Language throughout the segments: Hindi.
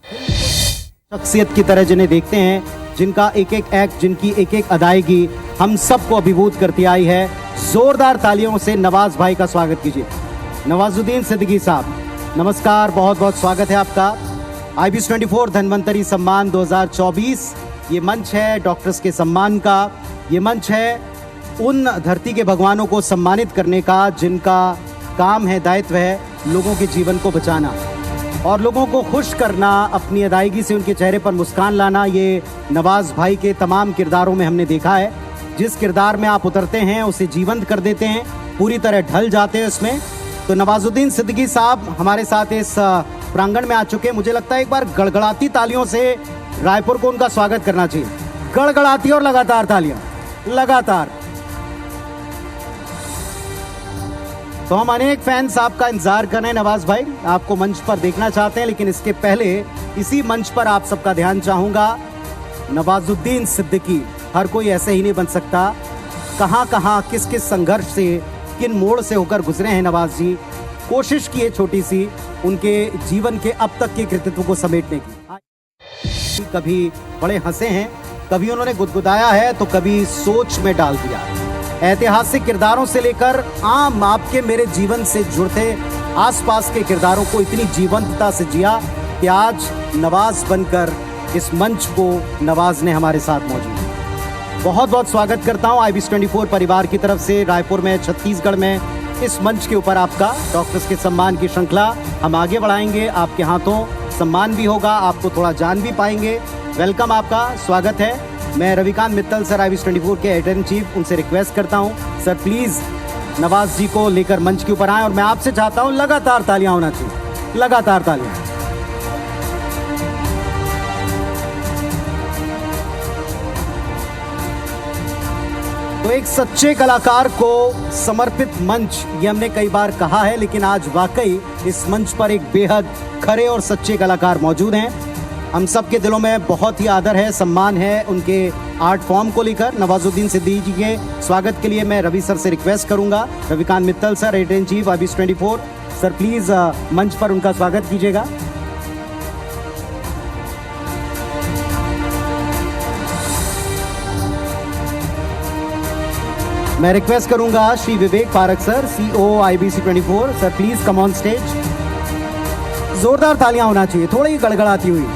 शख्सियत की तरह जिन्हें देखते हैं, जिनका एक एक एक्ट, जिनकी एक एक अदायगी हम सबको अभिभूत करती आई है। जोरदार तालियों से नवाज भाई का स्वागत कीजिए। नवाजुद्दीन सिद्दीकी साहब, नमस्कार, बहुत बहुत स्वागत है आपका। IBC 24 धन्वंतरी सम्मान 2024 ये मंच है डॉक्टर्स के सम्मान का। ये मंच है उन धरती के भगवानों को सम्मानित करने का जिनका काम है, दायित्व है लोगों के जीवन को बचाना और लोगों को खुश करना, अपनी अदायगी से उनके चेहरे पर मुस्कान लाना। ये नवाज भाई के तमाम किरदारों में हमने देखा है। जिस किरदार में आप उतरते हैं उसे जीवंत कर देते हैं, पूरी तरह ढल जाते हैं उसमें। तो नवाजुद्दीन सिद्दीकी साहब हमारे साथ इस प्रांगण में आ चुके हैं। मुझे लगता है एक बार गड़गड़ाती तालियों से रायपुर को उनका स्वागत करना चाहिए। गड़गड़ाती और लगातार तालियां, लगातार। तो हम अनेक फैंस आपका इंतजार कर रहे हैं नवाज भाई, आपको मंच पर देखना चाहते हैं। लेकिन इसके पहले इसी मंच पर आप सबका ध्यान चाहूंगा। नवाजुद्दीन सिद्दीकी हर कोई ऐसे ही नहीं बन सकता। कहां कहां किस किस संघर्ष से, किन मोड़ से होकर गुजरे हैं नवाज जी। कोशिश की है छोटी सी उनके जीवन के अब तक के कृतित्व को समेटने की। कभी बड़े हंसे हैं, कभी उन्होंने गुदगुदाया है, तो कभी सोच में डाल दिया। ऐतिहासिक किरदारों से लेकर आम आपके मेरे जीवन से जुड़ते आसपास के किरदारों को इतनी जीवंतता से जिया कि आज नवाज बनकर इस मंच को नवाजने हमारे साथ मौजूद है। बहुत बहुत स्वागत करता हूं IBC 24 परिवार की तरफ से। रायपुर में, छत्तीसगढ़ में इस मंच के ऊपर आपका डॉक्टर्स के सम्मान की श्रृंखला हम आगे बढ़ाएंगे। आपके हाथों सम्मान भी होगा, आपको थोड़ा जान भी पाएंगे। वेलकम, आपका स्वागत है। मैं रविकांत मित्तल सर, IBC 24 के एडिटर इन चीफ, उनसे रिक्वेस्ट करता हूं सर प्लीज नवाज जी को लेकर मंच के ऊपर आएं। और मैं आपसे चाहता हूं लगातार तालियां होना चाहिए, लगातार तालियां। तो एक सच्चे कलाकार को समर्पित मंच, ये हमने कई बार कहा है, लेकिन आज वाकई इस मंच पर एक बेहद खरे और सच्चे कलाकार मौजूद हैं। हम सब के दिलों में बहुत ही आदर है, सम्मान है उनके आर्ट फॉर्म को लेकर। नवाजुद्दीन सिद्दीकी जी के स्वागत के लिए मैं रवि सर से रिक्वेस्ट करूंगा, Ravikant Mittal sir, editor in chief IBC 24 sir, please मंच पर उनका स्वागत कीजिएगा। मैं रिक्वेस्ट करूंगा Shri Vivek Parak sir, CEO IBC 24 sir, please come on stage. जोरदार तालियां होना चाहिए, थोड़ी गड़गड़ाती हुई।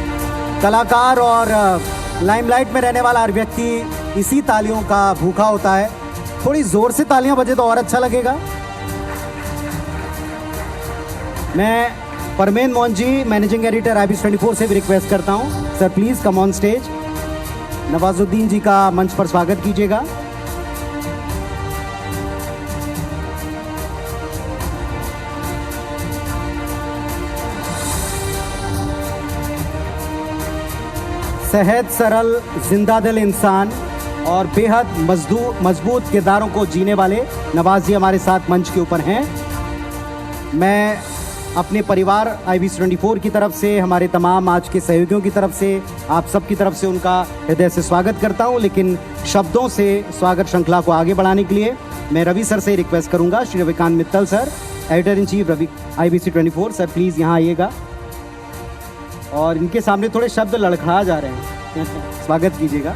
कलाकार और लाइमलाइट में रहने वाला हर व्यक्ति इसी तालियों का भूखा होता है। थोड़ी जोर से तालियां बजे तो और अच्छा लगेगा। मैं Parmen Mohan ji, managing editor IBC 24 से भी रिक्वेस्ट करता हूं sir, please come on stage. Nawazuddin ji का मंच पर स्वागत कीजिएगा। सहज सरल जिंदा दिल इंसान और बेहद मजबूत किरदारों को जीने वाले नवाज जी हमारे साथ मंच के ऊपर हैं। मैं अपने परिवार IBC 24 की तरफ से, हमारे तमाम आज के सहयोगियों की तरफ से, आप सब की तरफ से उनका हृदय से स्वागत करता हूं। लेकिन शब्दों से स्वागत श्रृंखला को आगे बढ़ाने के लिए मैं रवि सर से रिक्वेस्ट करूंगा, Shri Ravikant Mittal sir, editor in chief IBC 24 sir, please यहाँ आइएगा। और इनके सामने थोड़े शब्द लड़खड़ा जा रहे हैं स्वागत कीजिएगा।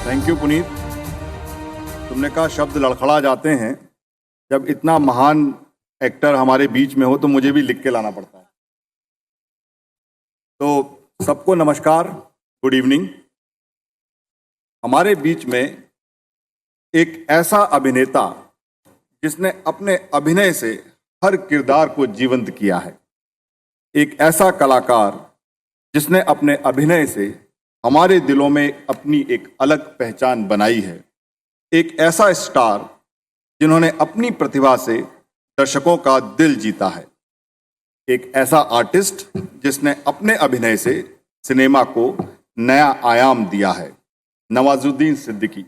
Thank you Puneet. तुमने कहा शब्द लड़खड़ा जाते हैं। जब इतना महान एक्टर हमारे बीच में हो तो मुझे भी लिख के लाना पड़ता है। तो सबको नमस्कार, गुड इवनिंग। हमारे बीच में एक ऐसा अभिनेता जिसने अपने अभिनय से हर किरदार को जीवंत किया है, एक ऐसा कलाकार जिसने अपने अभिनय से हमारे दिलों में अपनी एक अलग पहचान बनाई है, एक ऐसा स्टार जिन्होंने अपनी प्रतिभा से दर्शकों का दिल जीता है, एक ऐसा आर्टिस्ट जिसने अपने अभिनय से सिनेमा को नया आयाम दिया है। नवाजुद्दीन सिद्दीकी,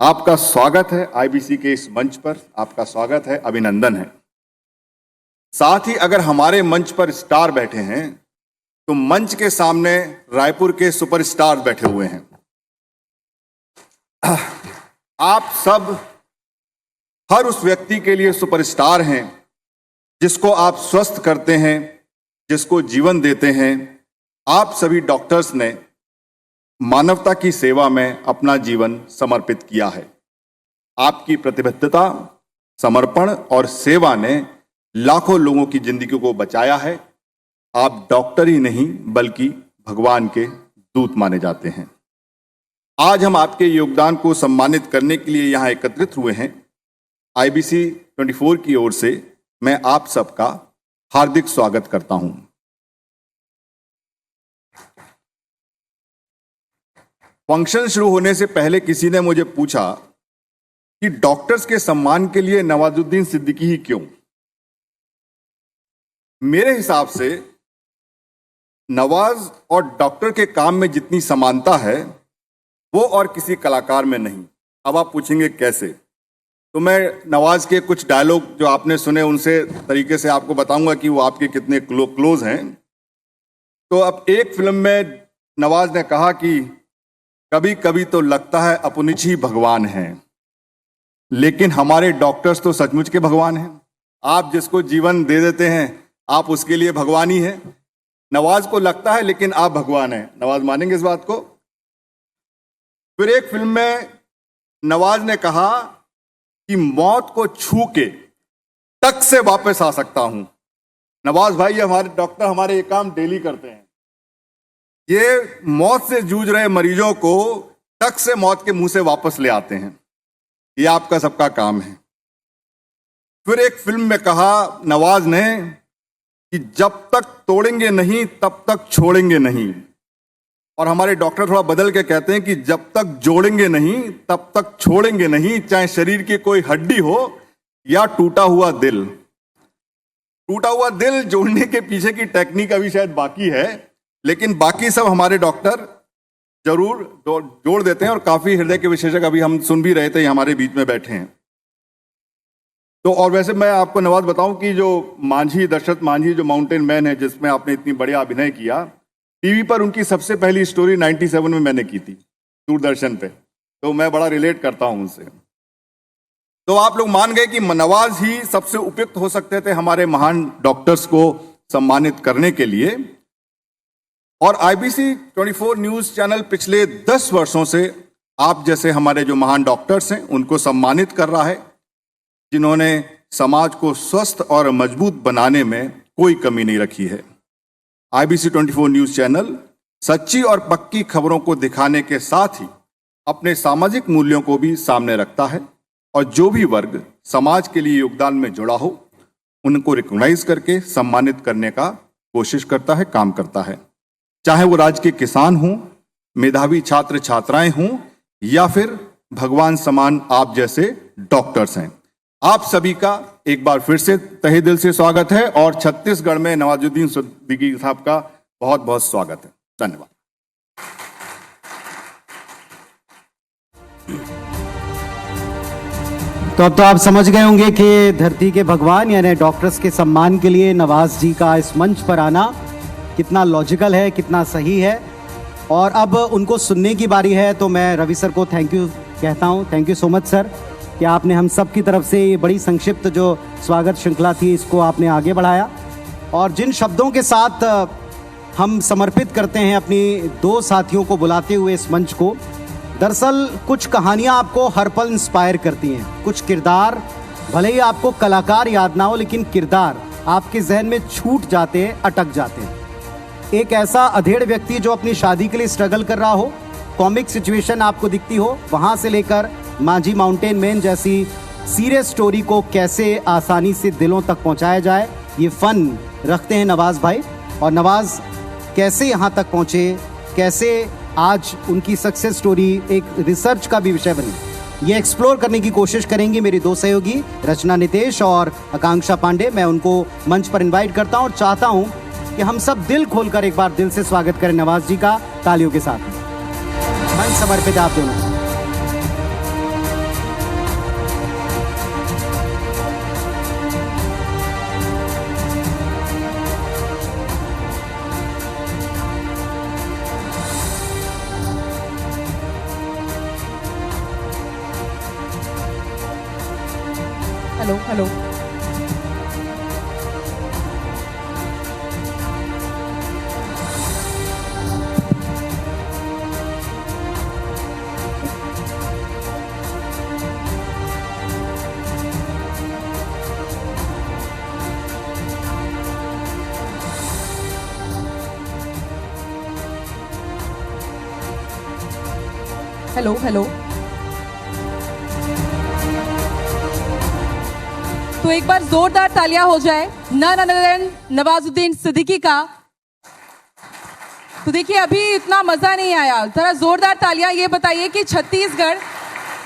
आपका स्वागत है IBC के इस मंच पर, आपका स्वागत है, अभिनंदन है। साथ ही अगर हमारे मंच पर स्टार बैठे हैं तो मंच के सामने रायपुर के सुपरस्टार बैठे हुए हैं। आप सब हर उस व्यक्ति के लिए सुपरस्टार हैं जिसको आप स्वस्थ करते हैं, जिसको जीवन देते हैं, आप सभी डॉक्टर्स ने मानवता की सेवा में अपना जीवन समर्पित किया है। आपकी प्रतिबद्धता, समर्पण और सेवा ने लाखों लोगों की जिंदगी को बचाया है। आप डॉक्टर ही नहीं बल्कि भगवान के दूत माने जाते हैं। आज हम आपके योगदान को सम्मानित करने के लिए यहां एकत्रित हुए हैं। IBC 24 की ओर से मैं आप सबका हार्दिक स्वागत करता हूं। फंक्शन शुरू होने से पहले किसी ने मुझे पूछा कि डॉक्टर्स के सम्मान के लिए नवाजुद्दीन सिद्दीकी ही क्यों? मेरे हिसाब से नवाज और डॉक्टर के काम में जितनी समानता है वो और किसी कलाकार में नहीं। अब आप पूछेंगे कैसे, तो मैं नवाज के कुछ डायलॉग जो आपने सुने उनसे तरीके से आपको बताऊंगा कि वो आपके कितने क्लोज हैं। तो अब एक फिल्म में नवाज ने कहा कि कभी कभी तो लगता है अपनिच ही भगवान हैं, लेकिन हमारे डॉक्टर्स तो सचमुच के भगवान हैं। आप जिसको जीवन दे देते हैं आप उसके लिए भगवान ही हैं। नवाज को लगता है लेकिन आप भगवान हैं। नवाज मानेंगे इस बात को? फिर एक फिल्म में नवाज ने कहा कि मौत को छू के टक से वापस आ सकता हूं। नवाज भाई हमारे डॉक्टर हमारे ये काम डेली करते हैं। ये मौत से जूझ रहे मरीजों को टक से मौत के मुंह से वापस ले आते हैं। ये आपका सबका काम है। फिर एक फिल्म में कहा नवाज ने कि जब तक तोड़ेंगे नहीं तब तक छोड़ेंगे नहीं, और हमारे डॉक्टर थोड़ा बदल के कहते हैं कि जब तक जोड़ेंगे नहीं तब तक छोड़ेंगे नहीं, चाहे शरीर की कोई हड्डी हो या टूटा हुआ दिल। टूटा हुआ दिल जोड़ने के पीछे की टेक्निक अभी शायद बाकी है, लेकिन बाकी सब हमारे डॉक्टर जरूर जोड़ देते हैं, और काफी हृदय के विशेषज्ञ अभी हम सुन भी रहे थे हमारे बीच में बैठे हैं। तो और वैसे मैं आपको नवाज बताऊं कि जो मांझी, दशरथ मांझी जो माउंटेन मैन है जिसमें आपने इतनी बढ़िया अभिनय किया, टीवी पर उनकी सबसे पहली स्टोरी 97 में मैंने की थी दूरदर्शन पे, तो मैं बड़ा रिलेट करता हूं उनसे। तो आप लोग मान गए कि नवाज ही सबसे उपयुक्त हो सकते थे हमारे महान डॉक्टर्स को सम्मानित करने के लिए। और IBC 24 न्यूज चैनल पिछले 10 वर्षों से आप जैसे हमारे जो महान डॉक्टर्स हैं उनको सम्मानित कर रहा है, जिन्होंने समाज को स्वस्थ और मजबूत बनाने में कोई कमी नहीं रखी है। IBC 24 न्यूज चैनल सच्ची और पक्की खबरों को दिखाने के साथ ही अपने सामाजिक मूल्यों को भी सामने रखता है, और जो भी वर्ग समाज के लिए योगदान में जुड़ा हो उनको रिकॉग्नाइज करके सम्मानित करने का कोशिश करता है, काम करता है। चाहे वो राज्य के किसान हों, मेधावी छात्र छात्राएं हों, या फिर भगवान समान आप जैसे डॉक्टर्स हैं। आप सभी का एक बार फिर से तहे दिल से स्वागत है, और छत्तीसगढ़ में नवाजुद्दीन सिद्दीकी साहब का बहुत बहुत स्वागत है। धन्यवाद। तो अब तो आप समझ गए होंगे कि धरती के भगवान यानी डॉक्टर्स के सम्मान के लिए नवाज जी का इस मंच पर आना कितना लॉजिकल है, कितना सही है। और अब उनको सुनने की बारी है, तो मैं रवि सर को थैंक यू कहता हूं। Thank you so much sir कि आपने हम सब की तरफ से ये बड़ी संक्षिप्त जो स्वागत श्रृंखला थी इसको आपने आगे बढ़ाया। और जिन शब्दों के साथ हम समर्पित करते हैं अपनी दो साथियों को बुलाते हुए इस मंच को, दरअसल कुछ कहानियां आपको हर पल इंस्पायर करती हैं। कुछ किरदार भले ही आपको कलाकार याद ना हो, लेकिन किरदार आपके जहन में छूट जाते हैं, अटक जाते हैं। एक ऐसा अधेड़ व्यक्ति जो अपनी शादी के लिए स्ट्रगल कर रहा हो, कॉमिक सिचुएशन आपको दिखती हो, वहां से लेकर मांझी माउंटेन मैन जैसी सीरियस स्टोरी को कैसे आसानी से दिलों तक पहुंचाया जाए, ये फन रखते हैं नवाज भाई। और नवाज कैसे यहाँ तक पहुंचे, कैसे आज उनकी सक्सेस स्टोरी एक रिसर्च का भी विषय बनी, ये एक्सप्लोर करने की कोशिश करेंगी मेरी दो सहयोगी रचना नितेश और आकांक्षा पांडे। मैं उनको मंच पर इनवाइट करता हूं और चाहता हूं कि हम सब दिल खोलकर एक बार दिल से स्वागत करें नवाज जी का तालियों के साथ। मन समर्पित आप दोनों। Hello hello. Hello hello. तो एक बार जोरदार तालियां हो जाए none other than Nawazuddin Siddiqui का। तो देखिए अभी इतना मजा नहीं आया, जरा जोरदार तालियां ये बताइए कि छत्तीसगढ़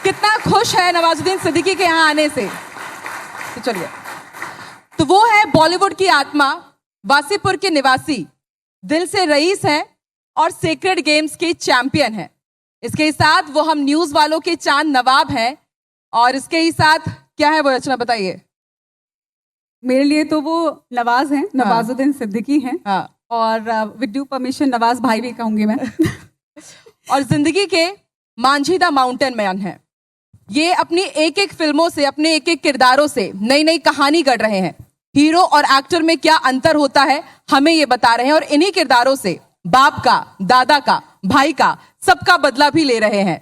कितना खुश है नवाजुद्दीन सिद्दीकी के यहाँ आने से। तो चलिए, तो वो है बॉलीवुड की आत्मा, वासीपुर के निवासी, दिल से रईस है और सेक्रेड गेम्स के चैंपियन है। इसके साथ वो हम न्यूज वालों के चांद नवाब हैं। और इसके ही साथ क्या है वो, रचना बताइए। मेरे लिए तो वो नवाज हैं, नवाजुद्दीन सिद्दीकी हैं। हाँ। और विद ड्यू परमिशन नवाज भाई भी कहूंगी मैं। और जिंदगी के मांझी द माउंटेन मैन है। ये अपनी एक एक फिल्मों से, अपने एक एक किरदारों से नई नई कहानी गढ़ रहे हैं। हीरो और एक्टर में क्या अंतर होता है हमें ये बता रहे हैं, और इन्हीं किरदारों से बाप का, दादा का, भाई का, सबका बदला भी ले रहे हैं।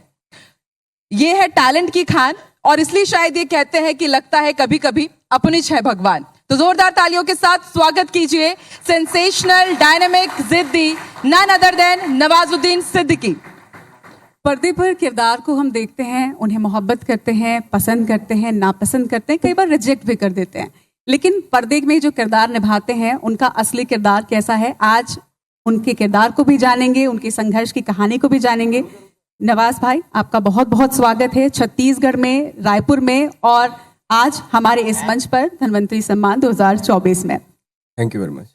ये है टैलेंट की खान, और इसलिए शायद ये कहते हैं कि लगता है कभी कभी अपनिच है भगवान। तो जोरदार तालियों के साथ स्वागत कीजिए सेंसेशनल, डायनामिक, जिद्दी, none other than Nawazuddin Siddiqui. पर्दे पर किरदार को हम देखते हैं, उन्हें मोहब्बत करते हैं, पसंद करते हैं, नापसंद करते हैं, कई बार रिजेक्ट भी कर देते हैं। लेकिन पर्दे में जो किरदार निभाते हैं उनका असली किरदार कैसा है, आज उनके किरदार को भी जानेंगे, उनके संघर्ष की कहानी को भी जानेंगे। नवाज भाई, आपका बहुत बहुत स्वागत है छत्तीसगढ़ में, रायपुर में, और आज हमारे इस मंच पर धन्वंतरी सम्मान 2024 में। Thank you very much.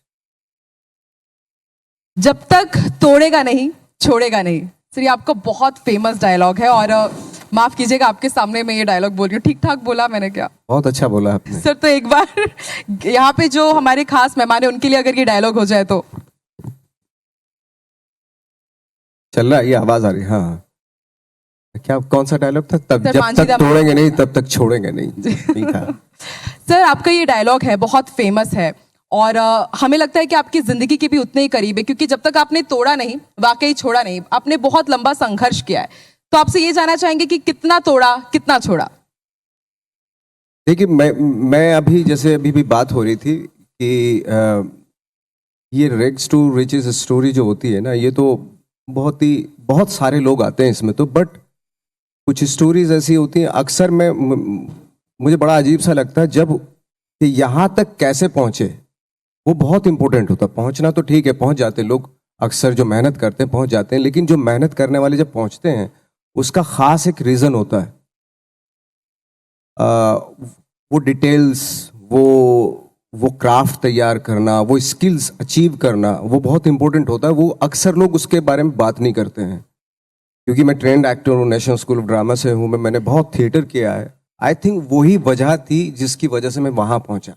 जब तक तोड़ेगा नहीं छोड़ेगा नहीं, सर ये आपका बहुत फेमस डायलॉग है। और माफ कीजिएगा आपके सामने मैं ये डायलॉग बोल रही हूँ, ठीक ठाक बोला मैंने क्या? बहुत अच्छा बोला आपने सर। तो एक बार यहाँ पे जो हमारे खास मेहमान है उनके लिए अगर ये डायलॉग हो जाए तो। चल रहा है, ये आवाज आ रही है। हाँ, क्या कौन सा डायलॉग था? तब सर, जब मांझी तक दा तोड़ेंगे नहीं तब तक छोड़ेंगे नहीं। ठीक था। सर आपका ये डायलॉग है, बहुत फेमस है, और हमें लगता है कि आपकी जिंदगी के भी उतने ही करीब है, क्योंकि जब तक आपने तोड़ा नहीं, वाकई छोड़ा नहीं, आपने बहुत लंबा संघर्ष किया है। तो आपसे ये जानना चाहेंगे कि कितना तोड़ा, कितना छोड़ा? देखिए, मैं अभी जैसे अभी भी बात हो रही थी कि ये रेग्स टू रिचेस स्टोरी जो होती है ना, ये तो बहुत सारे लोग आते हैं इसमें तो, बट कुछ स्टोरीज ऐसी होती हैं अक्सर मुझे बड़ा अजीब सा लगता है जब कि यहाँ तक कैसे पहुंचे, वो बहुत इंपॉर्टेंट होता है। पहुंचना तो ठीक है, पहुंच जाते लोग, अक्सर जो मेहनत करते हैं पहुंच जाते हैं, लेकिन जो मेहनत करने वाले जब पहुंचते हैं उसका खास एक रीजन होता है। वो डिटेल्स, वो क्राफ्ट तैयार करना, वो स्किल्स अचीव करना, वो बहुत इंपॉर्टेंट होता है। वो अक्सर लोग उसके बारे में बात नहीं करते हैं। क्योंकि मैं ट्रेंड एक्टर हूँ, नेशनल स्कूल ऑफ ड्रामा से हूँ, मैंने बहुत थिएटर किया है। आई थिंक वही वजह थी जिसकी वजह से मैं वहाँ पहुँचा।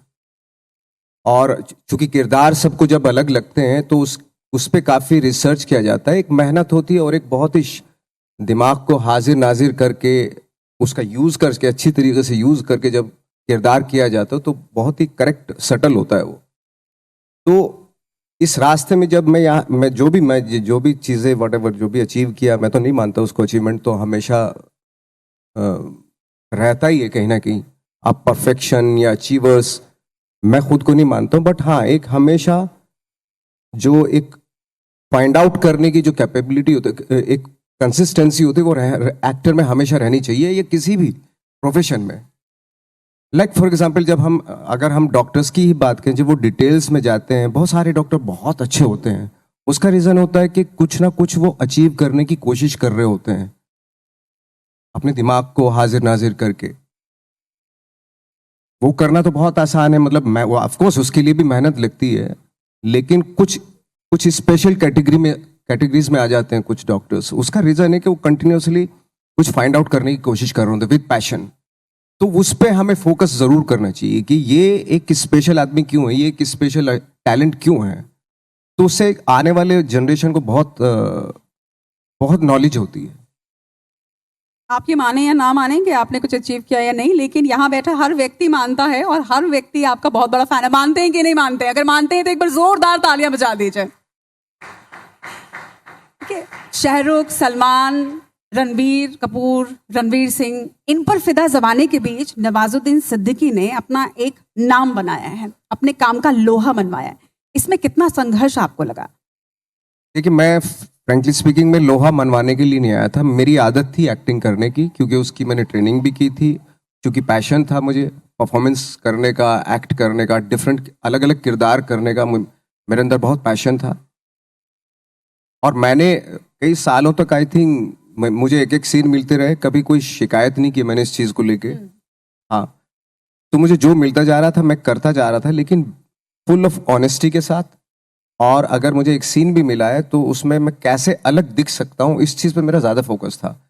और चूंकि किरदार सबको जब अलग लगते हैं तो उस पर काफ़ी रिसर्च किया जाता है, एक मेहनत होती है, और एक बहुत ही दिमाग को हाजिर नाजिर करके उसका यूज़ करके, अच्छी तरीके से यूज़ करके जब किरदार किया जाता है तो बहुत ही करेक्ट सटल होता है वो। तो इस रास्ते में जब मैं जो भी चीज़ें व्हाटएवर जो भी अचीव किया, मैं तो नहीं मानता उसको अचीवमेंट, तो हमेशा रहता ही है कहीं ना कहीं। आप परफेक्शन या अचीवर्स, मैं खुद को नहीं मानता हूँ, बट हाँ एक हमेशा जो एक फाइंड आउट करने की जो कैपेबिलिटी होती है, एक कंसिस्टेंसी होती है, वो एक्टर में हमेशा रहनी चाहिए, या किसी भी प्रोफेशन में। लाइक फॉर एग्जाम्पल, अगर हम डॉक्टर्स की ही बात करें, जब वो डिटेल्स में जाते हैं, बहुत सारे डॉक्टर बहुत अच्छे होते हैं, उसका रीज़न होता है कि कुछ ना कुछ वो अचीव करने की कोशिश कर रहे होते हैं अपने दिमाग को हाजिर नाजिर करके। वो करना तो बहुत आसान है, मतलब वो ऑफकोर्स उसके लिए भी मेहनत लगती है, लेकिन कुछ स्पेशल कैटेगरीज में आ जाते हैं कुछ डॉक्टर्स। उसका रीज़न है कि वो कंटिन्यूसली कुछ फाइंड आउट करने की कोशिश कर रहे होते विद पैशन। तो उस पर हमें फोकस जरूर करना चाहिए कि ये एक स्पेशल आदमी क्यों है, ये एक स्पेशल टैलेंट क्यों है। तो उससे आने वाले जनरेशन को बहुत नॉलेज होती है। आप ये माने या ना माने कि आपने कुछ अचीव किया या नहीं, लेकिन यहाँ बैठा हर व्यक्ति मानता है, और हर व्यक्ति आपका बहुत बड़ा फैन है। मानते हैं कि नहीं मानते हैं? अगर मानते हैं तो एक बार जोरदार तालियां बजा दीजिए। शाहरुख, सलमान, रणबीर कपूर, रणवीर सिंह, इन पर फिदा जमाने के बीच नवाजुद्दीन सिद्दीकी ने अपना एक नाम बनाया है, अपने काम का लोहा मनवाया है। इसमें कितना संघर्ष आपको लगा? देखिए, मैं फ्रेंकली स्पीकिंग मैं लोहा मनवाने के लिए नहीं आया था, मेरी आदत थी एक्टिंग करने की, क्योंकि उसकी मैंने ट्रेनिंग भी की थी, क्योंकि पैशन था मुझे परफॉर्मेंस करने का, एक्ट करने का, डिफरेंट अलग अलग किरदार करने का मेरे अंदर बहुत पैशन था। और मैंने कई सालों तक आई थिंक मुझे एक एक सीन मिलते रहे, कभी कोई शिकायत नहीं की मैंने इस चीज़ को लेके। हाँ, तो मुझे जो मिलता जा रहा था मैं करता जा रहा था, लेकिन फुल ऑफ ऑनेस्टी के साथ। और अगर मुझे एक सीन भी मिला है तो उसमें मैं कैसे अलग दिख सकता हूँ, इस चीज़ पे मेरा ज़्यादा फोकस था।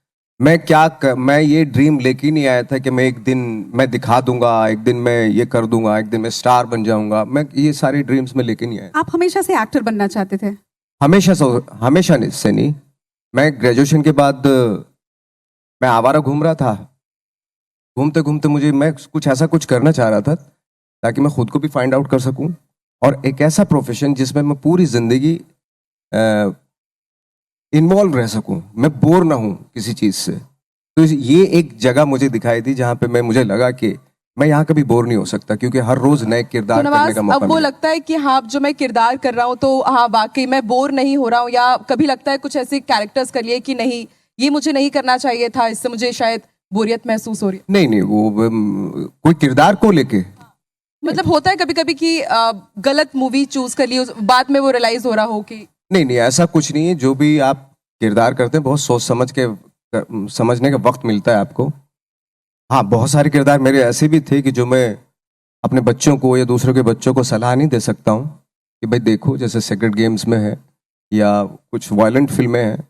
मैं ये ड्रीम लेके नहीं आया था कि मैं एक दिन मैं दिखा दूंगा, एक दिन मैं ये कर दूंगा, एक दिन मैं स्टार बन जाऊंगा। मैं ये सारी ड्रीम्स में लेके नहीं आया। आप हमेशा से एक्टर बनना चाहते थे? हमेशा से नहीं। मैं ग्रेजुएशन के बाद मैं आवारा घूम रहा था, घूमते घूमते मैं कुछ ऐसा कुछ करना चाह रहा था ताकि मैं खुद को भी फाइंड आउट कर सकूं, और एक ऐसा प्रोफेशन जिसमें मैं पूरी जिंदगी इन्वॉल्व रह सकूं, मैं बोर ना हूं किसी चीज से। तो ये एक जगह मुझे दिखाई दी जहां पे मुझे लगा कि मैं यहाँ कभी बोर नहीं हो सकता, क्योंकि हर रोज नए तो किरदार करने नवाज, का मौका अब वो मिला। लगता है कि हाँ जो मैं किरदार कर रहा हूँ तो हाँ वाकई मैं बोर नहीं हो रहा हूँ, या कभी लगता है कुछ ऐसे कैरेक्टर्स कर लिए कि नहीं ये मुझे नहीं करना चाहिए था, इससे मुझे शायद बोरियत महसूस हो रही है? नहीं, वो कोई किरदार को लेके मतलब होता है कभी कभी कि गलत मूवी चूज कर ली, बाद में वो रियलाइज हो रहा हो कि नहीं, ऐसा कुछ नहीं है। जो भी आप किरदार करते हैं बहुत सोच समझ के समझने का वक्त मिलता है आपको। हाँ, बहुत सारे किरदार मेरे ऐसे भी थे कि जो मैं अपने बच्चों को या दूसरों के बच्चों को सलाह नहीं दे सकता हूँ कि भाई देखो, जैसे सेक्रेट गेम्स में है या कुछ वायलेंट फिल्में हैं,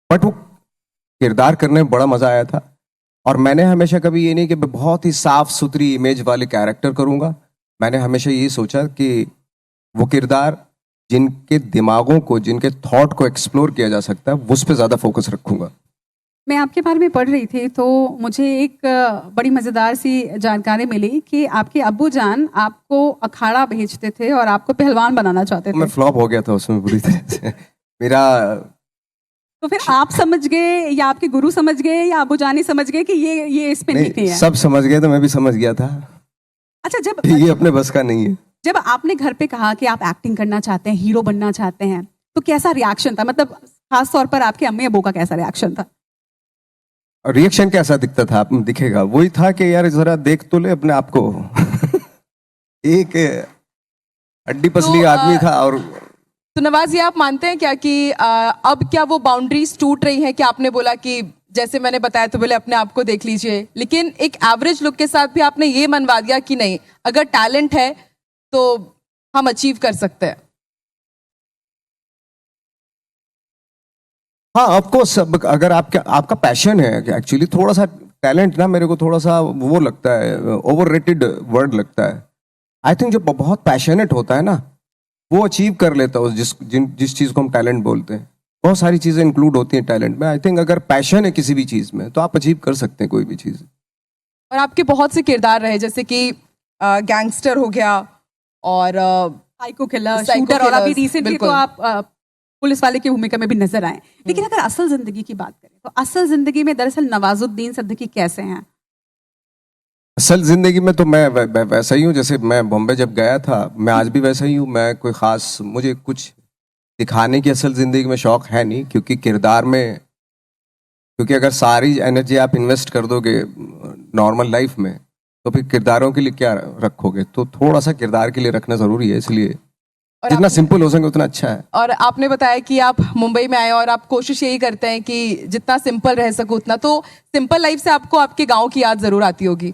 बट वो किरदार करने में बड़ा मजा आया था। और मैंने हमेशा कभी ये नहीं कि मैं बहुत ही साफ सुथरी इमेज वाले कैरेक्टर करूंगा। मैंने हमेशा ये सोचा कि वो किरदार जिनके दिमागों को, जिनके थॉट को एक्सप्लोर किया जा सकता है, उस पर ज्यादा फोकस रखूंगा। मैं आपके बारे में पढ़ रही थी तो मुझे एक बड़ी मज़ेदार सी जानकारी मिली कि आपके अब्बू जान आपको अखाड़ा भेजते थे और आपको पहलवान बनाना चाहते मैं थे। फ्लॉप हो गया था उसमें बुरी तरह से। मेरा तो फिर आप समझ गए या आपके गुरु समझ गए या अब्बू जान ही समझ गए कि ये इस पे नहीं नहीं, है? सब समझ गए तो मैं भी समझ गया था अच्छा, जब कि ये अपने बस का नहीं है। जब आपने घर पे कहा कि आप एक्टिंग करना चाहते हैं, हीरो बनना चाहते हैं, तो कैसा रिएक्शन था? मतलब खास तौर पर आपके अम्मी अब्बू का कैसा रिएक्शन था? रिएक्शन कैसा दिखता था? दिखेगा वही था कि यार जरा देख तो ले अपने आप को। एक हड्डी पसली आदमी था। और तो नवाज, ये आप मानते हैं क्या कि अब क्या वो बाउंड्रीज टूट रही हैं कि आपने बोला कि जैसे मैंने बताया तो बोले अपने आप को देख लीजिए, लेकिन एक एवरेज लुक के साथ भी आपने ये मनवा दिया कि नहीं, अगर टैलेंट है तो हम अचीव कर सकते हैं? हाँ, ऑफकोर्स, अगर आपका पैशन है, एक्चुअली थोड़ा सा टैलेंट ना मेरे को थोड़ा सा वो लगता है, ओवररेटेड वर्ड लगता है। आई थिंक जो बहुत पैशनेट होता है ना वो अचीव कर लेता है जिस चीज को हम टैलेंट बोलते हैं। बहुत सारी चीजें इंक्लूड होती हैं टैलेंट में। आई थिंक अगर पैशन है किसी भी चीज में तो आप अचीव कर सकते हैं कोई भी चीज। और आपके बहुत से किरदार रहे, जैसे कि गैंगस्टर हो गया और साइको किलर, Psycho शूटर, और अभी killers, रिसेंटली तो बिल्कुल। आप पुलिस वाले की भूमिका में भी नजर आए। लेकिन अगर असल जिंदगी की बात करें तो असल जिंदगी में दरअसल नवाजुद्दीन सिद्दीकी कैसे हैं? असल जिंदगी में तो मैं वैसा ही हूँ जैसे मैं बॉम्बे जब गया था, मैं आज भी वैसा ही हूँ। मैं कोई खास, मुझे कुछ दिखाने की असल जिंदगी में शौक है नहीं, क्योंकि किरदार में, क्योंकि अगर सारी एनर्जी आप इन्वेस्ट कर दोगे नॉर्मल लाइफ में तो फिर किरदारों के लिए क्या रखोगे? तो थोड़ा सा किरदार के लिए रखना जरूरी है, इसलिए और जितना सिंपल हो सके उतना अच्छा है। और आपने बताया कि आप मुंबई में आए और आप कोशिश यही करते हैं कि जितना सिंपल रह सको उतना, तो सिंपल लाइफ से आपको आपके गांव की याद जरूर आती होगी।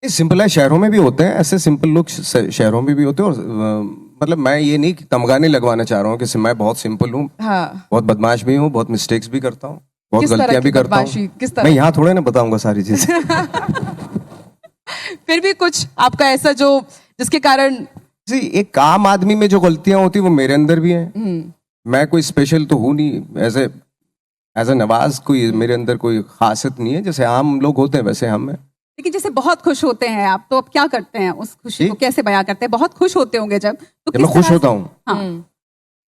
ये सिंपल है, शहरों में भी होते हैं ऐसे सिंपल लोग, शहरों में भी होते हैं। और मतलब मैं ये नहीं कि तमगाने लगवाना चाह रहा हूँ कि मैं बहुत सिंपल हूँ। हाँ, बहुत बदमाश भी हूँ, बहुत मिस्टेक्स भी करता हूँ, बहुत किस तरह गलतियां की भी करता बदमाशी? हूँ। किस तरह मैं की? यहाँ थोड़े ना बताऊंगा सारी चीजें। फिर भी कुछ आपका ऐसा जो जिसके कारण जी, एक आम आदमी में जो गलतियां होती वो मेरे अंदर भी हैं। मैं कोई स्पेशल तो हूँ नहीं, एज ए नवाज कोई मेरे अंदर कोई खासियत नहीं है। जैसे आम लोग होते हैं वैसे हम हैं। लेकिन जैसे बहुत खुश होते हैं आप, तो अब क्या करते हैं? उस खुशी जी? को कैसे बयां करते हैं? बहुत खुश होते होंगे जब, तो जब मैं खुश होता हूँ, हाँ,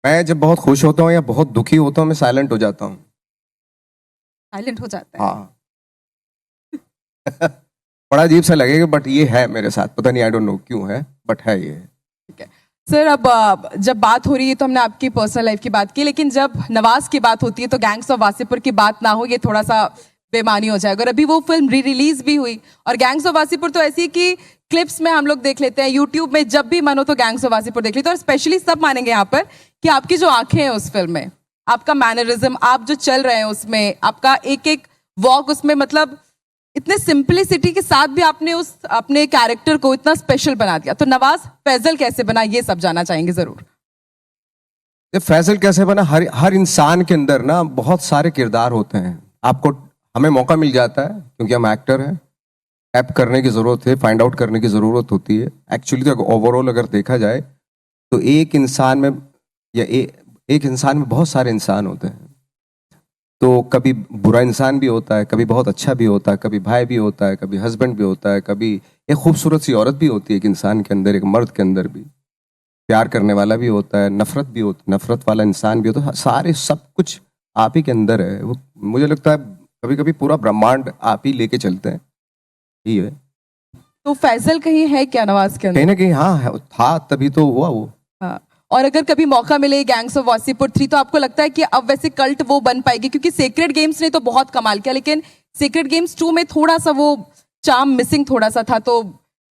मैं जब बहुत खुश होता हूँ या बहुत दुखी होता हूँ, मैं साइलेंट हो जाता हूँ। साइलेंट हो जाता है। हाँ। बड़ा अजीब सा लगेगा बट ये है मेरे साथ, पता नहीं, आई डोंट नो क्यों है, बट है ये। ठीक है। सर अब जब बात हो रही है तो हमने आपकी पर्सनल लाइफ की बात की, लेकिन जब नवाज की बात होती है तो गैंग्स ऑफ वासेपुर की बात ना हो ये थोड़ा सा बेमानी हो जाएगा। और अभी वो फिल्म री रिलीज भी हुई और गैंग्स ऑफ वासेपुर तो ऐसी कि क्लिप्स में हम लोग देख लेते हैं, यूट्यूब में जब भी मन हो तो गैंग्स ऑफ वासेपुर देख लेते हैं। और स्पेशली सब मानेंगे यहाँ पर कि आपकी जो आंखें हैं उस फिल्म में, आपका मैनरिज्म, आप जो चल रहे हैं उसमें, आपका एक एक वॉक उसमें, मतलब इतने सिंपलिसिटी के साथ भी आपने उस अपने कैरेक्टर को इतना स्पेशल बना दिया। तो नवाज फैजल कैसे बना ये सब जानना चाहेंगे जरूर। ये फैजल कैसे बना, हर इंसान के अंदर ना बहुत सारे किरदार होते हैं। आपको हमें मौका मिल जाता है क्योंकि हम एक्टर हैं, टैप करने की ज़रूरत है, फाइंड आउट करने की ज़रूरत होती है। एक्चुअली तो ओवरऑल अगर देखा जाए तो एक इंसान में या एक इंसान में बहुत सारे इंसान होते हैं। तो कभी बुरा इंसान भी होता है, कभी बहुत अच्छा भी होता है, कभी भाई भी होता है, कभी हस्बैंड भी होता है, कभी एक खूबसूरत सी औरत भी होती है एक इंसान के अंदर, एक मर्द के अंदर भी प्यार करने वाला भी होता है, नफरत भी होती, नफरत वाला इंसान भी होता है। सारे सब कुछ आप ही के अंदर है। वो मुझे लगता है कभी कभी पूरा ब्रह्मांड आप ही लेके चलते हैं। यही है। तो फैजल कहीं है क्या नवाज के अंदर? कहीं ना कहीं हाँ था, तभी तो हुआ वो। हाँ। और अगर कभी मौका मिले गैंग्स ऑफ वासेपुर 3 तो आपको लगता है कि अब वैसे कल्ट वो बन पाएगी? क्योंकि सेक्रेड गेम्स ने तो बहुत कमाल किया, लेकिन सेक्रेड गेम्स 2 में थोड़ा सा वो चार्म मिसिंग थोड़ा सा था। तो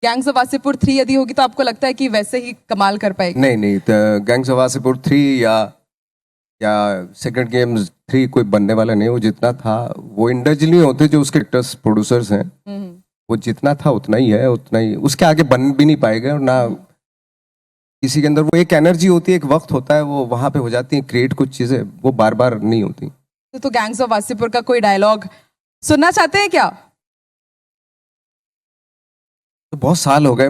गैंग्स ऑफ वासेपुर 3 यदि होगी तो आपको लगता है कि वैसे ही कमाल कर पाएगी? नहीं, गैंग्स ऑफ वासेपुर 3 या सेक्रेड गेम्स 3 कोई बनने वाला नहीं। वो जितना था, वो इंडिविजुअली होते जो उसके एक्टर्स प्रोड्यूसर्स हैं, वो जितना था उतना ही है, उतना ही, उसके आगे बन भी नहीं पाएगा। और ना किसी के अंदर वो एक एनर्जी होती है, एक वक्त होता है, वो वहां पे हो जाती है क्रिएट कुछ चीजें, वो बार बार नहीं होती। तो गैंग्स ऑफ वासेपुर का कोई डायलॉग सुनना चाहते हैं क्या? तो बहुत साल हो गए।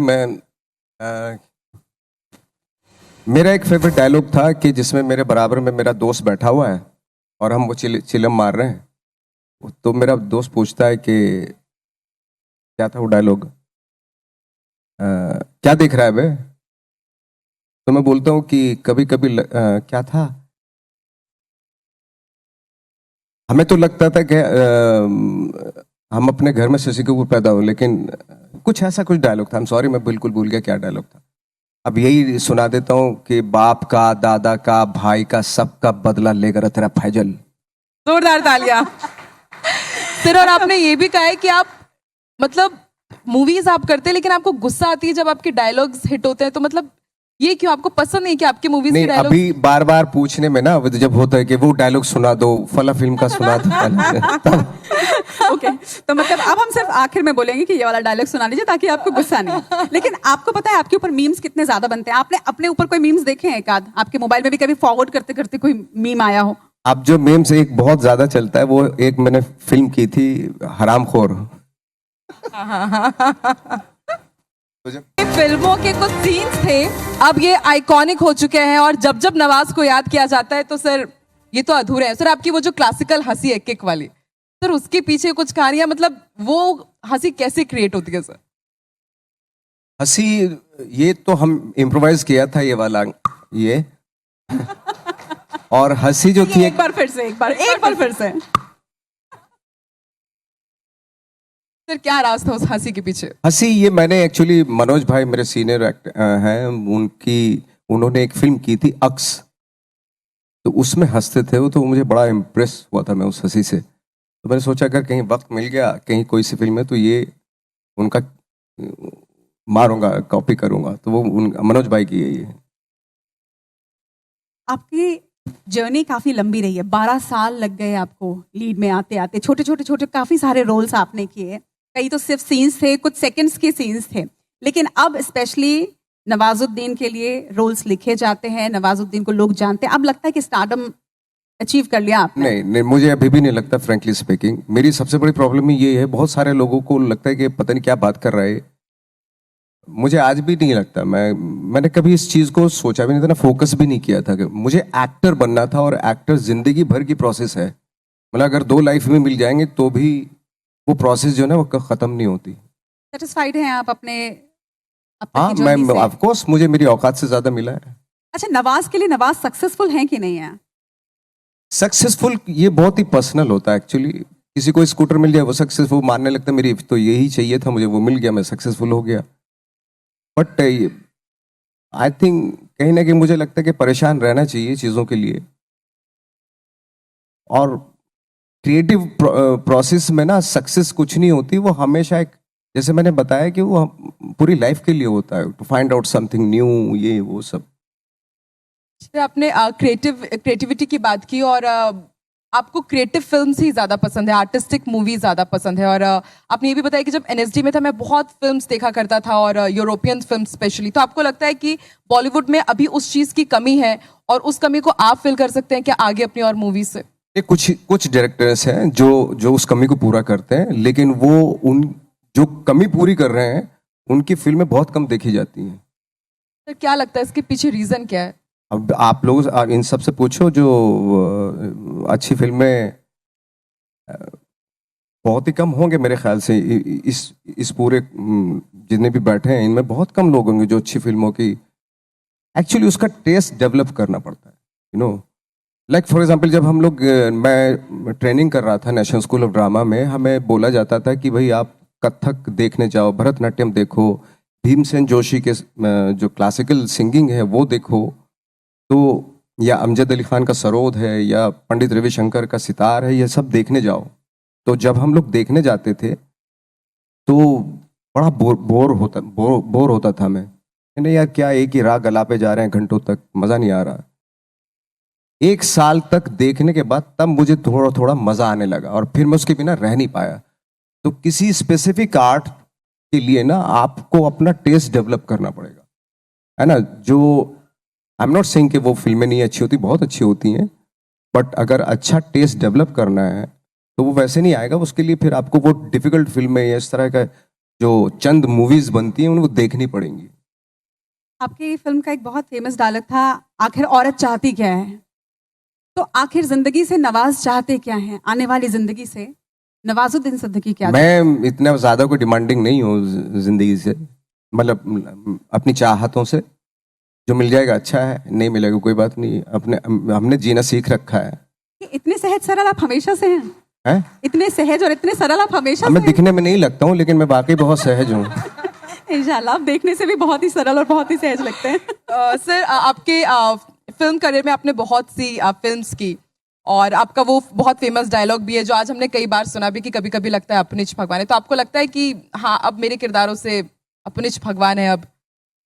मेरा एक फेवरेट डायलॉग था कि जिसमें मेरे बराबर में मेरा दोस्त बैठा हुआ है और हम वो चिलम मार रहे हैं। तो मेरा दोस्त पूछता है कि क्या था वो डायलॉग, क्या देख रहा है बे? तो मैं बोलता हूँ कि कभी कभी क्या था, हमें तो लगता था कि हम अपने घर में शशि कपूर पैदा हो, लेकिन कुछ ऐसा कुछ डायलॉग था। सॉरी, मैं बिल्कुल भूल गया क्या डायलॉग था। अब यही सुना देता हूँ कि बाप का, दादा का, भाई का, सबका बदला लेकर तेरा फैजल। जोरदार तालियां। फिर और आपने ये भी कहा है कि आप मतलब मूवीज आप करते हैं लेकिन आपको गुस्सा आती है जब आपके डायलॉग्स हिट होते हैं। तो मतलब ये क्यों, आपको पसंद नहीं कि आपकी मूवीज के नहीं, डायलॉग? अभी बार बार पूछने में ना, वो जब होता है कि वो डायलॉग सुना दो, फला फिल्म का सुना दो। ओके, तो मतलब अब हम सिर्फ आखिर में बोलेंगे कि ये वाला डायलॉग सुना लीजिए ताकि आपको गुस्सा नहीं। लेकिन आपको पता है आपके ऊपर मीम्स कितने ज्यादा बनते हैं? आपने अपने ऊपर कोई मीम्स देखे हैं? एक आध आपके मोबाइल में भी कभी फॉरवर्ड करते करते कोई मीम आया हो? अब जो मीम्स एक बहुत ज्यादा चलता है, वो एक मैंने फिल्म की थी हरामखोर। फिल्मों के कुछ सीन्स थे, अब ये आइकॉनिक हो चुके हैं और जब जब नवाज को याद किया जाता है तो सर ये तो अधूरे हैं। सर आपकी वो जो क्लासिकल हंसी है किक वाली, सर उसके पीछे कुछ कहानियां, मतलब वो हंसी कैसे क्रिएट होती है सर? हंसी ये तो हम इम्प्रोवाइज किया था ये वाला, ये और हंसी जो थी एक बार फिर से, एक बार फिर से। सर क्या राज था उस हंसी के पीछे? हंसी ये मैंने एक्चुअली, मनोज भाई मेरे सीनियर हैं, उन्होंने एक फिल्म की थी अक्स, तो उसमें हंसते थे वो, तो मुझे बड़ा इम्प्रेस हुआ था मैं उस हंसी से। तो मैंने सोचा अगर कहीं वक्त मिल गया कहीं कोई सी फिल्म में तो ये उनका मारूंगा, कॉपी करूंगा। तो वो मनोज भाई की है ये। आपकी जर्नी काफी लंबी रही है, 12 साल लग गए आपको लीड में आते आते। छोटे काफी सारे रोल्स आपने किए, कई तो सिर्फ सीन्स थे, कुछ सेकंड्स के सीन्स थे। लेकिन अब स्पेशली नवाजुद्दीन के लिए रोल्स लिखे जाते हैं, नवाजुद्दीन को लोग जानते हैं। अब लगता है कि स्टारडम अचीव कर लिया आपने? नहीं, मुझे अभी भी नहीं लगता, फ्रेंकली स्पीकिंग। मेरी सबसे बड़ी प्रॉब्लम ये है, बहुत सारे लोगों को लगता है कि पता नहीं क्या बात कर रहा है। मुझे आज भी नहीं लगता, मैंने कभी इस चीज को सोचा भी नहीं था ना, फोकस भी नहीं किया था कि मुझे एक्टर बनना था। और एक्टर जिंदगी भर की प्रोसेस है, मतलब अगर 2 लाइफ में मिल जाएंगे तो भी वो प्रोसेस जो है ना वो खत्म नहीं होती। सेटिस्फाइड हैं आप अपने हाँ, मैं ऑफ कोर्स, मुझे मेरी औकात से ज्यादा मिला है। अच्छा, नवाज के लिए नवाज सक्सेसफुल हैं कि नहीं है? सक्सेसफुल ये बहुत ही पर्सनल होता है एक्चुअली। किसी को स्कूटर मिल जाए वो सक्सेसफुल मानने लगता है, मेरी तो यही चाहिए था, मुझे वो मिल गया, मैं सक्सेसफुल हो गया। बट आई थिंक कहीं ना कहीं मुझे लगता है कि परेशान रहना चाहिए चीज़ों के लिए। और क्रिएटिव प्रोसेस में ना सक्सेस कुछ नहीं होती, वो हमेशा एक, जैसे मैंने बताया कि वो पूरी लाइफ के लिए होता है, to find out something new, ये वो सब। जैसे आपने क्रिएटिविटी की बात की और आपको क्रिएटिव फिल्म्स ही ज़्यादा पसंद है, आर्टिस्टिक मूवी ज़्यादा पसंद है। और आपने ये भी बताया कि जब एनएसडी में था मैं बहुत फिल्म्स देखा करता था और यूरोपियन फिल्म स्पेशली, तो आपको लगता है कि बॉलीवुड में अभी उस चीज़ की कमी है और उस कमी को आप फिल कर सकते हैं क्या आगे अपनी और मूवी से? ये कुछ डायरेक्टर्स हैं जो उस कमी को पूरा करते हैं, लेकिन वो उन जो कमी पूरी कर रहे हैं उनकी फिल्में बहुत कम देखी जाती हैं। तो क्या लगता है इसके पीछे रीज़न क्या है? अब आप लोग इन सब से पूछो, जो अच्छी फिल्में बहुत ही कम होंगे मेरे ख्याल से। इस पूरे जितने भी बैठे हैं इनमें बहुत कम लोग होंगे जो अच्छी फिल्मों की, एक्चुअली उसका टेस्ट डेवलप करना पड़ता है, you know. Like for example, जब हम लोग मैं ट्रेनिंग कर रहा था नेशनल स्कूल ऑफ ड्रामा में, हमें बोला जाता था कि भाई आप कथक देखने जाओ, भरतनाट्यम देखो, भीमसेन जोशी के जो क्लासिकल सिंगिंग है वो देखो, तो या अमजद अली खान का सरोद है या पंडित रविशंकर का सितार है, ये सब देखने जाओ। तो जब हम लोग देखने जाते थे तो बड़ा बोर होता था मैं। नहीं यार, क्या एक ही राग गलापे जा रहे हैं घंटों तक, मज़ा नहीं आ रहा। 1 साल तक देखने के बाद तब मुझे थोड़ा थोड़ा मज़ा आने लगा और फिर मैं उसके बिना रह नहीं पाया। तो किसी स्पेसिफिक आर्ट के लिए ना आपको अपना टेस्ट डेवलप करना पड़ेगा, है ना। जो आई एम नॉट सेइंग कि वो फिल्में नहीं अच्छी होती, बहुत अच्छी होती हैं, बट अगर अच्छा टेस्ट डेवलप करना है तो वो वैसे नहीं आएगा। उसके लिए फिर आपको वो डिफिकल्ट फिल्में या इस तरह का जो चंद मूवीज बनती हैं उनको देखनी पड़ेंगी। आपकी फिल्म का एक बहुत फेमस डायलॉग था, आखिर औरत चाहती क्या है। तो आखिर जिंदगी से नवाज चाहते क्या है, आने वाली जिंदगी से नवाजुद्दीन सिद्दीकी क्या मैं इतना ज़्यादा कोई डिमांडिंग नहीं हूँ जिंदगी से, मतलब अपनी चाहतों से। जो मिल जाएगा अच्छा है, नहीं मिलेगा कोई बात नहीं, अपने हमने जीना सीख रखा है। इतने सहज सरल आप हमेशा से हैं? हैं? इतने सहज और इतने सरल आप हमेशा मैं से दिखने में नहीं लगता हूँ, लेकिन मैं वाकई बहुत सहज हूँ। हैं? इंशाल्लाह, आप देखने से भी बहुत ही सरल और बहुत ही सहज लगते हैं। सर आपके फिल्म करियर में आपने बहुत सी फिल्म्स की और आपका वो बहुत फेमस डायलॉग भी है जो आज हमने कई बार सुना भी कि कभी कभी लगता है अपनिच भगवान है। तो आपको लगता है कि हाँ अब मेरे किरदारों से अपनिच भगवान है, अब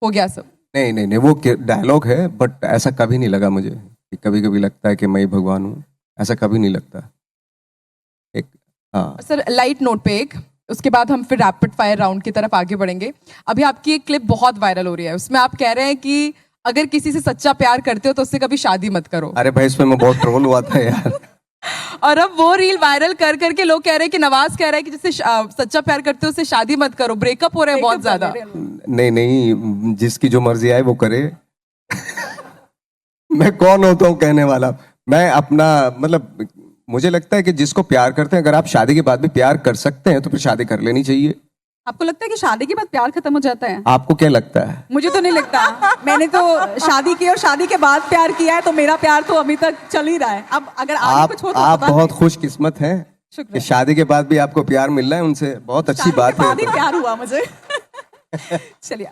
हो गया सब? नहीं नहीं नहीं, वो डायलॉग है, बट ऐसा कभी नहीं लगा मुझे कि कभी कभी लगता है कि मैं ही भगवान हूँ, ऐसा कभी नहीं लगता। एक हाँ सर लाइट नोट पे एक, उसके बाद हम फिर रैपिड फायर राउंड की तरफ आगे बढ़ेंगे। अभी आपकी एक क्लिप बहुत वायरल हो रही है, उसमें आप कह रहे हैं कि अगर किसी से सच्चा प्यार करते हो तो उससे कभी शादी मत करो। अरे भाई, इसमें मैं बहुत ट्रोल हुआ था यार। और अब वो रील वायरल कर करके लोग कह रहे हैं कि नवाज कह रहा है कि जिससे सच्चा प्यार करते हो उससे शादी मत करो, ब्रेकअप हो रहे हैं बहुत ज्यादा। नहीं नहीं, जिसकी जो मर्जी आए वो करे। मैं कौन होता हूँ कहने वाला। मैं अपना मतलब, मुझे लगता है कि जिसको प्यार करते हैं, अगर आप शादी के बाद भी प्यार कर सकते हैं तो फिर शादी कर लेनी चाहिए। आपको लगता है कि शादी के बाद प्यार खत्म हो जाता है? आपको क्या लगता है? मुझे तो नहीं लगता। मैंने तो शादी की और शादी के बाद प्यार किया है, तो मेरा प्यार तो अभी तक चल ही रहा है। अब अगर आगे कुछ हो तो आप पता बहुत नहीं। खुशकिस्मत हैं कि शादी के बाद भी आपको प्यार मिल रहा है उनसे, बहुत अच्छी शादी बात के बाद ही है। प्यार हुआ मुझे। चलिए,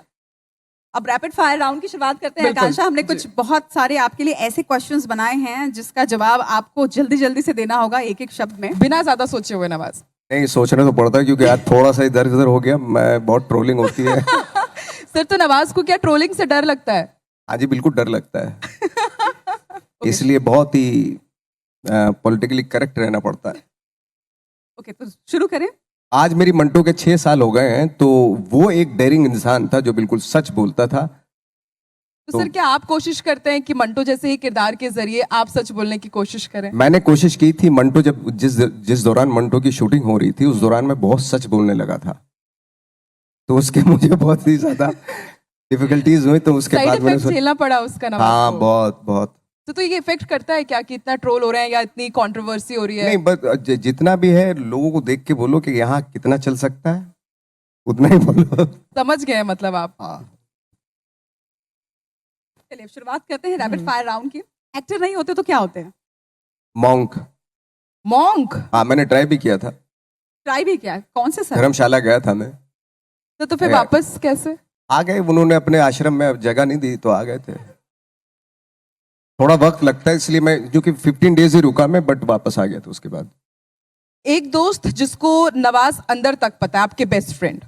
अब रैपिड फायर राउंड की शुरुआत करते हैं। बिल्कुल, आकांक्षा, हमने कुछ बहुत सारे आपके लिए ऐसे क्वेश्चंस बनाए हैं जिसका जवाब आपको जल्दी जल्दी से देना होगा, एक एक शब्द में। बिना ज्यादा सोचे हुए नवाज। नहीं, सोचना तो पड़ता है क्योंकि आज थोड़ा सा इधर उधर हो गया, मैं बहुत ट्रोलिंग होती है। सर तो नवाज को क्या ट्रोलिंग से डर लगता है? आज ही बिल्कुल डर लगता है। इसलिए बहुत ही पॉलिटिकली करेक्ट रहना पड़ता है। ओके, तो शुरू करें। आज मेरी मंटो के 6 साल हो गए हैं, तो वो एक डेयरिंग इंसान था जो बिल्कुल सच बोलता था। तो सर क्या आप कोशिश करते हैं कि मंटो जैसे ही किरदार के जरिए आप सच बोलने की कोशिश करें? मैंने कोशिश की थी। मंटो जब जिस दौरान मंटो की शूटिंग हो रही थी, उस दौरान मैं बहुत सच बोलने लगा था, तो उसके मुझे बहुत ही ज्यादा डिफिकल्टीज हुई। तो उसके साइड बाद मैंने इफेक्ट झेलना पड़ा उसका नवाज हाँ, को? बहुत बहुत। तो ये इफेक्ट करता है क्या कि इतना ट्रोल हो रहे हैं या इतनी कंट्रोवर्सी हो रही है? नहीं, बस जितना भी है लोगों को देख के बोलो कि यहाँ कितना चल सकता है, उतना ही बोलो। समझ गए मतलब आप? हाँ। चलिए, शुरुआत करते हैं रैपिड फायर राउंड की। एक्टर नहीं होते तो क्या होते हैं? मॉन्क। मॉन्क? हाँ, मैंने ट्राई भी किया था, ट्राई भी किया है? कौन से सर? धर्मशाला गया था मैं। तो फिर वापस कैसे? आ गए, उन्होंने अपने आश्रम में अब जगह नहीं दी तो आ गए थे। थोड़ा वक्त लगता है, इसलिए मैं क्योंकि 15 डेज ही रुका मैं, बट वापस आ गया था उसके बाद। एक दोस्त जिसको नवाज अंदर तक पता है, आपके बेस्ट फ्रेंड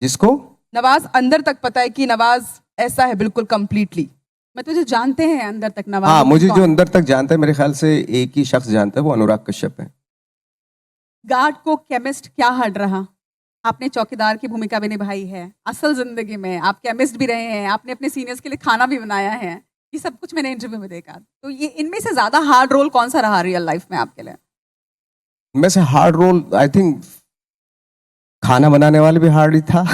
जिसको नवाज अंदर तक पता है कि नवाज ऐसा है बिल्कुल कंप्लीटली। मतलब जो जानते हैं अंदर तक नवाज, हाँ, मुझे कौन? जो अंदर तक जानता है, मेरे ख्याल से एक ही शख्स जानता है, वो अनुराग कश्यप है। गार्ड को केमिस्ट क्या हट रहा? आपने चौकीदार की भूमिका भी निभाई है, असल जिंदगी में आप केमिस्ट भी रहे हैं, आपने अपने सीनियर्स के लिए खाना भी बनाया है, ये सब कुछ मैंने इंटरव्यू में देखा। तो ये इनमें से ज्यादा हार्ड रोल कौन सा रहा रियल लाइफ में आपके लिए? में से हार्ड रोल आई थिंक खाना बनाने वाले भी हार्ड ही था।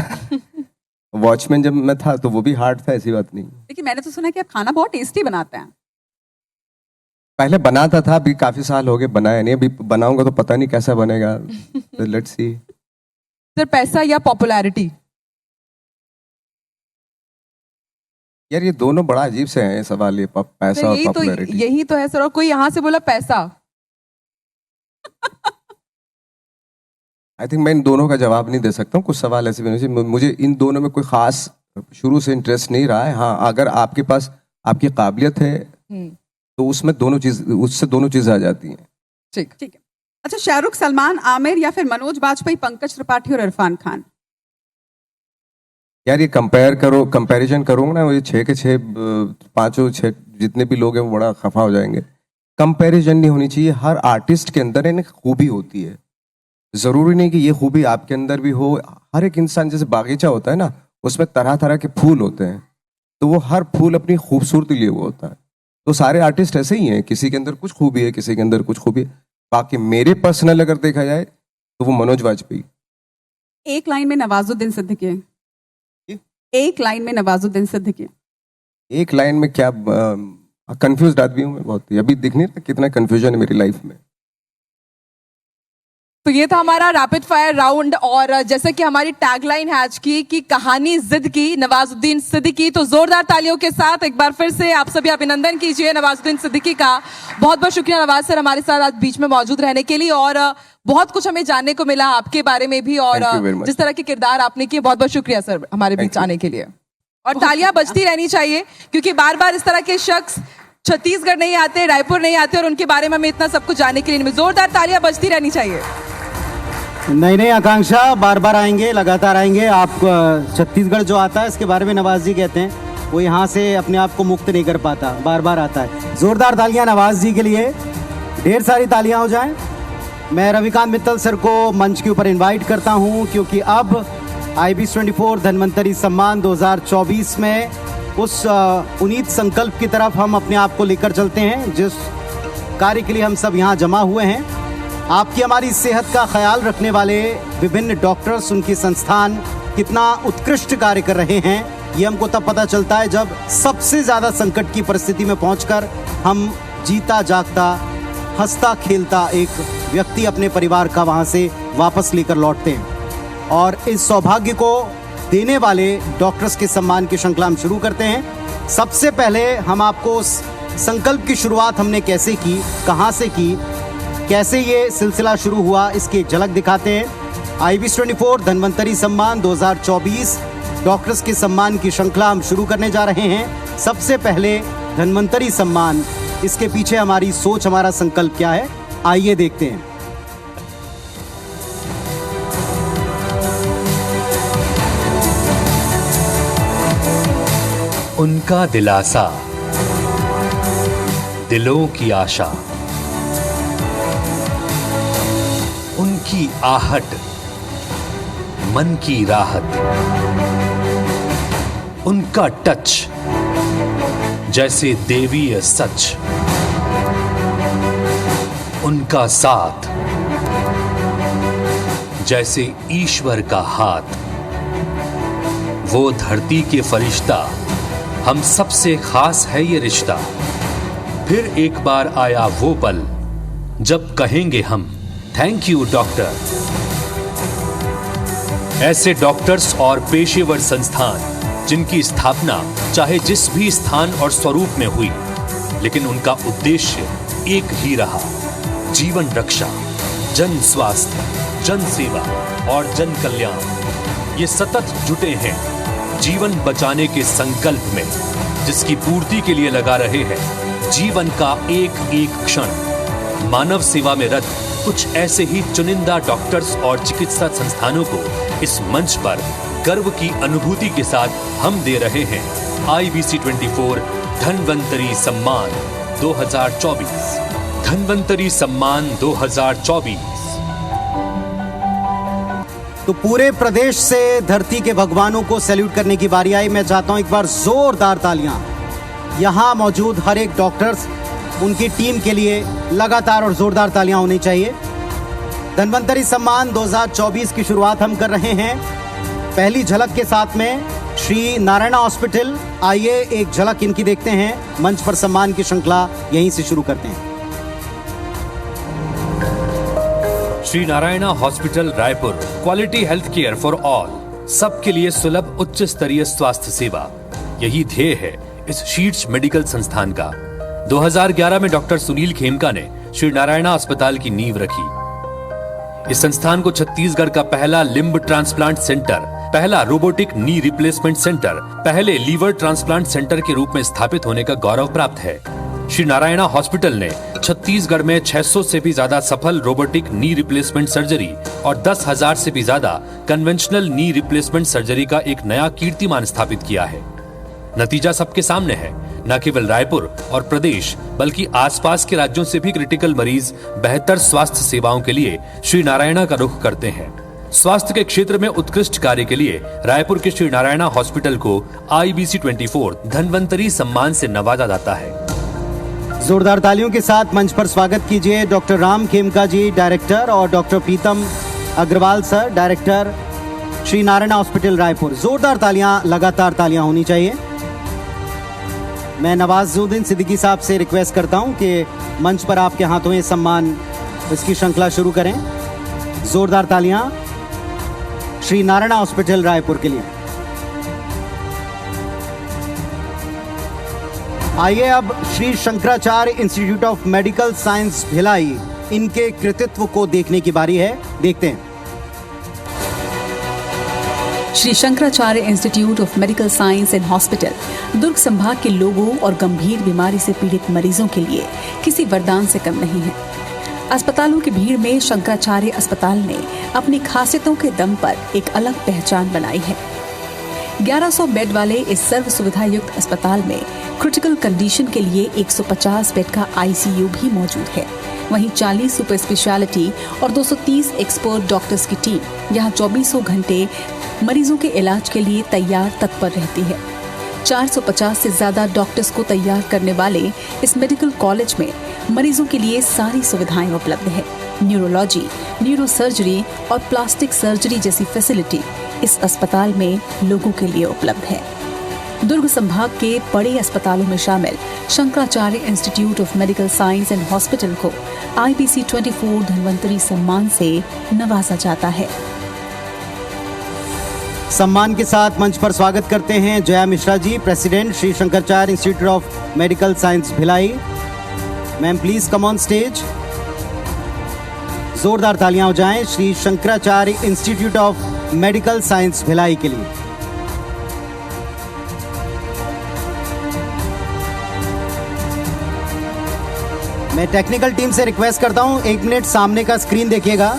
वॉचमैन जब मैं था तो वो भी हार्ड था, ऐसी बात नहीं। लेकिन मैंने तो सुना कि आप खाना बहुत टेस्टी बनाते हैं। पहले बनाता था, अभी काफी साल हो गए बनाया नहीं, अभी बनाऊंगा तो पता नहीं कैसा बनेगा। Let's see. सर, पैसा या पॉपुलैरिटी? यार ये दोनों बड़ा अजीब से हैं सवाल, ये पैसा और पॉपुलैरिटी। यही तो है सर। और कोई यहाँ से बोला पैसा। आई थिंक मैं इन दोनों का जवाब नहीं दे सकता हूँ, कुछ सवाल ऐसे भी नहीं, मुझे इन दोनों में कोई खास शुरू से इंटरेस्ट नहीं रहा है। हाँ, अगर आपके पास आपकी काबिलियत है तो उसमें उससे दोनों चीजें आ जाती हैं। ठीक। ठीक है। अच्छा, शाहरुख, सलमान, आमिर या फिर मनोज बाजपेयी, पंकज त्रिपाठी और इरफान खान? यार ये कंपैरिजन करूंगा ना, वो ये 6 के 6 पांचों 6 जितने भी लोग हैं वो बड़ा खफा हो जाएंगे। कंपैरिजन नहीं होनी चाहिए। हर आर्टिस्ट के अंदर एक खूबी होती है, जरूरी नहीं कि ये खूबी आपके अंदर भी हो। हर एक इंसान, जैसे बागीचा होता है ना, उसमें तरह तरह के फूल होते हैं, तो वो हर फूल अपनी खूबसूरती लिए हुआ होता है। तो सारे आर्टिस्ट ऐसे ही हैं, किसी के अंदर कुछ खूबी है, किसी के अंदर कुछ खूबी है। बाकी मेरे पर्सनल अगर देखा जाए तो वो मनोज वाजपेयी। एक लाइन में नवाजुद्दीन सिद्दीकी। एक लाइन में नवाजुद्दीन सिद्दीकी। एक लाइन में क्या? कंफ्यूज आदमी हूँ मैं बहुत ही। अभी दिख नहीं रहा कितना कंफ्यूजन है मेरी लाइफ में। तो ये था हमारा रैपिड फायर राउंड, और जैसे कि हमारी टैगलाइन है आज की कि कहानी जिद की, नवाजुद्दीन सिद्दीकी। तो जोरदार तालियों के साथ एक बार फिर से आप सभी अभिनंदन कीजिए नवाजुद्दीन सिद्दीकी का। बहुत बहुत शुक्रिया नवाज सर हमारे साथ आज बीच में मौजूद रहने के लिए, और बहुत कुछ हमें जानने को मिला आपके बारे में भी, और जिस तरह के किरदार आपने किए। बहुत बहुत शुक्रिया सर हमारे बीच आने के लिए। और तालियां बजती रहनी चाहिए, क्योंकि बार बार इस तरह के शख्स छत्तीसगढ़ नहीं आते, रायपुर नहीं आते, और उनके बारे में हमें इतना सब कुछ जानने के लिए जोरदार तालियां बजती रहनी चाहिए। नहीं आकांक्षा, बार बार आएंगे, लगातार आएंगे। आप छत्तीसगढ़ जो आता है इसके बारे में नवाज जी कहते हैं वो यहाँ से अपने आप को मुक्त नहीं कर पाता, बार बार आता है। जोरदार तालियां नवाज जी के लिए, ढेर सारी तालियां हो जाएं। मैं रविकांत मित्तल सर को मंच के ऊपर इनवाइट करता हूं, क्योंकि अब IBS 24 धन्वंतरी सम्मान 2024 में उस उन्नीत संकल्प की तरफ हम अपने आप को लेकर चलते हैं, जिस कार्य के लिए हम सब यहाँ जमा हुए हैं। आपकी हमारी सेहत का ख्याल रखने वाले विभिन्न डॉक्टर्स, उनके संस्थान कितना उत्कृष्ट कार्य कर रहे हैं, ये हमको तब पता चलता है जब सबसे ज़्यादा संकट की परिस्थिति में पहुंचकर हम जीता जागता, हंसता खेलता एक व्यक्ति अपने परिवार का वहां से वापस लेकर लौटते हैं। और इस सौभाग्य को देने वाले डॉक्टर्स के सम्मान की श्रृंखला हम शुरू करते हैं। सबसे पहले हम आपको उस संकल्प की शुरुआत हमने कैसे की, कहाँ से की, कैसे ये सिलसिला शुरू हुआ, इसकी एक झलक दिखाते हैं। IBS 24 धन्वंतरी सम्मान 2024 डॉक्टर्स के सम्मान की श्रृंखला हम शुरू करने जा रहे हैं। सबसे पहले धन्वंतरी सम्मान, इसके पीछे हमारी सोच, हमारा संकल्प क्या है, आइए देखते हैं। उनका दिलासा, दिलों की आशा, उनकी आहट, मन की राहत, उनका टच जैसे देवीय सच, उनका साथ जैसे ईश्वर का हाथ। वो धरती के फरिश्ता, हम सबसे खास है ये रिश्ता। फिर एक बार आया वो पल जब कहेंगे हम थैंक यू डॉक्टर। ऐसे डॉक्टर्स और पेशेवर संस्थान जिनकी स्थापना चाहे जिस भी स्थान और स्वरूप में हुई, लेकिन उनका उद्देश्य एक ही रहा, जीवन रक्षा, जन स्वास्थ्य, जन सेवा और जन कल्याण। ये सतत जुटे हैं जीवन बचाने के संकल्प में, जिसकी पूर्ति के लिए लगा रहे हैं जीवन का एक एक क्षण। मानव सेवा में रत कुछ ऐसे ही चुनिंदा डॉक्टर्स और चिकित्सा संस्थानों को इस मंच पर गर्व की अनुभूति के साथ हम दे रहे हैं IBC 24 धन्वंतरी सम्मान 2024। धन्वंतरी सम्मान 2024। तो पूरे प्रदेश से धरती के भगवानों को सैल्यूट करने की बारी आई। मैं चाहता हूं एक बार जोरदार तालियां यहां मौजूद हर एक डॉक्टर्स, उनकी टीम के लिए लगातार और जोरदार तालियां होनी चाहिए। धन्वंतरी सम्मान 2024 की शुरुआत हम कर रहे हैं पहली झलक के साथ में श्री नारायणा हॉस्पिटल। आइए एक झलक इनकी देखते हैं। मंच पर सम्मान की श्रृंखला यहीं से शुरू करते हैं। Shri Narayana hospital Raipur, quality health care for all, सबके लिए सुलभ उच्च स्तरीय स्वास्थ्य सेवा, यही ध्येय है इस शीर्ष मेडिकल संस्थान का। 2011 में डॉक्टर सुनील खेमका ने श्री नारायणा अस्पताल की नींव रखी। इस संस्थान को छत्तीसगढ़ का पहला लिम्ब ट्रांसप्लांट सेंटर, पहला रोबोटिक नी रिप्लेसमेंट सेंटर, पहले लीवर ट्रांसप्लांट सेंटर के रूप में स्थापित होने का गौरव प्राप्त है। श्री नारायणा हॉस्पिटल ने छत्तीसगढ़ में 600 से भी ज्यादा सफल रोबोटिक नी रिप्लेसमेंट सर्जरी और 10,000 से भी ज्यादा कन्वेंशनल नी रिप्लेसमेंट सर्जरी का एक नया कीर्तिमान स्थापित किया है। नतीजा सबके सामने है। न केवल रायपुर और प्रदेश बल्कि आसपास के राज्यों से भी क्रिटिकल मरीज बेहतर स्वास्थ्य सेवाओं के लिए श्री नारायणा का रुख करते हैं। स्वास्थ्य के क्षेत्र में उत्कृष्ट कार्य के लिए रायपुर के श्री नारायणा हॉस्पिटल को IBC 24 धन्वंतरी सम्मान से नवाजा जाता है। जोरदार तालियों के साथ मंच पर स्वागत कीजिए डॉक्टर राम खेमका जी, डायरेक्टर, और doctor Pritam Agarwal sir, director, Shri Narayana hospital Raipur. जोरदार तालियां, लगातार तालियां होनी चाहिए। मैं नवाजुद्दीन सिद्दीकी साहब से रिक्वेस्ट करता हूं कि मंच पर आपके हाथों ये सम्मान, इसकी श्रृंखला शुरू करें। जोरदार तालियां श्री नारायणा हॉस्पिटल रायपुर के लिए। आइए अब Shri Shankaracharya institute of medical science Bhilai, इनके कृतित्व को देखने की बारी है। देखते हैं। Shri Shankaracharya institute of medical science and hospital Durg संभाग के लोगों और गंभीर बीमारी से पीड़ित मरीजों के लिए किसी वरदान से कम नहीं है। अस्पतालों की भीड़ में शंकराचार्य अस्पताल ने अपनी खासियतों के दम पर एक अलग पहचान बनाई है। 1100 बेड वाले इस सर्व सुविधा युक्त अस्पताल में क्रिटिकल कंडीशन के लिए 150 बेड का ICU भी मौजूद है। वहीं 40 सुपर स्पेशलिटी और 230 एक्सपर्ट डॉक्टर्स की टीम यहाँ 24 घंटे मरीजों के इलाज के लिए तैयार तत्पर रहती है। 450 से ज्यादा डॉक्टर्स को तैयार करने वाले इस मेडिकल कॉलेज में मरीजों के लिए सारी सुविधाएं उपलब्ध है। न्यूरोलॉजी, न्यूरोसर्जरी और प्लास्टिक सर्जरी जैसी फैसिलिटी इस अस्पताल में लोगों के लिए उपलब्ध है। दुर्ग संभाग के बड़े अस्पतालों में शामिल Shankaracharya institute of medical science and hospital को IBC 24 धन्वंतरी सम्मान से नवाजा जाता है। सम्मान के साथ मंच पर स्वागत करते हैं Jaya Mishra ji, president, Shri Shankaracharya institute of medical science Bhilai. Ma'am please come on stage. जोरदार तालियां हो जाएं Shri Shankaracharya institute of medical science Bhilai के लिए। मैं टेक्निकल टीम से रिक्वेस्ट करता हूं, 1 मिनट सामने का स्क्रीन देखिएगा।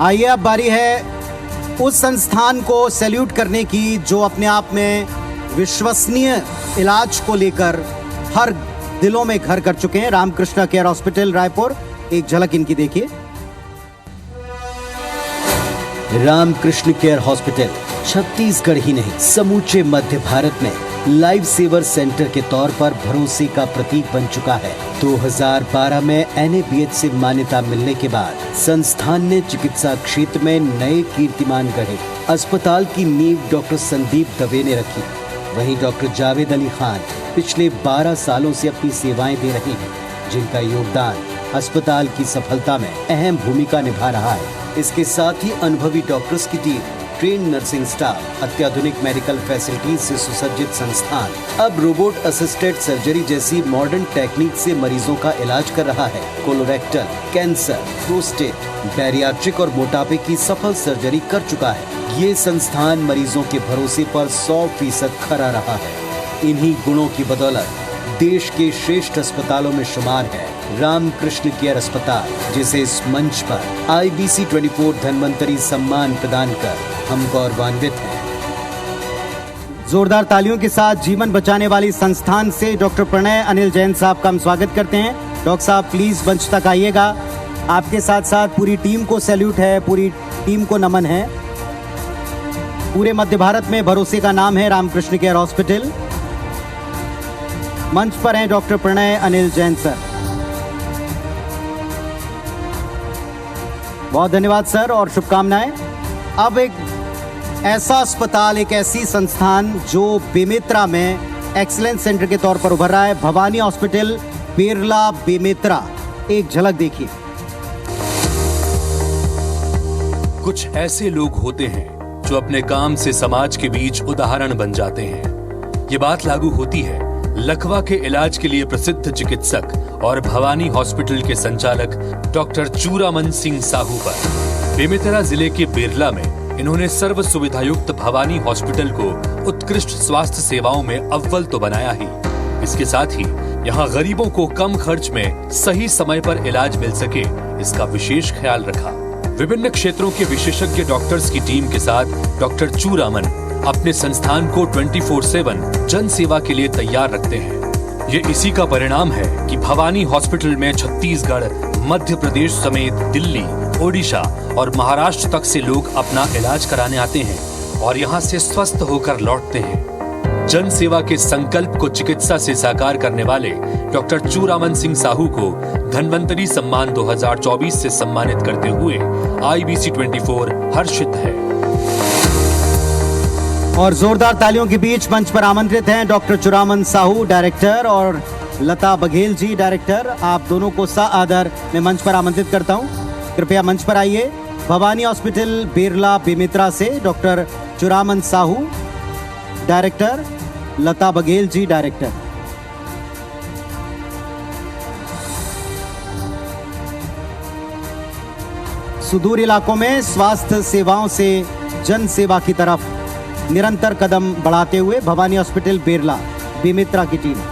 आइए अब बारी है उस संस्थान को सैल्यूट करने की जो अपने आप में विश्वसनीय इलाज को लेकर हर दिलों में घर कर चुके हैं। रामकृष्ण केयर हॉस्पिटल रायपुर, एक झलक इनकी देखिए। रामकृष्ण केयर हॉस्पिटल छत्तीसगढ़ ही नहीं समूचे मध्य भारत में लाइफ सेवर सेंटर के तौर पर भरोसे का प्रतीक बन चुका है। 2012 में NABH से मान्यता मिलने के बाद संस्थान ने चिकित्सा क्षेत्र में नए कीर्तिमान गढ़े। अस्पताल की नींव डॉक्टर संदीप दवे ने रखी। वहीं डॉक्टर जावेद अली खान पिछले 12 सालों से अपनी सेवाएं दे रहे हैं, जिनका योगदान अस्पताल की सफलता में अहम भूमिका निभा रहा है। इसके साथ ही अनुभवी डॉक्टर्स की टीम, ट्रेन नर्सिंग स्टाफ, अत्याधुनिक मेडिकल फैसिलिटीज से सुसज्जित संस्थान अब रोबोट असिस्टेड सर्जरी जैसी मॉडर्न टेक्निक से मरीजों का इलाज कर रहा है। कोलोरेक्टल कैंसर, प्रोस्टेट, बैरियाट्रिक और मोटापे की सफल सर्जरी कर चुका है। ये संस्थान मरीजों के भरोसे पर 100% खरा रहा है। इन्हीं गुणों की बदौलत देश के श्रेष्ठ अस्पतालों में शुमार है रामकृष्ण केयर अस्पताल, जिसे इस मंच पर IBC 24 धन्वंतरी सम्मान प्रदान कर हम गौरवान्वित हैं। जोरदार तालियों के साथ जीवन बचाने वाली संस्थान से डॉक्टर प्रणय अनिल जैन साहब का हम स्वागत करते हैं। डॉक्टर साहब प्लीज मंच तक आइएगा। आपके साथ साथ पूरी टीम को सैल्यूट है, पूरी टीम को नमन है। पूरे मध्य भारत में भरोसे का नाम है रामकृष्ण केयर हॉस्पिटल। मंच पर हैं डॉक्टर प्रणय अनिल जैन सर। बहुत धन्यवाद सर और शुभकामनाएं। अब एक ऐसा अस्पताल, एक ऐसी संस्थान जो बेमेतरा में एक्सीलेंस सेंटर के तौर पर उभर रहा है, भवानी हॉस्पिटल बेरला बेमेतरा। एक झलक देखिए। कुछ ऐसे लोग होते हैं जो अपने काम से समाज के बीच उदाहरण बन जाते हैं। ये बात लागू होती है लकवा के इलाज के लिए प्रसिद्ध चिकित्सक और भवानी हॉस्पिटल के संचालक डॉक्टर चूरामन सिंह साहू पर। बेमेतरा जिले के बेरला में इन्होंने सर्व सुविधायुक्त भवानी हॉस्पिटल को उत्कृष्ट स्वास्थ्य सेवाओं में अव्वल तो बनाया ही, इसके साथ ही यहाँ गरीबों को कम खर्च में सही समय पर इलाज मिल सके, इसका विशेष ख्याल रखा। विभिन्न क्षेत्रों के विशेषज्ञ डॉक्टर्स की टीम के साथ डॉक्टर चूरामन अपने संस्थान को 24/7 जन सेवा के लिए तैयार रखते हैं। ये इसी का परिणाम है कि भवानी हॉस्पिटल में छत्तीसगढ़, मध्य प्रदेश समेत दिल्ली, ओडिशा और महाराष्ट्र तक से लोग अपना इलाज कराने आते हैं और यहाँ से स्वस्थ होकर लौटते हैं। जन सेवा के संकल्प को चिकित्सा से साकार करने वाले डॉक्टर चूरामन सिंह साहू को धन्वंतरी सम्मान 2024 से सम्मानित करते हुए IBC 24 हर्षित है। और जोरदार तालियों के बीच मंच पर आमंत्रित हैं डॉक्टर चूरामन साहू डायरेक्टर और लता बघेल जी डायरेक्टर। आप दोनों को सादर मैं मंच पर आमंत्रित करता हूं। कृपया मंच पर आइए। भवानी हॉस्पिटल बेरला बेमेतरा से डॉक्टर चूरामन साहू डायरेक्टर, लता बघेल जी डायरेक्टर। सुदूर इलाकों में स्वास्थ्य सेवाओं से जन सेवा की तरफ निरंतर कदम बढ़ाते हुए भवानी हॉस्पिटल बेरला बेमेतरा की टीम।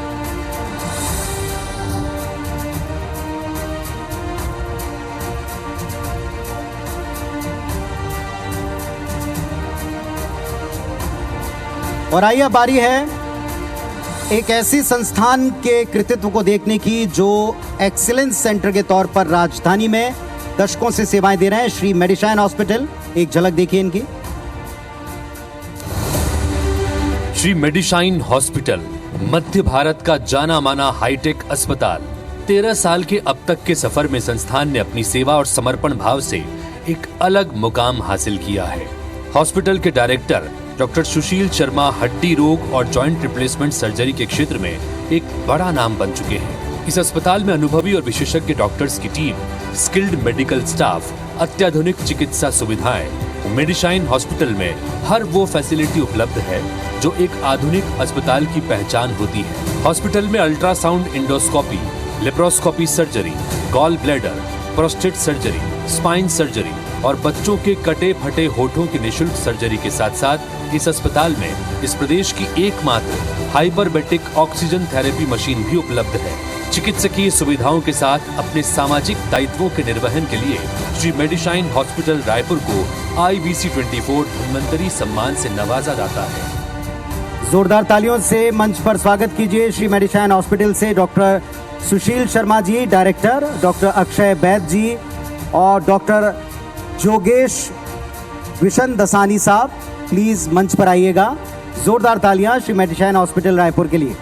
और आइए बारी है एक ऐसी संस्थान के कृतित्व को देखने की जो एक्सीलेंस सेंटर के तौर पर राजधानी में दशकों से सेवाएं दे रहे हैं, श्री मेडिशाइन हॉस्पिटल। एक झलक देखिए इनकी। श्री मेडिशाइन हॉस्पिटल मध्य भारत का जाना माना हाईटेक अस्पताल। 13 साल के अब तक के सफर में संस्थान ने अपनी सेवा और समर्पण भाव से एक अलग मुकाम हासिल किया है। हॉस्पिटल के डायरेक्टर डॉक्टर सुशील शर्मा हड्डी रोग और जॉइंट रिप्लेसमेंट सर्जरी के क्षेत्र में एक बड़ा नाम बन चुके हैं। इस अस्पताल में अनुभवी और विशेषज्ञ डॉक्टर्स की टीम, स्किल्ड मेडिकल स्टाफ, अत्याधुनिक चिकित्सा सुविधाएं। मेडिशाइन हॉस्पिटल में हर वो फैसिलिटी उपलब्ध है जो एक आधुनिक अस्पताल की पहचान होती है। हॉस्पिटल में ultrasound, endoscopy, laparoscopy surgery, gall bladder, prostate surgery, spine surgery और बच्चों के कटे फटे होठों की निशुल्क सर्जरी के साथ साथ इस अस्पताल में इस प्रदेश की एकमात्र हाइपरबेटिक ऑक्सीजन थेरेपी मशीन भी उपलब्ध है। चिकित्सकीय सुविधाओं के साथ अपने सामाजिक दायित्वों के निर्वहन के लिए श्री मेडिशाइन हॉस्पिटल रायपुर को IBC 24 धन्वंतरी सम्मान से नवाजा जाता है। जोरदार तालियों से मंच पर स्वागत कीजिए श्री मेडिशाइन हॉस्पिटल से doctor Sushil Sharma ji director, doctor Akshay बैद जी और डॉक्टर जोगेश विशन दसानी साहब। प्लीज मंच पर आइएगा। जोरदार तालियां श्री मेडिशाइन हॉस्पिटल रायपुर के लिए।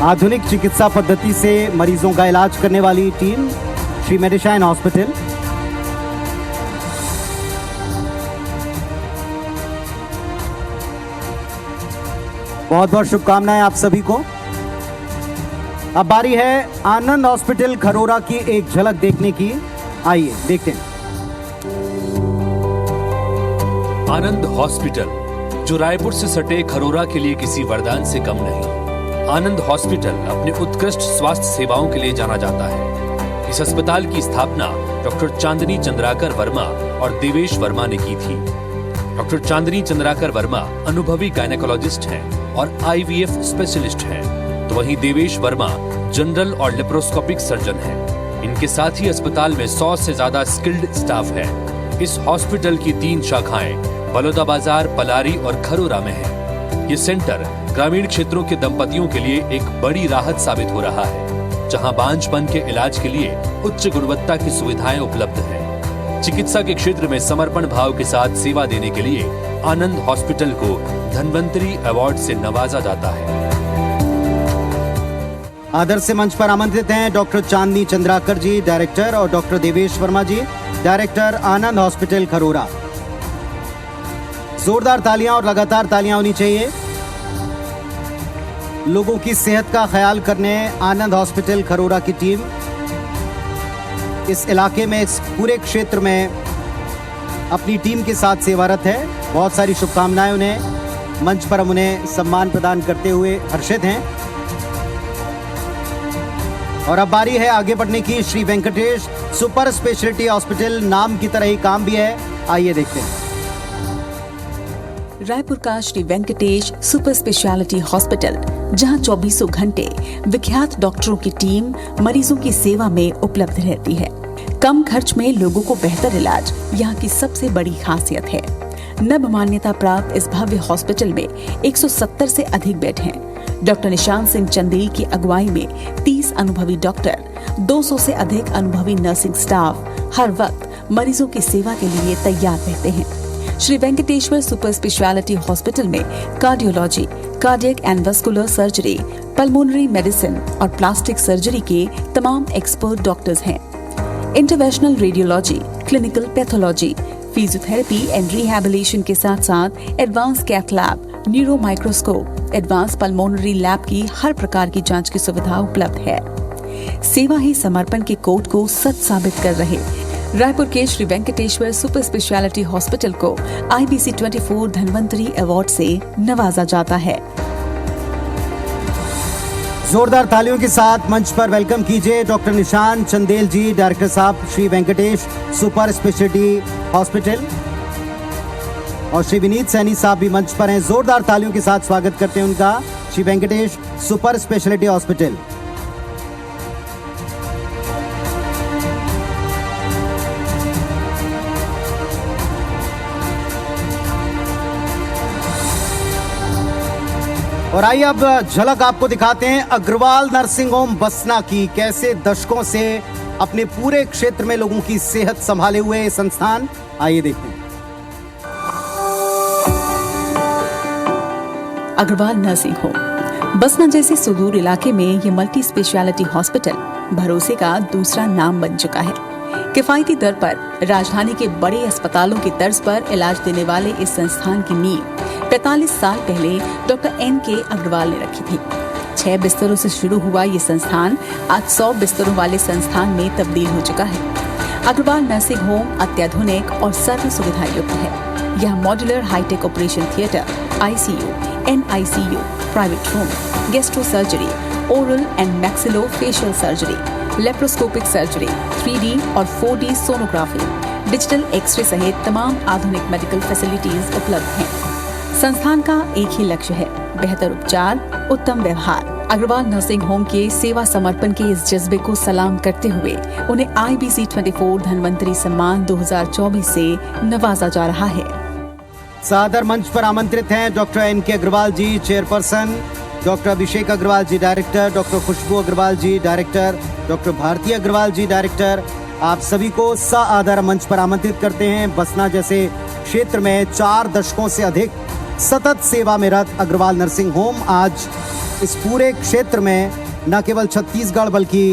आधुनिक चिकित्सा पद्धति से मरीजों का इलाज करने वाली टीम श्री मेडिशाइन हॉस्पिटल। बहुत बहुत शुभकामनाएं आप सभी को। अब बारी है आनंद हॉस्पिटल खरोरा की एक झलक देखने की। आइए देखते हैं। आनंद हॉस्पिटल जो रायपुर से सटे खरोरा के लिए किसी वरदान से कम नहीं। आनंद हॉस्पिटल अपने उत्कृष्ट स्वास्थ्य सेवाओं के लिए जाना जाता है। इस अस्पताल की स्थापना डॉक्टर चांदनी चंद्राकर वर्मा और देवेश वर्मा ने की थी। डॉक्टर चांदनी चंद्राकर वर्मा अनुभवी गायनेकोलॉजिस्ट हैं और आईवीएफ स्पेशलिस्ट हैं, तो वहीं देवेश वर्मा जनरल और लेप्रोस्कोपिक सर्जन हैं। इनके साथ ही अस्पताल में 100 से ज्यादा स्किल्ड स्टाफ है। इस हॉस्पिटल की 3 शाखाएं बलौदा बाजार, पलारी और खरोरा में है। ये सेंटर ग्रामीण क्षेत्रों के दंपतियों के लिए एक बड़ी राहत साबित हो रहा है, जहां बांझपन के इलाज के लिए उच्च गुणवत्ता की सुविधाएं उपलब्ध हैं। चिकित्सा के क्षेत्र में समर्पण भाव के साथ सेवा देने के लिए आनंद हॉस्पिटल को धन्वंतरी अवार्ड से नवाजा जाता है। आदर से मंच पर आमंत्रित हैं डॉक्टर चांदनी चंद्राकर जी, डायरेक्टर, और डॉक्टर देवेश वर्मा जी, डायरेक्टर, आनंद हॉस्पिटल खरोरा। जोरदार तालियां और लगातार तालियां होनी चाहिए। लोगों की सेहत का ख्याल करने आनंद हॉस्पिटल खरोरा की टीम इस इलाके में, इस पूरे क्षेत्र में अपनी टीम के साथ सेवारत है। बहुत सारी शुभकामनाएं उन्हें। मंच पर हम उन्हें सम्मान प्रदान करते हुए हर्षित हैं। और अब बारी है आगे बढ़ने की। Shri Venkatesh super speciality hospital, नाम की तरह ही काम भी है। आइए देखते हैं। रायपुर का Shri Venkatesh super speciality hospital, जहां 24 घंटे विख्यात डॉक्टरों की टीम मरीजों की सेवा में उपलब्ध रहती है। कम खर्च में लोगों को बेहतर इलाज यहाँ की सबसे बड़ी खासियत है। नव मान्यता प्राप्त इस भव्य हॉस्पिटल में 170 से अधिक बेड हैं। डॉक्टर निशांत सिंह चंदेल की अगुवाई में 30 अनुभवी डॉक्टर, 200 से अधिक अनुभवी नर्सिंग स्टाफ हर वक्त मरीजों की सेवा के लिए तैयार रहते हैं। Shri Venkateshwara super speciality hospital में cardiology, cardiac and vascular surgery, pulmonary medicine और प्लास्टिक सर्जरी के तमाम एक्सपर्ट डॉक्टर्स हैं। Interventional radiology, clinical pathology, physiotherapy and rehabilitation के साथ साथ advance cath lab, neuro microscope, advance pulmonary lab की हर प्रकार की जांच की सुविधा उपलब्ध है। सेवा ही समर्पण के कोड को सच साबित कर रहे रायपुर के Shri Venkateshwara super speciality hospital को IBC 24 धन्वंतरी अवार्ड से नवाजा जाता है। जोरदार तालियों के साथ मंच पर वेलकम कीजिए डॉक्टर निशांत चंदेल जी, डायरेक्टर साहब, Shri Venkatesh super speciality hospital, और श्री विनीत सैनी साहब भी मंच पर हैं। जोरदार तालियों के साथ स्वागत करते हैं उनका, Shri Venkatesh super speciality hospital. और आइए अब झलक आपको दिखाते हैं अग्रवाल नर्सिंग होम बसना की। कैसे दशकों से अपने पूरे क्षेत्र में लोगों की सेहत संभाले हुए संस्थान, आइए देखते हैं। अग्रवाल नर्सिंग होम बसना जैसे सुदूर इलाके में ये मल्टी स्पेशलिटी हॉस्पिटल भरोसे का दूसरा नाम बन चुका है। किफायती दर पर राजधानी के बड़े अस्पतालों की तर्ज पर इलाज देने वाले इस संस्थान की नींव 45 साल पहले डॉक्टर N.K. अग्रवाल ने रखी थी। 6 बिस्तरों से शुरू हुआ ये संस्थान आज 100 बिस्तरों वाले संस्थान में तब्दील हो चुका है। अग्रवाल नर्सिंग होम अत्याधुनिक और सर्व सुविधा युक्त है। यहाँ modular hitech operation theatre, ICU, NICU, private room, gastro surgery, oral and maxillo facial surgery, laparoscopic surgery, 3D और 4D सोनोग्राफी, डिजिटल एक्सरे सहित तमाम आधुनिक मेडिकल फैसिलिटीज उपलब्ध हैं। संस्थान का एक ही लक्ष्य है, बेहतर उपचार, उत्तम व्यवहार। अग्रवाल नर्सिंग होम के सेवा समर्पण के इस जज्बे को सलाम करते हुए उन्हें IBC 24 धन्वंतरी सम्मान 2024 से नवाजा जा रहा है। सादर मंच पर आमंत्रित हैं डॉक्टर N.K. अग्रवाल जी, चेयरपर्सन, डॉक्टर अभिषेक अग्रवाल जी, डायरेक्टर, डॉक्टर खुशबू Agarwal ji, director, doctor Bharti Agarwal ji, director. आप सभी को सादर मंच पर आमंत्रित करते हैं। बसना जैसे क्षेत्र में 4 दशकों से अधिक सतत सेवा में रत अग्रवाल नर्सिंग होम आज इस पूरे क्षेत्र में न केवल छत्तीसगढ़ बल्कि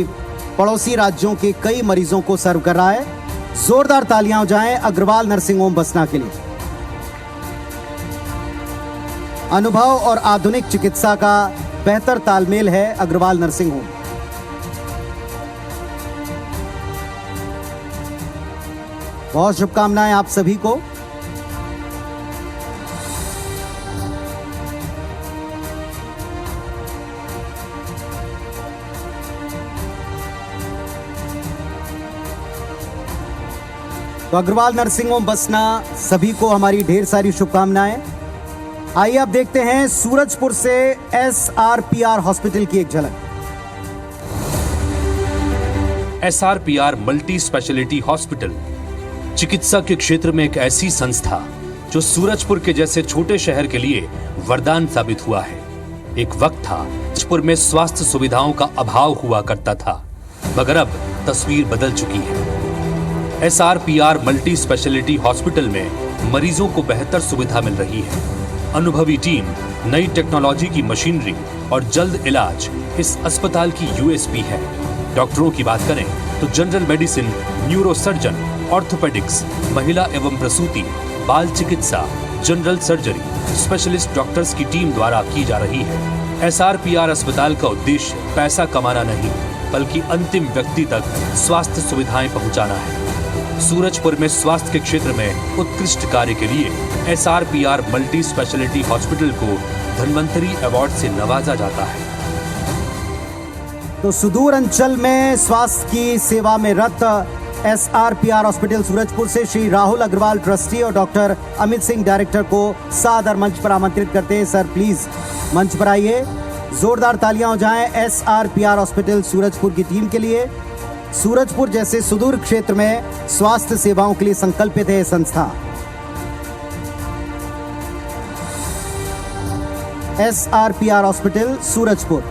पड़ोसी राज्यों के कई मरीजों को सर्व कर रहा है। जोरदार तालियां हो जाएं अग्रवाल नर्सिंग होम बसना के लिए। अनुभव और आधुनिक चिकित्सा का बेहतर तालमेल है अग्रवाल नर्सिंग होम। बहुत शुभकामनाएं आप सभी को। तो अग्रवाल नर्सिंग होम बसना सभी को हमारी ढेर सारी शुभकामनाएं। आइए अब देखते हैं सूरजपुर से SRPR हॉस्पिटल की एक झलक। SRPR मल्टी स्पेशलिटी हॉस्पिटल चिकित्सा के क्षेत्र में एक ऐसी संस्था जो सूरजपुर के जैसे छोटे शहर के लिए वरदान साबित हुआ है। एक वक्त था सूरजपुर में स्वास्थ्य सुविधाओं का अभाव हुआ करता था, मगर अब तस्वीर बदल चुकी है। SRPR मल्टी स्पेशलिटी हॉस्पिटल में मरीजों को बेहतर सुविधा मिल रही है। अनुभवी टीम, नई टेक्नोलॉजी की मशीनरी और जल्द इलाज इस अस्पताल की USP है। डॉक्टरों की बात करें तो जनरल मेडिसिन, न्यूरोसर्जन, ऑर्थोपेडिक्स, महिला एवं प्रसूति, बाल चिकित्सा, जनरल सर्जरी स्पेशलिस्ट डॉक्टर्स की टीम द्वारा की जा रही है। SRPR अस्पताल का उद्देश्य पैसा कमाना नहीं, बल्कि अंतिम व्यक्ति तक स्वास्थ्य सुविधाएं पहुंचाना है। सूरजपुर में स्वास्थ्य के क्षेत्र में उत्कृष्ट कार्य के लिए SRPR मल्टी स्पेशलिटी हॉस्पिटल को धन्वंतरी अवार्ड से नवाजा जाता है। तो सुदूर अंचल में स्वास्थ्य की सेवा में रत SRPR हॉस्पिटल सूरजपुर से श्री राहुल अग्रवाल ट्रस्टी और डॉक्टर अमित सिंह डायरेक्टर को सादर मंच पर आमंत्रित करते हैं। सर प्लीज मंच पर आइए, जोरदार तालियां हो जाएं SRPR हॉस्पिटल सूरजपुर की टीम के लिए। सूरजपुर जैसे सुदूर क्षेत्र में स्वास्थ्य सेवाओं के लिए संकल्पित है संस्था। SRPR hospital Surajpur.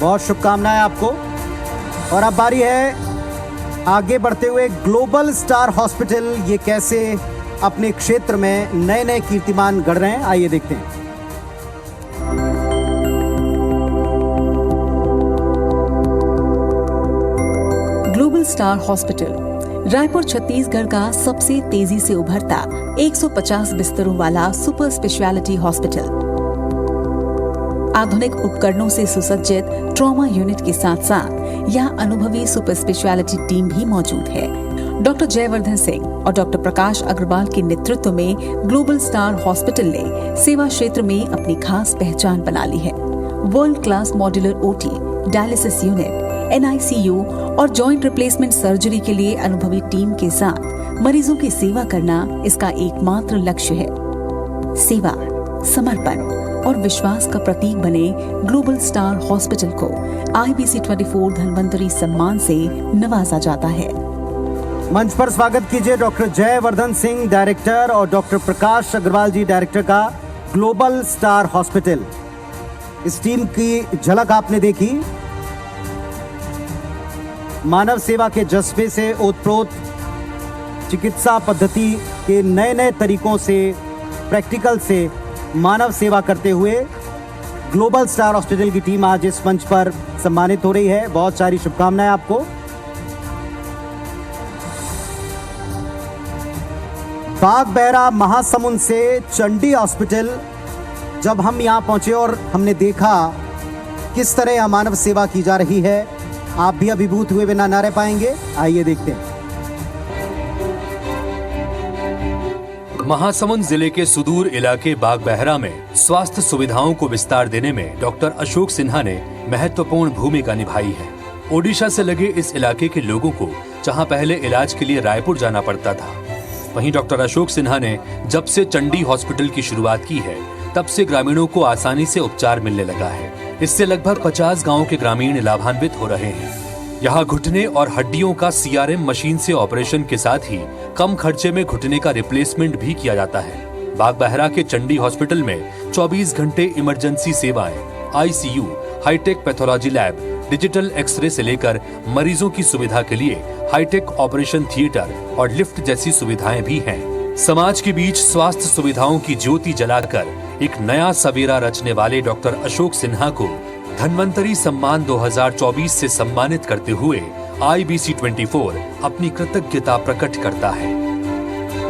बहुत शुभकामनाएं आपको। और अब बारी है आगे बढ़ते हुए ग्लोबल स्टार हॉस्पिटल, ये कैसे अपने क्षेत्र में नए नए कीर्तिमान गढ़ रहे हैं, आइए देखते हैं। Global star hospital Raipur Chhattisgarh का सबसे तेजी से उभरता 150 बिस्तरों वाला सुपर स्पेशलिटी हॉस्पिटल। आधुनिक उपकरणों से सुसज्जित ट्रॉमा यूनिट के साथ साथ यहाँ अनुभवी सुपर स्पेशलिटी टीम भी मौजूद है। डॉक्टर जयवर्धन सिंह और डॉक्टर प्रकाश अग्रवाल के नेतृत्व में ग्लोबल स्टार हॉस्पिटल ने सेवा क्षेत्र में अपनी खास पहचान बना ली है। World class modular OT, dialysis unit, NICU और जॉइंट रिप्लेसमेंट सर्जरी के लिए अनुभवी टीम के साथ मरीजों की सेवा करना इसका एकमात्र लक्ष्य है। सेवा, समर्पण और विश्वास का प्रतीक बने ग्लोबल स्टार हॉस्पिटल को IBC 24 धन्वंतरी सम्मान से नवाजा जाता है। मंच पर स्वागत कीजिए डॉक्टर जयवर्धन सिंह डायरेक्टर और डॉक्टर प्रकाश अग्रवाल जी डायरेक्टर का ग्लोबल स्टार हॉस्पिटल। इस टीम की झलक आपने देखी। मानव सेवा के जज्बे से ओतप्रोत चिकित्सा पद्धति के नए नए तरीकों से, प्रैक्टिकल से मानव सेवा करते हुए ग्लोबल स्टार हॉस्पिटल की टीम आज इस मंच पर सम्मानित हो रही है। बहुत सारी शुभकामनाएं आपको। बागबहरा महासमुंद से चंडी हॉस्पिटल जब हम यहां पहुंचे और हमने देखा किस तरह यहां मानव सेवा की जा रही है, आप भी अभिभूत हुए बिना ना रह पाएंगे। आइए देखते हैं। महासमुंद जिले के सुदूर इलाके बागबहरा में स्वास्थ्य सुविधाओं को विस्तार देने में डॉक्टर अशोक सिन्हा ने महत्वपूर्ण भूमिका निभाई है। ओडिशा से लगे इस इलाके के लोगों को जहां पहले इलाज के लिए रायपुर जाना पड़ता था, वहीं डॉक्टर अशोक सिन्हा ने जब से चंडी हॉस्पिटल की शुरुआत की है, तब से ग्रामीणों को आसानी से उपचार मिलने लगा है। इससे लगभग 50 गाँव के ग्रामीण लाभान्वित हो रहे हैं। यहाँ घुटने और हड्डियों का CRM मशीन से ऑपरेशन के साथ ही कम खर्चे में घुटने का रिप्लेसमेंट भी किया जाता है। बागबहरा के चंडी हॉस्पिटल में 24 घंटे इमरजेंसी सेवाएं, ICU, hitech pathology lab, digital xray से लेकर मरीजों की सुविधा के लिए हाईटेक ऑपरेशन थिएटर और लिफ्ट जैसी सुविधाएं भी हैं। समाज के बीच स्वास्थ्य सुविधाओं की ज्योति जलाकर एक नया सवेरा रचने वाले डॉक्टर अशोक सिन्हा को धन्वंतरी सम्मान 2024 से सम्मानित करते हुए IBC 24 अपनी कृतज्ञता प्रकट करता है।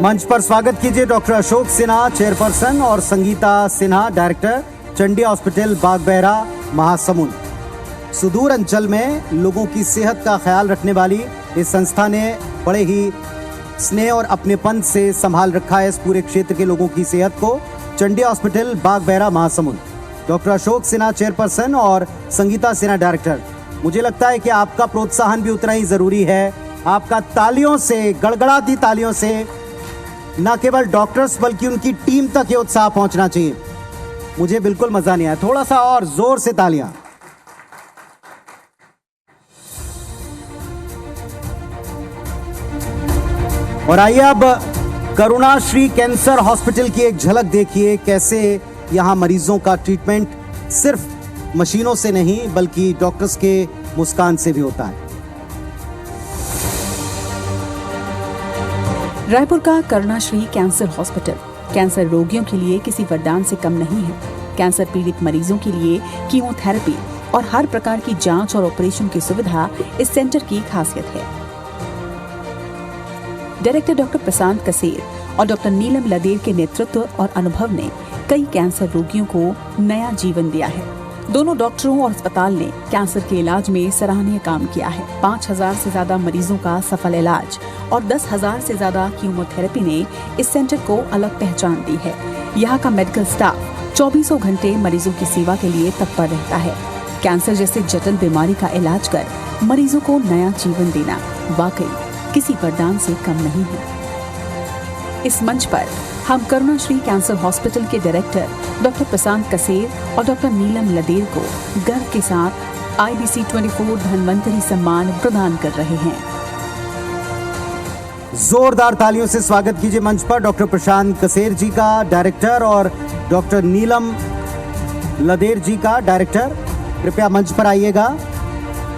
मंच पर स्वागत कीजिए डॉक्टर अशोक सिन्हा चेयरपर्सन और संगीता सिन्हा डायरेक्टर, चंडी हॉस्पिटल बागबहरा महासमुंद। सुदूर अंचल में लोगों की सेहत का ख्याल रखने वाली इस संस्था ने बड़े ही स्नेह और अपनेपन से संभाल रखा है इस पूरे क्षेत्र के लोगों की सेहत को। Chandi hospital Bagbahara Mahasamund. Doctor Ashok Sinha chairperson और संगीता सिन्हा डायरेक्टर। मुझे लगता है कि आपका प्रोत्साहन भी उतना ही जरूरी है। आपका तालियों से, गड़गड़ाती तालियों से न केवल डॉक्टर्स बल्कि उनकी टीम तक ये उत्साह पहुंचना चाहिए। मुझे बिल्कुल मजा नहीं आया, थोड़ा सा और जोर से तालियां। और आइए अब करुणाश्री कैंसर हॉस्पिटल की एक झलक देखिए, कैसे यहां मरीजों का ट्रीटमेंट सिर्फ मशीनों से नहीं बल्कि डॉक्टर्स के मुस्कान से भी होता है। रायपुर का करुणाश्री कैंसर हॉस्पिटल कैंसर रोगियों के लिए किसी वरदान से कम नहीं है। कैंसर पीड़ित मरीजों के लिए कीमोथेरेपी और हर प्रकार की जांच और ऑपरेशन की सुविधा इस सेंटर की खासियत है। डायरेक्टर डॉक्टर प्रशांत कसेर और डॉक्टर नीलम लदेर के नेतृत्व और अनुभव ने कई कैंसर रोगियों को नया जीवन दिया है। दोनों डॉक्टरों और अस्पताल ने कैंसर के इलाज में सराहनीय काम किया है। 5000 से ज्यादा मरीजों का सफल इलाज और 10,000 से ज्यादा कीमोथेरेपी ने इस सेंटर को अलग पहचान दी है। यहाँ का मेडिकल स्टाफ 24 घंटे मरीजों की सेवा के लिए तत्पर रहता है। कैंसर जैसे जटिल बीमारी का इलाज कर मरीजों को नया जीवन देना वाकई किसी वरदान से कम नहीं है। इस मंच पर हम करुणाश्री कैंसर हॉस्पिटल के डायरेक्टर डॉक्टर प्रशांत कसेर और डॉक्टर नीलम लदेर को गर्व के साथ IBC 24 धन्वंतरी सम्मान प्रदान कर रहे हैं। जोरदार तालियों से स्वागत कीजिए मंच पर डॉक्टर प्रशांत कसेर जी का, डायरेक्टर, और डॉक्टर नीलम लदेर जी का, डायरेक्टर। कृपया मंच पर आइएगा।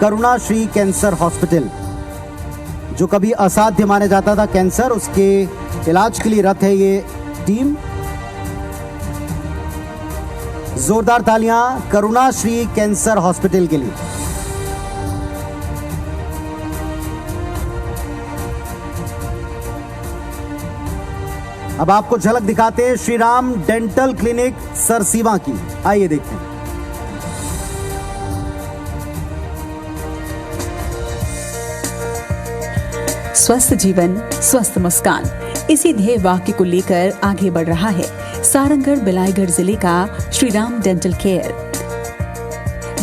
करुणाश्री कैंसर हॉस्पिटल, जो कभी असाध्य माना जाता था कैंसर, उसके इलाज के लिए रत है ये टीम। जोरदार तालियां करुणाश्री कैंसर हॉस्पिटल के लिए। अब आपको झलक दिखाते हैं श्री राम डेंटल क्लिनिक सरसीवा की। आइए देखते हैं। स्वस्थ जीवन, स्वस्थ मुस्कान, इसी ध्येय वाक्य को लेकर आगे बढ़ रहा है सारंगढ़ बिलाईगढ़ जिले का Shri Ram dental care.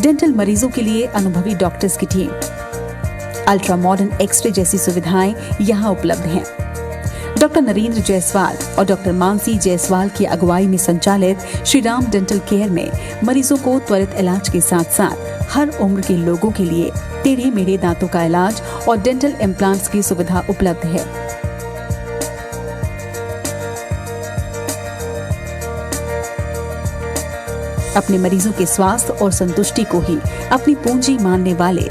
Dental मरीजों के लिए अनुभवी डॉक्टर्स की टीम, अल्ट्रा मॉडर्न एक्सरे जैसी सुविधाएं यहाँ उपलब्ध हैं। डॉक्टर नरेंद्र जायसवाल और डॉक्टर मानसी जायसवाल की अगुवाई में संचालित श्री राम डेंटल केयर में मरीजों को त्वरित इलाज के साथ साथ हर उम्र के लोगों के लिए टेढ़े मेढ़े दांतों का इलाज और डेंटल इम्प्लांट्स की सुविधा उपलब्ध है। अपने मरीजों के स्वास्थ्य और संतुष्टि को ही अपनी पूंजी मानने वाले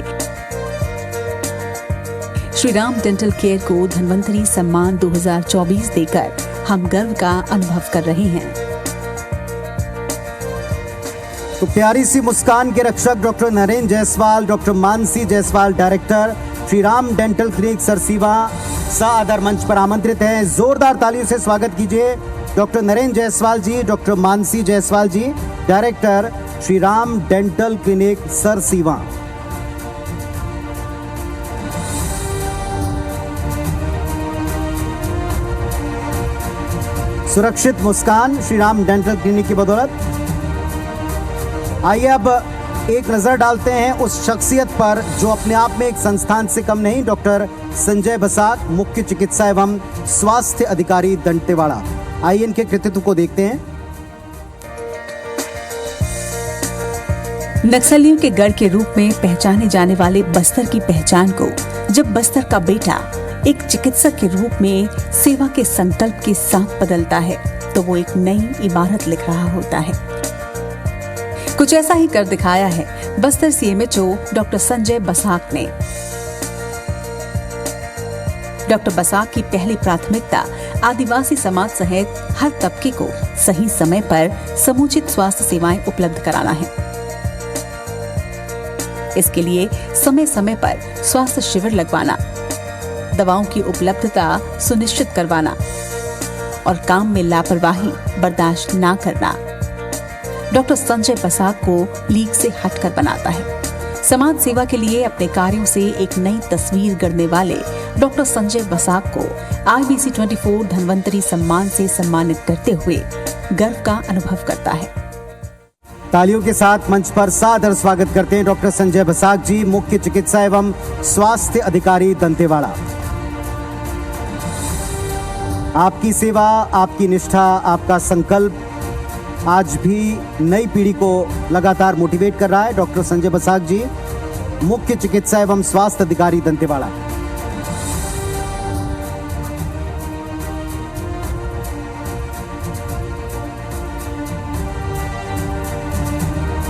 श्री राम डेंटल केयर को धन्वंतरी सम्मान 2024 देकर हम गर्व का अनुभव कर रहे हैं। तो प्यारी सी मुस्कान के रक्षक doctor Narendra Jaiswal, doctor Mansi Jaiswal, director Shri Ram dental clinic Sarsiwa सादर मंच पर आमंत्रित हैं। जोरदार तालियों से स्वागत कीजिए doctor Narendra Jaiswal ji, doctor Mansi Jaiswal ji, director Shri Ram dental clinic Sarsiwa. सुरक्षित मुस्कान श्री राम डेंटल क्लिनिक की बदौलत। आइए अब एक नजर डालते हैं उस शख्सियत पर जो अपने आप में एक संस्थान से कम नहीं, डॉक्टर संजय बसाक, मुख्य चिकित्सा एवं स्वास्थ्य अधिकारी दंतेवाड़ा। आइए इनके कृतित्व को देखते हैं। नक्सलियों के गढ़ के रूप में पहचाने जाने वाले बस्तर की पहचान को जब बस्तर का बेटा एक चिकित्सक के रूप में सेवा के संकल्प के साथ बदलता है तो वो एक नई इबारत लिख रहा होता है। कुछ ऐसा ही कर दिखाया है बस्तर CMHO डॉक्टर संजय बसाक ने। डॉक्टर बसाक की पहली प्राथमिकता आदिवासी समाज सहित हर तबके को सही समय पर समुचित स्वास्थ्य सेवाएं उपलब्ध कराना है। इसके लिए समय समय पर स्वास्थ्य शिविर लगवाना, दवाओं की उपलब्धता सुनिश्चित करवाना और काम में लापरवाही बर्दाश्त ना करना डॉक्टर संजय बसाक को लीग से हटकर बनाता है। समाज सेवा के लिए अपने कार्यों से एक नई तस्वीर गढ़ने वाले डॉक्टर संजय बसाक को IBC 24 धन्वंतरी सम्मान से सम्मानित करते हुए गर्व का अनुभव करता है। तालियों के साथ मंच पर सादर स्वागत करते हैं डॉक्टर संजय बसाक जी, मुख्य चिकित्सा एवं स्वास्थ्य अधिकारी दंतेवाड़ा। आपकी सेवा, आपकी निष्ठा, आपका संकल्प आज भी नई पीढ़ी को लगातार मोटिवेट कर रहा है। डॉक्टर संजय बसाक जी, मुख्य चिकित्सा एवं स्वास्थ्य अधिकारी दंतेवाड़ा।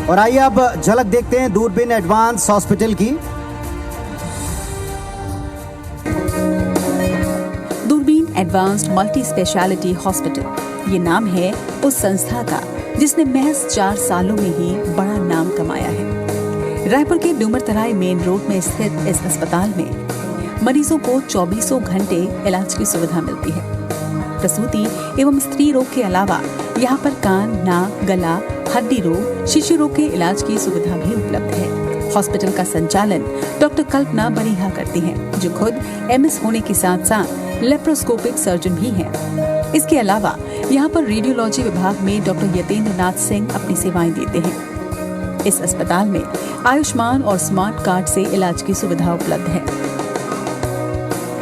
और आइए अब झलक देखते हैं दूरबीन एडवांस हॉस्पिटल की। दूरबीन एडवांस्ड मल्टी स्पेशलिटी हॉस्पिटल, ये नाम है उस संस्था का जिसने महज 4 सालों में ही बड़ा नाम कमाया है। रायपुर के डूमरतराई मेन रोड में स्थित इस अस्पताल में मरीजों को 24 घंटे इलाज की सुविधा मिलती है। प्रसूति एवं स्त्री रोग के अलावा यहाँ पर कान, नाक, गला, हड्डी रोग, शिशु रोग के इलाज की सुविधा भी उपलब्ध है। हॉस्पिटल का संचालन डॉक्टर कल्पना बरिहा करती हैं, जो खुद MS होने के साथ साथ लेप्रोस्कोपिक सर्जन भी हैं। इसके अलावा यहाँ पर रेडियोलॉजी विभाग में डॉक्टर यतेंद्र नाथ सिंह अपनी सेवाएं देते हैं। इस अस्पताल में आयुष्मान और स्मार्ट कार्ड से इलाज की सुविधा उपलब्ध है।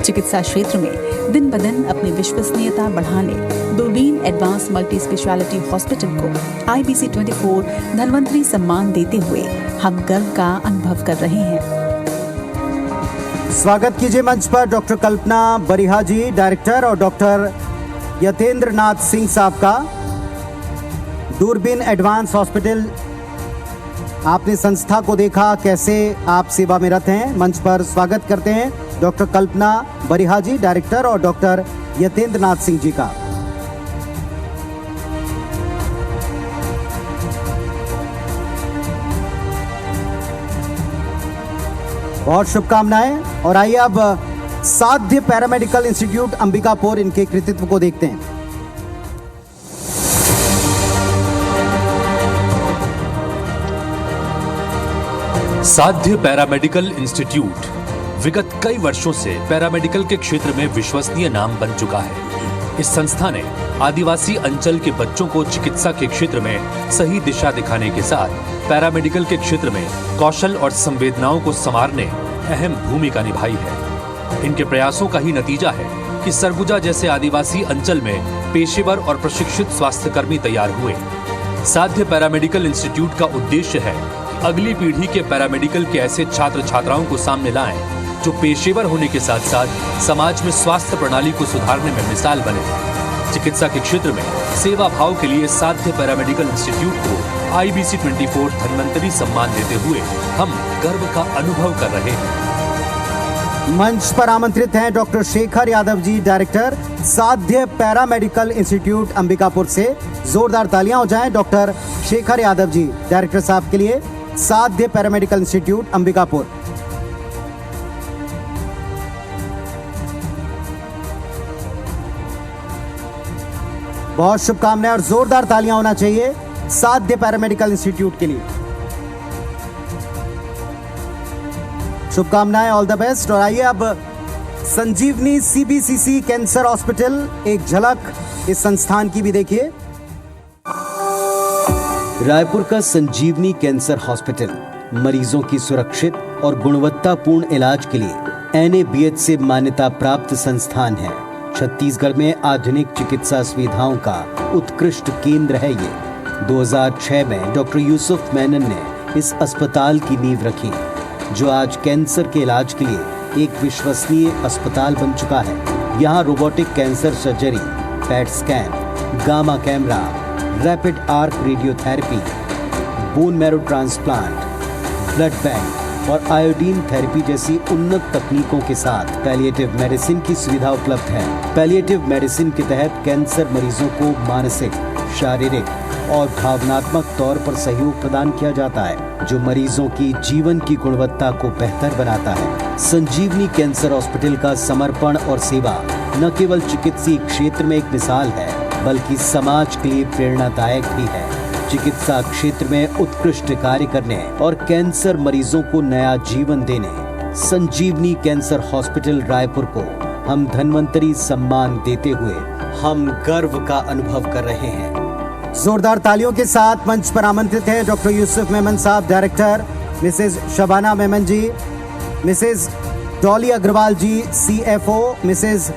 चिकित्सा क्षेत्र में दिन ब दिन अपनी विश्वसनीयता बढ़ाने दूरबीन एडवांस मल्टी स्पेशलिटी हॉस्पिटल को IBC 24 धन्वंतरी सम्मान देते हुए हम गर्व का अनुभव कर रहे हैं। स्वागत कीजिए मंच पर डॉक्टर कल्पना बरिहा जी, डायरेक्टर, और डॉक्टर यतेंद्र नाथ सिंह साहब का। दूरबीन एडवांस हॉस्पिटल, आपने संस्था को देखा, कैसे आप सेवा में रत हैं। मंच पर स्वागत करते हैं डॉक्टर कल्पना बरिहा जी, डायरेक्टर, और डॉक्टर यतेंद्र नाथ सिंह जी का। बहुत शुभकामनाएं। और आइए अब साध्य पैरामेडिकल इंस्टीट्यूट अंबिकापुर, इनके कृतित्व को देखते हैं। साध्य पैरामेडिकल इंस्टीट्यूट विगत कई वर्षों से पैरामेडिकल के क्षेत्र में विश्वसनीय नाम बन चुका है। इस संस्था ने आदिवासी अंचल के बच्चों को चिकित्सा के क्षेत्र में सही दिशा दिखाने के साथ पैरामेडिकल के क्षेत्र में कौशल और संवेदनाओं को संवारने अहम भूमिका निभाई है। इनके प्रयासों का ही नतीजा है कि सरगुजा जैसे आदिवासी अंचल में पेशेवर और प्रशिक्षित स्वास्थ्यकर्मी तैयार हुए। साध्य पैरामेडिकल इंस्टीट्यूट का उद्देश्य है अगली पीढ़ी के पैरामेडिकल के ऐसे छात्र छात्राओं को सामने लाएं जो पेशेवर होने के साथ साथ समाज में स्वास्थ्य प्रणाली को सुधारने में मिसाल बने। चिकित्सा के क्षेत्र में सेवा भाव के लिए साध्य पैरामेडिकल इंस्टीट्यूट को IBC 24 धन्वंतरी सम्मान देते हुए हम गर्व का अनुभव कर रहे हैं। मंच पर आमंत्रित हैं डॉक्टर शेखर यादव जी, डायरेक्टर, साध्य पैरामेडिकल इंस्टीट्यूट अंबिकापुर से। जोरदार तालियां हो जाएं डॉक्टर शेखर यादव जी, डायरेक्टर साहब के लिए, साध्य पैरामेडिकल इंस्टीट्यूट अंबिकापुर। बहुत शुभकामनाएं और जोरदार तालियां होना चाहिए साध्य पैरामेडिकल इंस्टीट्यूट के लिए। शुभकामनाएं, ऑल द बेस्ट। और आइए अब संजीवनी CBCC कैंसर हॉस्पिटल, एक झलक इस संस्थान की भी देखिए। रायपुर का संजीवनी कैंसर हॉस्पिटल मरीजों की सुरक्षित और गुणवत्तापूर्ण इलाज के लिए NABH से मान्यता प्राप्त संस्थान है। छत्तीसगढ़ में आधुनिक चिकित्सा सुविधाओं का उत्कृष्ट केंद्र है ये। 2006 में डॉक्टर यूसुफ मेनन ने इस अस्पताल की नींव रखी, जो आज कैंसर के इलाज के लिए एक विश्वसनीय अस्पताल बन चुका है। यहाँ robotic cancer surgery, PET scan, gamma camera, rapid arc radiotherapy, bone marrow transplant, blood bank और आयोडीन थेरेपी जैसी उन्नत तकनीकों के साथ पैलिएटिव मेडिसिन की सुविधा उपलब्ध है। पैलिएटिव मेडिसिन के तहत कैंसर मरीजों को मानसिक, शारीरिक और भावनात्मक तौर पर सहयोग प्रदान किया जाता है, जो मरीजों की जीवन की गुणवत्ता को बेहतर बनाता है। संजीवनी कैंसर हॉस्पिटल का समर्पण और सेवा न केवल चिकित्सीय क्षेत्र में एक मिसाल है, बल्कि समाज के लिए प्रेरणादायक भी है। चिकित्सा क्षेत्र में उत्कृष्ट कार्य करने और कैंसर मरीजों को नया जीवन देने संजीवनी कैंसर हॉस्पिटल रायपुर को हम धन्वंतरी सम्मान देते हुए हम गर्व का अनुभव कर रहे हैं। जोरदार तालियों के साथ मंच पर आमंत्रित है डॉक्टर यूसुफ मेमन साहब डायरेक्टर, मिसेज शबाना मेमन जी, मिसेज डॉली अग्रवाल जी CFO, Mrs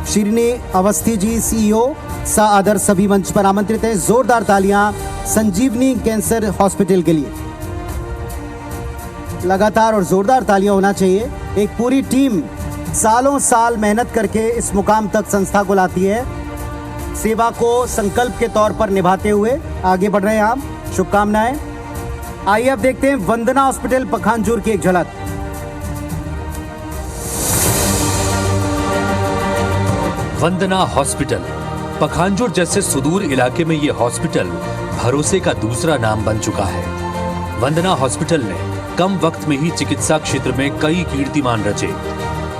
Shirni Awasthi ji CEO, सा आदर सभी मंच पर आमंत्रित हैं। जोरदार तालियां संजीवनी कैंसर हॉस्पिटल के लिए। लगातार और जोरदार तालियां होना चाहिए। एक पूरी टीम सालों साल मेहनत करके इस मुकाम तक संस्था को लाती है। सेवा को संकल्प के तौर पर निभाते हुए आगे बढ़ रहे हैं आप। शुभकामनाएं। आइए अब देखते हैं वंदना हॉस्पिटल पखानजूर की एक झलक। वंदना हॉस्पिटल पखानजूर जैसे सुदूर इलाके में ये हॉस्पिटल भरोसे का दूसरा नाम बन चुका है। वंदना हॉस्पिटल ने कम वक्त में ही चिकित्सा क्षेत्र में कई कीर्तिमान रचे।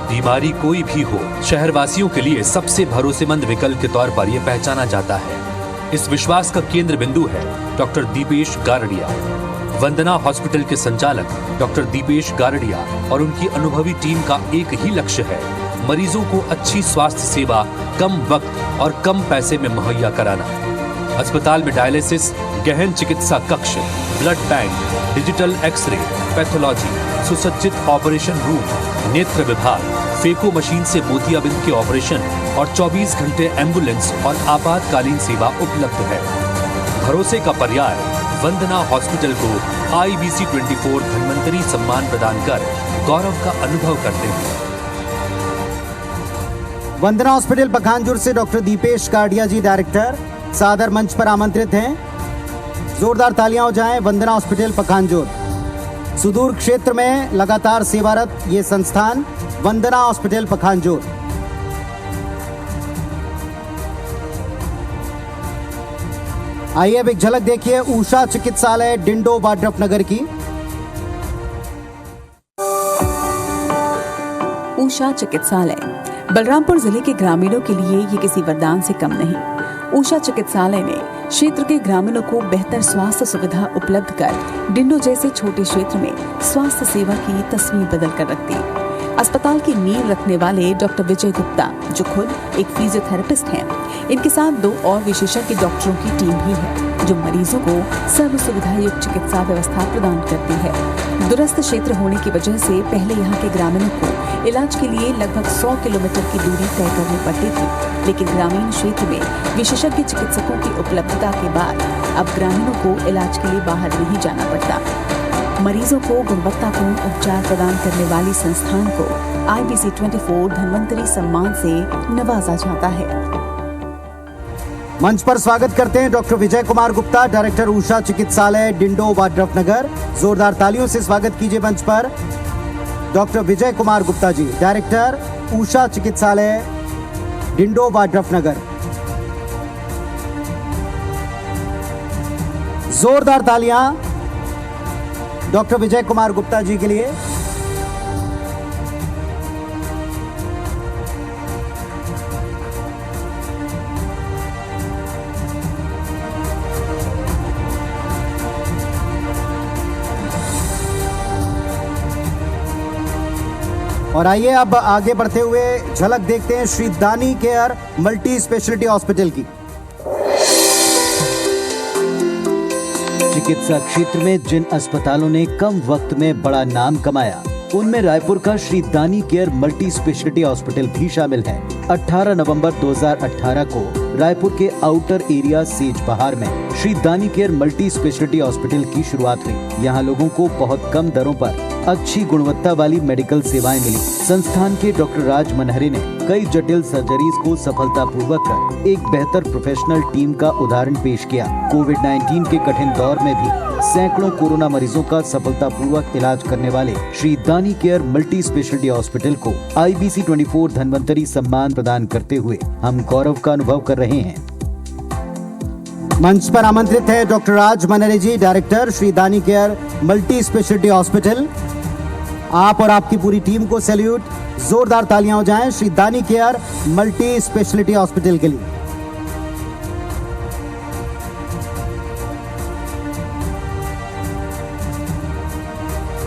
बीमारी कोई भी हो, शहरवासियों के लिए सबसे भरोसेमंद विकल्प के तौर पर यह पहचाना जाता है। इस विश्वास का केंद्र बिंदु है डॉक्टर दीपेश गारड़िया। वंदना हॉस्पिटल के संचालक डॉक्टर दीपेश गारड़िया और उनकी अनुभवी टीम का एक ही लक्ष्य है, मरीजों को अच्छी स्वास्थ्य सेवा कम वक्त और कम पैसे में मुहैया कराना। अस्पताल में डायलिसिस, गहन चिकित्सा कक्ष, blood bank, digital xray, pathology, सुसज्जित ऑपरेशन रूम, नेत्र विभाग, फेको मशीन से मोतियाबिंद के ऑपरेशन और 24 घंटे एम्बुलेंस और आपातकालीन सेवा उपलब्ध है। भरोसे का पर्याय वंदना हॉस्पिटल को IBC 24 धन्वंतरी सम्मान प्रदान कर गौरव का अनुभव करते हैं। वंदना हॉस्पिटल पखानजूर से डॉक्टर दीपेश गारड़िया जी डायरेक्टर सादर मंच पर आमंत्रित हैं। जोरदार तालियां हो जाएं। वंदना हॉस्पिटल पखानजूर सुदूर क्षेत्र में लगातार सेवारत ये संस्थान वंदना हॉस्पिटल पखानजूर। आइए अब एक झलक देखिए उषा चिकित्सालय डिंडो वाड्रफ नगर की। उषा चिकित्सालय बलरामपुर जिले के ग्रामीणों के लिए ये किसी वरदान से कम नहीं। उषा चिकित्सालय ने क्षेत्र के ग्रामीणों को बेहतर स्वास्थ्य सुविधा उपलब्ध कर डिंडो जैसे छोटे क्षेत्र में स्वास्थ्य सेवा की तस्वीर बदल कर रख दी। अस्पताल की नींव रखने वाले डॉक्टर विजय गुप्ता, जो खुद एक फिजियोथेरेपिस्ट हैं, इनके साथ 2 और विशेषज्ञ डॉक्टरों की टीम भी है, जो मरीजों को सर्व सुविधा युक्त चिकित्सा व्यवस्था प्रदान करती है। दूरस्थ क्षेत्र होने की वजह से पहले यहाँ के ग्रामीणों को इलाज के लिए लगभग 100 किलोमीटर की दूरी तय करनी पड़ती थी, लेकिन ग्रामीण क्षेत्र में विशेषज्ञ चिकित्सकों की उपलब्धता के बाद अब ग्रामीणों को इलाज के लिए बाहर नहीं जाना पड़ता। मरीजों को गुणवत्तापूर्ण उपचार प्रदान करने वाली संस्थान को IBC 24 धन्वंतरी सम्मान से नवाजा जाता है। मंच पर स्वागत करते हैं डॉक्टर विजय कुमार गुप्ता, डायरेक्टर उषा चिकित्सालय डिंडो वाड्रफ नगर। जोरदार तालियों से स्वागत कीजिए मंच पर डॉक्टर विजय कुमार गुप्ता जी, डायरेक्टर उषा चिकित्सालय डिंडो वाड्रफ नगर। जोरदार तालियां डॉक्टर विजय कुमार गुप्ता जी के लिए। और आइए अब आगे बढ़ते हुए झलक देखते हैं श्री दानी केयर मल्टी स्पेशलिटी हॉस्पिटल की। चिकित्सा क्षेत्र में जिन अस्पतालों ने कम वक्त में बड़ा नाम कमाया, उनमें रायपुर का श्री दानी केयर मल्टी स्पेशलिटी हॉस्पिटल भी शामिल है। 18 नवंबर 2018 को रायपुर के आउटर एरिया सेज बहार में श्री दानी केयर मल्टी स्पेशलिटी हॉस्पिटल की शुरुआत हुई। यहाँ लोगों को बहुत कम दरों पर अच्छी गुणवत्ता वाली मेडिकल सेवाएं मिली। संस्थान के डॉक्टर राज मनहरे ने कई जटिल सर्जरीज को सफलतापूर्वक कर एक बेहतर प्रोफेशनल टीम का उदाहरण पेश किया। कोविड-19 के कठिन दौर में भी सैकड़ों कोरोना मरीजों का सफलतापूर्वक इलाज करने वाले श्री दानी केयर मल्टी स्पेशलिटी हॉस्पिटल को IBC 24 धन्वंतरी सम्मान प्रदान करते हुए हम गौरव का अनुभव कर रहे हैं। मंच पर आमंत्रित है डॉक्टर राज मनहरे जी, डायरेक्टर श्री दानी केयर मल्टी स्पेशलिटी हॉस्पिटल। आप और आपकी पूरी टीम को सैल्यूट। जोरदार तालियां हो जाएं श्री दानी केयर मल्टी स्पेशलिटी हॉस्पिटल के लिए।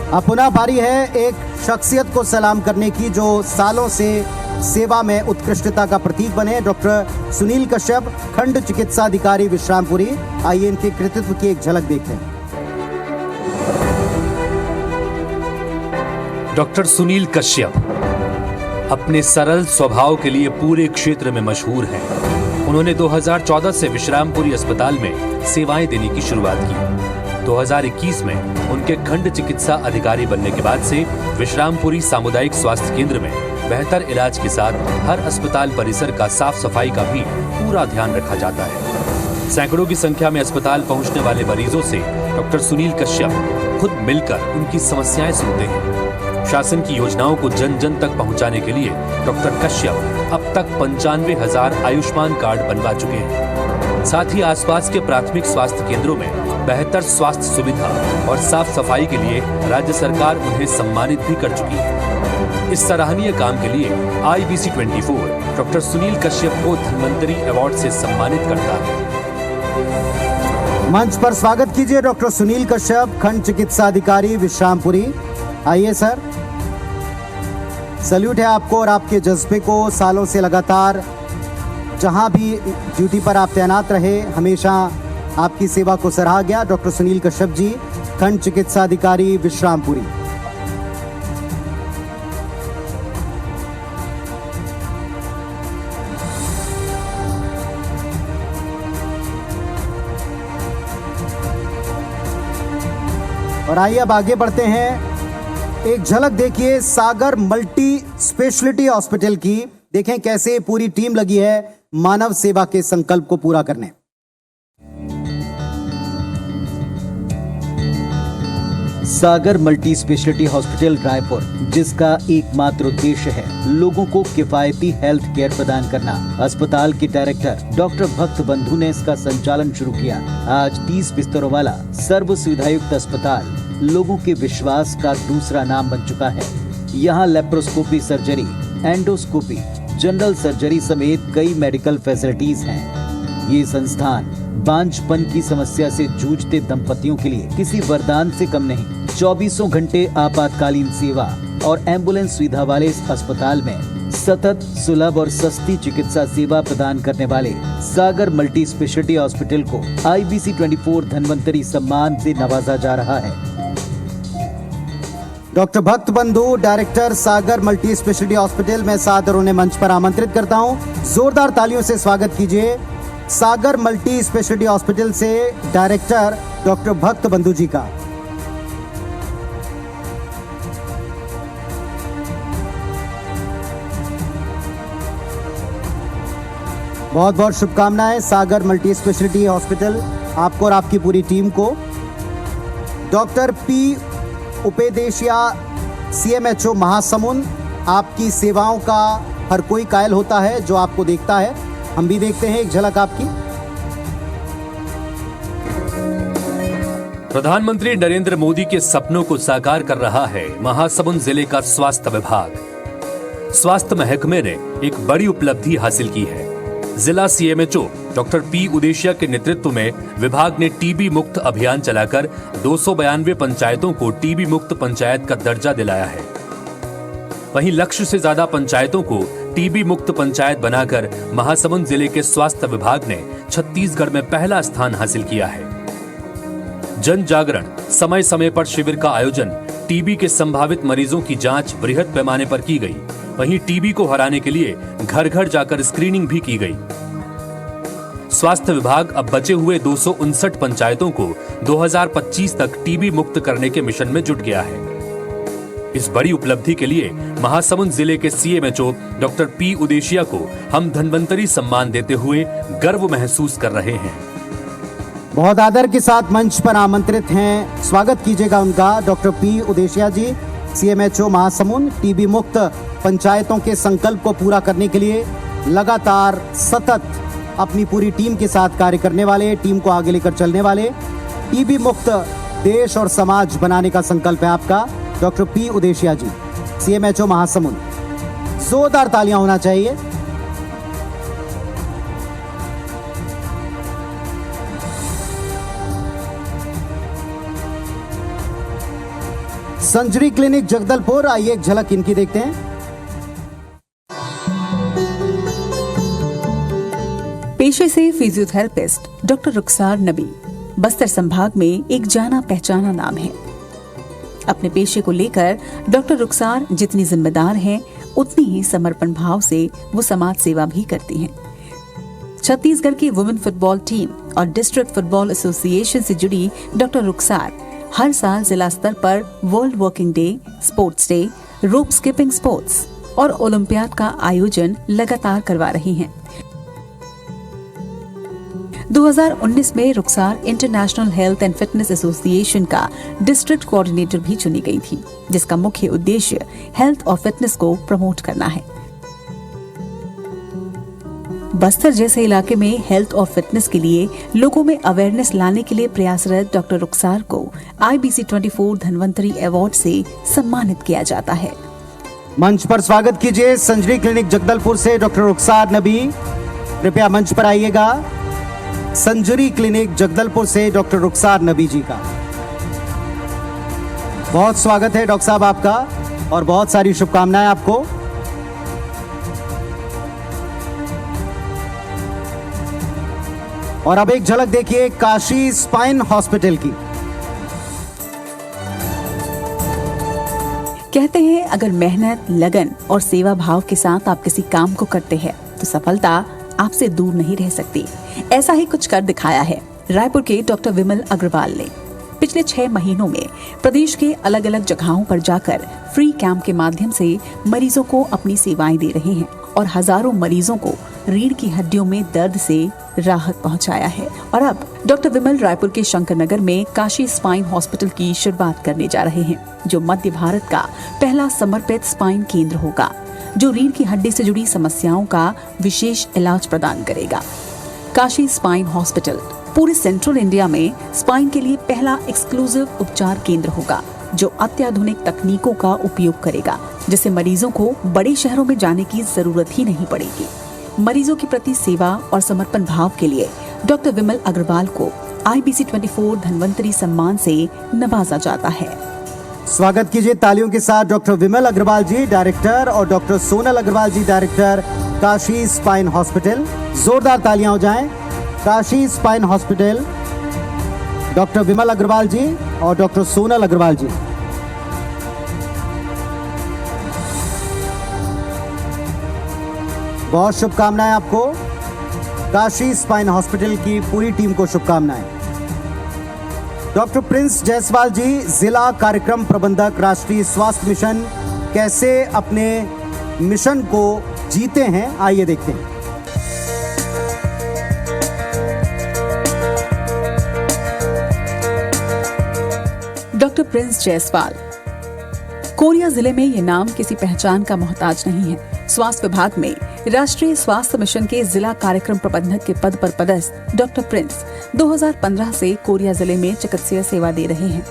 अब पुनः बारी है एक शख्सियत को सलाम करने की, जो सालों से सेवा में उत्कृष्टता का प्रतीक बने। डॉक्टर सुनील कश्यप, खंड चिकित्सा अधिकारी विश्रामपुरी। आइए इनके कृतित्व की एक झलक देखते हैं। डॉक्टर सुनील कश्यप अपने सरल स्वभाव के लिए पूरे क्षेत्र में मशहूर हैं। उन्होंने 2014 से विश्रामपुरी अस्पताल में सेवाएं देने की शुरुआत की। 2021 में उनके खंड चिकित्सा अधिकारी बनने के बाद से विश्रामपुरी सामुदायिक स्वास्थ्य केंद्र में बेहतर इलाज के साथ हर अस्पताल परिसर का साफ सफाई का भी पूरा ध्यान रखा जाता है। सैकड़ों की संख्या में अस्पताल पहुंचने वाले मरीजों से डॉक्टर सुनील कश्यप खुद मिलकर उनकी समस्याएं सुनते हैं। शासन की योजनाओं को जन जन तक पहुंचाने के लिए डॉक्टर कश्यप अब तक 95,000 आयुष्मान कार्ड बनवा चुके हैं। साथ ही आसपास के प्राथमिक स्वास्थ्य केंद्रों में बेहतर स्वास्थ्य सुविधा और साफ सफाई के लिए राज्य सरकार उन्हें सम्मानित भी कर चुकी है। इस सराहनीय काम के लिए IBC 24 डॉक्टर सुनील कश्यप को धन्वंतरी अवार्ड से सम्मानित करता है। मंच पर स्वागत कीजिए डॉक्टर सुनील कश्यप, खंड चिकित्सा अधिकारी विश्रामपुरी। आइए सर। सैल्यूट है आपको और आपके जज्बे को। सालों से लगातार जहां भी ड्यूटी पर आप तैनात रहे, हमेशा आपकी सेवा को सराहा गया। डॉक्टर सुनील कश्यप जी, खंड चिकित्सा अधिकारी विश्रामपुरी। और आइए अब आगे बढ़ते हैं। एक झलक देखिए सागर मल्टी स्पेशलिटी हॉस्पिटल की। देखें कैसे पूरी टीम लगी है मानव सेवा के संकल्प को पूरा करने। सागर मल्टी स्पेशलिटी हॉस्पिटल रायपुर, जिसका एकमात्र उद्देश्य है लोगों को किफायती हेल्थ केयर प्रदान करना। अस्पताल के डायरेक्टर डॉक्टर भक्त बंधु ने इसका संचालन शुरू किया। आज 30 बिस्तरों वाला सर्व सुविधायुक्त अस्पताल लोगों के विश्वास का दूसरा नाम बन चुका है। यहाँ laparoscopy surgery, endoscopy, general surgery समेत कई मेडिकल फैसिलिटीज हैं। ये संस्थान बांझपन की समस्या से जूझते दंपतियों के लिए किसी वरदान से कम नहीं। 24 घंटे आपातकालीन सेवा और एम्बुलेंस सुविधा वाले इस अस्पताल में सतत, सुलभ और सस्ती चिकित्सा सेवा प्रदान करने वाले सागर मल्टी स्पेशलिटी हॉस्पिटल को IBC 24 धन्वंतरी सम्मान से नवाजा जा रहा है। डॉक्टर भक्त बंधु, डायरेक्टर सागर मल्टी स्पेशलिटी हॉस्पिटल में सादर उन्हें मंच पर आमंत्रित करता हूं। जोरदार तालियों से स्वागत कीजिए सागर मल्टी स्पेशलिटी हॉस्पिटल से डायरेक्टर डॉक्टर भक्त बंधु जी का। बहुत बहुत शुभकामनाएं सागर मल्टी स्पेशलिटी हॉस्पिटल आपको और आपकी पूरी टीम को। डॉक्टर P उपेदेशिया, CMHO महासमुंद, आपकी सेवाओं का हर कोई कायल होता है जो आपको देखता है। हम भी देखते हैं एक झलक आपकी। प्रधानमंत्री नरेंद्र मोदी के सपनों को साकार कर रहा है महासमुंद जिले का स्वास्थ्य विभाग। स्वास्थ्य महकमे ने एक बड़ी उपलब्धि हासिल की है। जिला CMHO डॉक्टर P उदेशिया के नेतृत्व में विभाग ने टीबी मुक्त अभियान चलाकर 292 पंचायतों को टीबी मुक्त पंचायत का दर्जा दिलाया है। वहीं लक्ष्य से ज्यादा पंचायतों को टीबी मुक्त पंचायत बनाकर महासमुंद जिले के स्वास्थ्य विभाग ने छत्तीसगढ़ में पहला स्थान हासिल किया है। जन जागरण, समय समय पर शिविर का आयोजन, टीबी के संभावित मरीजों की जांच बृहद पैमाने पर की गई। वहीं टीबी को हराने के लिए घर घर जाकर स्क्रीनिंग भी की गई। स्वास्थ्य विभाग अब बचे हुए 259 पंचायतों को 2025 तक टीबी मुक्त करने के मिशन में जुट गया है। इस बड़ी उपलब्धि के लिए महासमुंद जिले के CMHO डॉक्टर P उदेशिया को हम धन्वंतरी सम्मान देते हुए गर्व महसूस कर रहे हैं। बहुत आदर के साथ मंच पर आमंत्रित हैं, स्वागत कीजिएगा उनका। डॉक्टर P उदेशिया जी, CMHO महासमुंद, टीबी मुक्त पंचायतों के संकल्प को पूरा करने के लिए लगातार सतत अपनी पूरी टीम के साथ कार्य करने वाले, टीम को आगे लेकर चलने वाले, टीबी मुक्त देश और समाज बनाने का संकल्प है आपका डॉक्टर P उदेशिया जी, CMHO महासमुंद। जोरदार तालियां होना चाहिए। संजरी क्लिनिक जगदलपुर, आइए एक झलक इनकी देखते हैं। पेशे से फिजियोथेरेपिस्ट डॉक्टर रुखसार नबी बस्तर संभाग में एक जाना पहचाना नाम है। अपने पेशे को लेकर डॉक्टर रुखसार जितनी जिम्मेदार हैं, उतनी ही समर्पण भाव से वो समाज सेवा भी करती हैं। छत्तीसगढ़ की वुमेन फुटबॉल टीम और डिस्ट्रिक्ट फुटबॉल एसोसिएशन से जुड़ी डॉक्टर रुखसार हर साल जिला स्तर पर world working day, sports day, rope skipping sports और ओलंपियाड का आयोजन लगातार करवा रही हैं। 2019 में Rukhsar international health and fitness association का डिस्ट्रिक्ट कोऑर्डिनेटर भी चुनी गई थी, जिसका मुख्य उद्देश्य हेल्थ और फिटनेस को प्रमोट करना है। बस्तर जैसे इलाके में हेल्थ और फिटनेस के लिए लोगों में अवेयरनेस लाने के लिए प्रयासरत डॉक्टर रुखसार को IBC 24 धन्वंतरी अवार्ड से सम्मानित किया जाता है। मंच पर स्वागत कीजिए संजरी क्लिनिक जगदलपुर से डॉक्टर रुखसार नबी। कृपया मंच पर आइएगा। संजरी क्लिनिक जगदलपुर से डॉक्टर रुखसार नबी जी का बहुत स्वागत है डॉक्टर साहब आपका, और बहुत सारी शुभकामनाएं आपको। और अब एक झलक देखिए काशी स्पाइन हॉस्पिटल की। कहते हैं अगर मेहनत, लगन और सेवा भाव के साथ आप किसी काम को करते हैं तो सफलता आपसे दूर नहीं रह सकती। ऐसा ही कुछ कर दिखाया है रायपुर के डॉक्टर विमल अग्रवाल ने। पिछले 6 महीनों में प्रदेश के अलग अलग जगहों पर जाकर फ्री कैंप के माध्यम से मरीजों को अपनी सेवाएं दे रहे हैं और हजारों मरीजों को रीढ़ की हड्डियों में दर्द से राहत पहुंचाया है। और अब डॉक्टर विमल रायपुर के शंकर नगर में काशी स्पाइन हॉस्पिटल की शुरुआत करने जा रहे हैं, जो मध्य भारत का पहला समर्पित स्पाइन केंद्र होगा, जो रीढ़ की हड्डी से जुड़ी समस्याओं का विशेष इलाज प्रदान करेगा। काशी स्पाइन हॉस्पिटल पूरे सेंट्रल इंडिया में स्पाइन के लिए पहला एक्सक्लूसिव उपचार केंद्र होगा, जो अत्याधुनिक तकनीकों का उपयोग करेगा, जिससे मरीजों को बड़े शहरों में जाने की जरूरत ही नहीं पड़ेगी। मरीजों के प्रति सेवा और समर्पण भाव के लिए डॉक्टर विमल अग्रवाल को IBC 24 धन्वंतरी सम्मान से नवाजा जाता है। स्वागत कीजिए तालियों के साथ डॉक्टर विमल अग्रवाल जी डायरेक्टर और doctor Sonal Agarwal ji director Kashi spine hospital. जोरदार तालियां हो जाएं। काशी स्पाइन हॉस्पिटल, डॉक्टर विमल अग्रवाल जी और डॉक्टर सोनल अग्रवाल जी। बहुत शुभकामनाएं आपको। काशी स्पाइन हॉस्पिटल की पूरी टीम को शुभकामनाएं। डॉक्टर प्रिंस जायसवाल जी, जिला कार्यक्रम प्रबंधक, राष्ट्रीय स्वास्थ्य मिशन, कैसे अपने मिशन को जीते हैं, आइए देखते हैं। Doctor Prince Jaiswal. कोरिया जिले में ये नाम किसी पहचान का मोहताज नहीं है। स्वास्थ्य विभाग में राष्ट्रीय स्वास्थ्य मिशन के जिला कार्यक्रम प्रबंधक के पद पर पदस्थ डॉक्टर प्रिंस 2015 से कोरिया जिले में चिकित्सीय सेवा दे रहे हैं।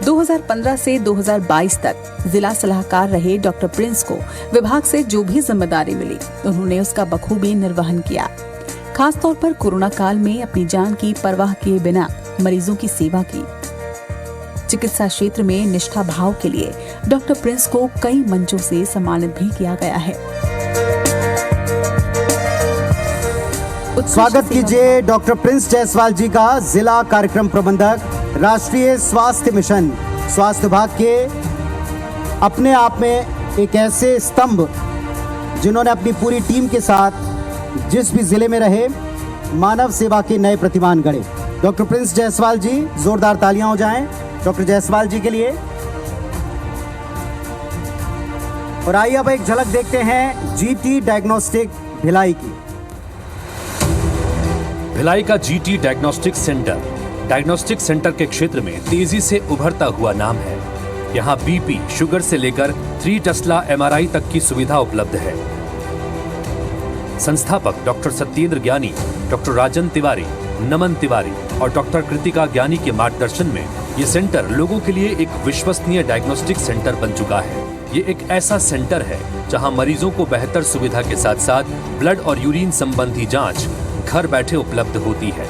2015 से 2022 तक जिला सलाहकार रहे डॉक्टर प्रिंस को विभाग से जो भी जिम्मेदारी मिली, उन्होंने उसका बखूबी निर्वहन किया। खासतौर पर कोरोना काल में अपनी जान की परवाह किए बिना मरीजों की सेवा की। चिकित्सा क्षेत्र में निष्ठा भाव के लिए डॉक्टर प्रिंस को कई मंचों से सम्मानित भी किया गया है। स्वागत कीजिए डॉक्टर प्रिंस जायसवाल जी का, जिला कार्यक्रम प्रबंधक, राष्ट्रीय स्वास्थ्य मिशन। स्वास्थ्य विभाग के अपने आप में एक ऐसे स्तंभ जिन्होंने अपनी पूरी टीम के साथ जिस भी जिले में रहे मानव सेवा के नए प्रतिमान गढ़े। डॉक्टर प्रिंस जायसवाल जी, जोरदार तालियां हो जाएं डॉक्टर जायसवाल जी के लिए। और आइए अब एक झलक देखते हैं GT डायग्नोस्टिक भिलाई की। भिलाई का GT diagnostic centre diagnostic centre के क्षेत्र में तेजी से उभरता हुआ नाम है। यहाँ BP, शुगर से लेकर 3 टेस्ला MRI तक की सुविधा उपलब्ध है। संस्थापक डॉक्टर सत्येंद्र ज्ञानी, डॉक्टर राजन तिवारी, नमन तिवारी और डॉक्टर कृतिका ज्ञानी के मार्गदर्शन में ये सेंटर लोगों के लिए एक विश्वसनीय डायग्नोस्टिक सेंटर बन चुका है। ये एक ऐसा सेंटर है जहां मरीजों को बेहतर सुविधा के साथ साथ ब्लड और यूरिन संबंधी जांच घर बैठे उपलब्ध होती है।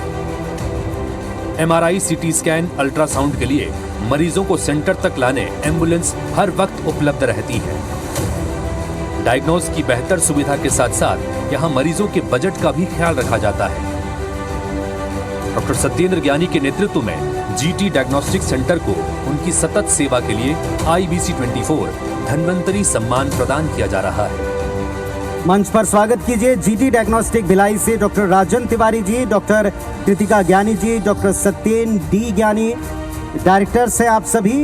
MRI, CT स्कैन, अल्ट्रासाउंड के लिए मरीजों को सेंटर तक लाने एम्बुलेंस हर वक्त उपलब्ध रहती है। डायग्नोज की बेहतर सुविधा के साथ साथ यहाँ मरीजों के बजट का भी ख्याल रखा जाता है। डॉक्टर सत्येंद्र ज्ञानी के नेतृत्व में जीटी डायग्नोस्टिक सेंटर को उनकी सतत सेवा के लिए IBC 24 धन्वंतरी सम्मान प्रदान किया जा रहा है। मंच पर स्वागत कीजिए जीटी डायग्नोस्टिक भिलाई से डॉक्टर राजन तिवारी जी, डॉक्टर कृतिका ज्ञानी जी, डॉक्टर सत्येंद्र डी ज्ञानी, डायरेक्टर से आप सभी।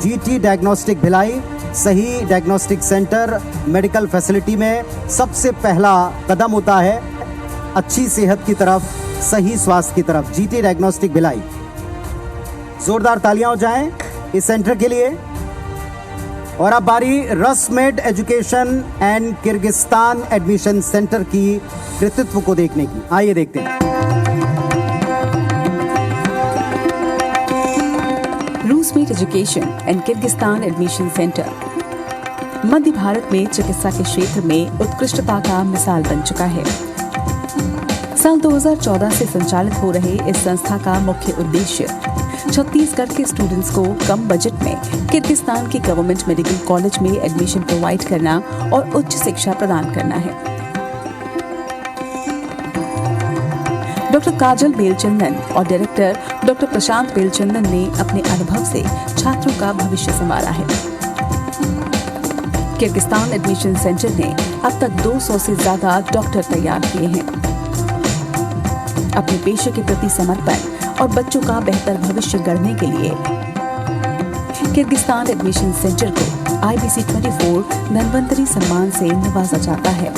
जीटी डायग्नोस्टिक भिलाई सही डायग्नोस्टिक सेंटर मेडिकल फैसिलिटी में सबसे पहला कदम होता है अच्छी सेहत की तरफ, सही स्वास्थ्य की तरफ। जीटी डायग्नोस्टिक भिलाई, जोरदार तालियां हो जाएं इस सेंटर के लिए। और अब बारी Rusmed education and Kyrgyzstan admission centre की कृतित्व को देखने की। आइए देखते हैं। Rusmed education and Kyrgyzstan admission centre मध्य भारत में चिकित्सा के क्षेत्र में उत्कृष्टता का मिसाल बन चुका है। साल 2014 से संचालित हो रहे इस संस्था का मुख्य उद्देश्य छत्तीसगढ़ के स्टूडेंट्स को कम बजट में किर्गिस्तान के गवर्नमेंट मेडिकल कॉलेज में एडमिशन प्रोवाइड करना और उच्च शिक्षा प्रदान करना है। डॉक्टर काजल बेलचंदन और डायरेक्टर डॉक्टर प्रशांत बेलचंदन ने अपने अनुभव से छात्रों का भविष्य संवारा है। किर्गिस्तान एडमिशन सेंटर ने अब तक 200 से ज्यादा डॉक्टर तैयार किए हैं। अपने पेशे के प्रति समर्पण और बच्चों का बेहतर भविष्य गढ़ने के लिए किर्गिस्तान एडमिशन सेंटर को IBC 24 धन्वंतरी सम्मान से नवाजा जाता है।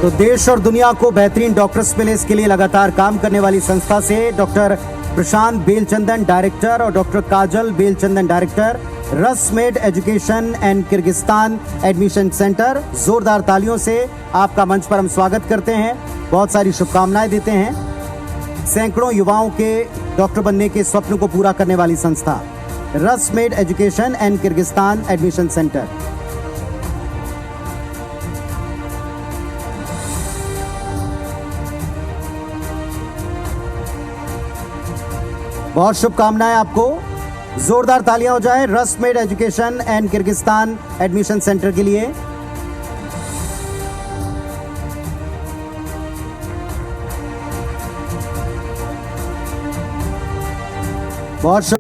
तो देश और दुनिया को बेहतरीन डॉक्टर्स मिले, इसके लिए लगातार काम करने वाली संस्था से डॉक्टर प्रशांत बेलचंदन डायरेक्टर और doctor Kajal Belchandan director, Rusmed education and Kyrgyzstan admission centre. जोरदार तालियों से आपका मंच पर हम स्वागत करते हैं, बहुत सारी शुभकामनाएं देते हैं। सैकड़ों युवाओं के डॉक्टर बनने के स्वप्न को पूरा करने वाली संस्था Rusmed education and Kyrgyzstan admission centre. बहुत शुभकामनाएं आपको, जोरदार तालियां हो जाए Rusmed education and Kyrgyzstan admission centre के लिए। बहुत शुभ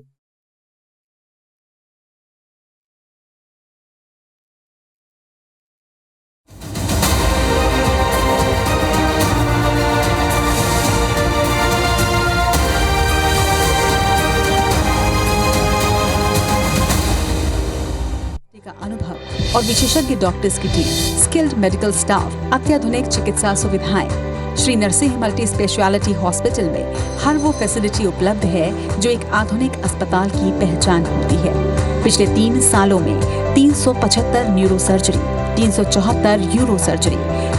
का अनुभव और विशेषज्ञ डॉक्टर्स की टीम, स्किल्ड मेडिकल स्टाफ, अत्याधुनिक चिकित्सा सुविधाएं। Shri Narsingh multi speciality hospital में हर वो फैसिलिटी उपलब्ध है जो एक आधुनिक अस्पताल की पहचान होती है। पिछले 3 सालों में 375 neuro surgery, 374 euro surgery,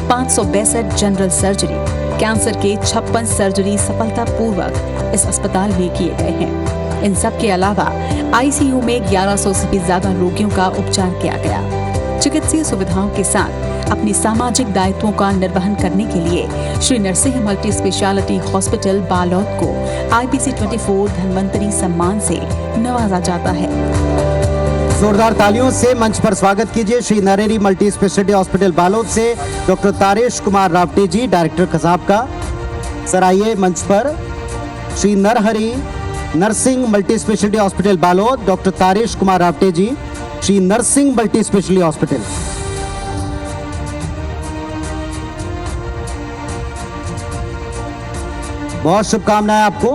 562 general surgery, cancer के 56 सर्जरी सफलतापूर्वक इस अस्पताल में किए गए हैं। इन सब के अलावा ICU में 1100 से भी ज्यादा रोगियों का उपचार किया गया। चिकित्सीय सुविधाओं के साथ अपनी सामाजिक दायित्वों का निर्वहन करने के लिए Shri Narsingh multi speciality hospital Balod को IBC 24 धन्वंतरी सम्मान से नवाजा जाता है। जोरदार तालियों से मंच पर स्वागत कीजिए Shri Nareri multi speciality hospital Balod से डॉक्टर तारेश कुमार रावटे जी, डायरेक्टर खसाब का। सर आइए मंच पर। Shri Narhari nursing multi speciality hospital Balod, doctor Taresh Kumar Rawte ji, Shri nursing multi speciality hospital. बहुत शुभकामनाएं आपको।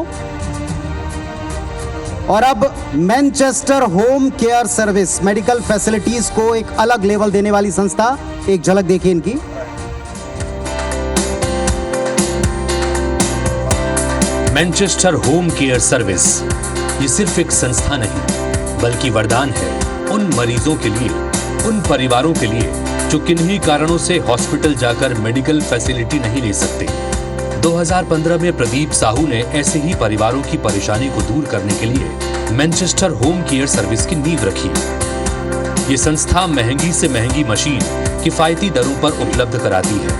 और अब Manchester home care service medical facilities को एक अलग लेवल देने वाली संस्था, एक झलक देखिए इनकी। मैनचेस्टर होम केयर सर्विस ये सिर्फ एक संस्था नहीं बल्कि वरदान है उन मरीजों के लिए, उन परिवारों के लिए जो किन्हीं कारणों से हॉस्पिटल जाकर मेडिकल फैसिलिटी नहीं ले सकते। 2015 में प्रदीप साहू ने ऐसे ही परिवारों की परेशानी को दूर करने के लिए मैनचेस्टर होम केयर सर्विस की नींव रखी। ये संस्था महंगी से महंगी मशीन किफायती दरों पर उपलब्ध कराती है,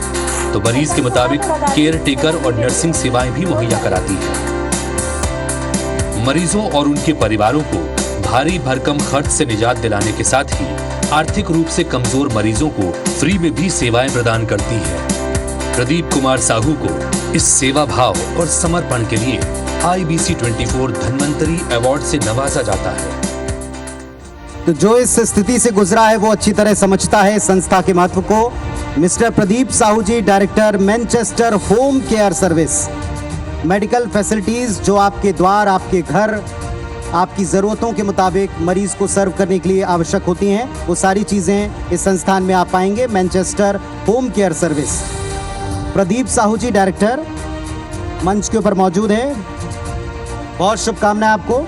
तो मरीज के मुताबिक केयर टेकर और नर्सिंग सेवाएं भी मुहैया कराती है। मरीजों और उनके परिवारों को भारी भरकम खर्च से निजात दिलाने के साथ ही आर्थिक रूप से कमजोर मरीजों को फ्री में भी सेवाएं प्रदान करती है। प्रदीप कुमार साहू को इस सेवा भाव और समर्पण के लिए IBC 24 धन्वंतरी अवार्ड से नवाजा जाता है। तो जो इस स्थिति से गुजरा है वो अच्छी तरह समझता है संस्था के महत्व को। Mister Pradeep Sahu ji, director Manchester home care service, medical facilities जो आपके द्वार, आपके घर, आपकी ज़रूरतों के मुताबिक मरीज को सर्व करने के लिए आवश्यक होती हैं, वो सारी चीज़ें इस संस्थान में आप पाएंगे। Manchester home care service. Pradeep Sahu ji, director, मंच के ऊपर मौजूद हैं। बहुत शुभकामनाएं आपको।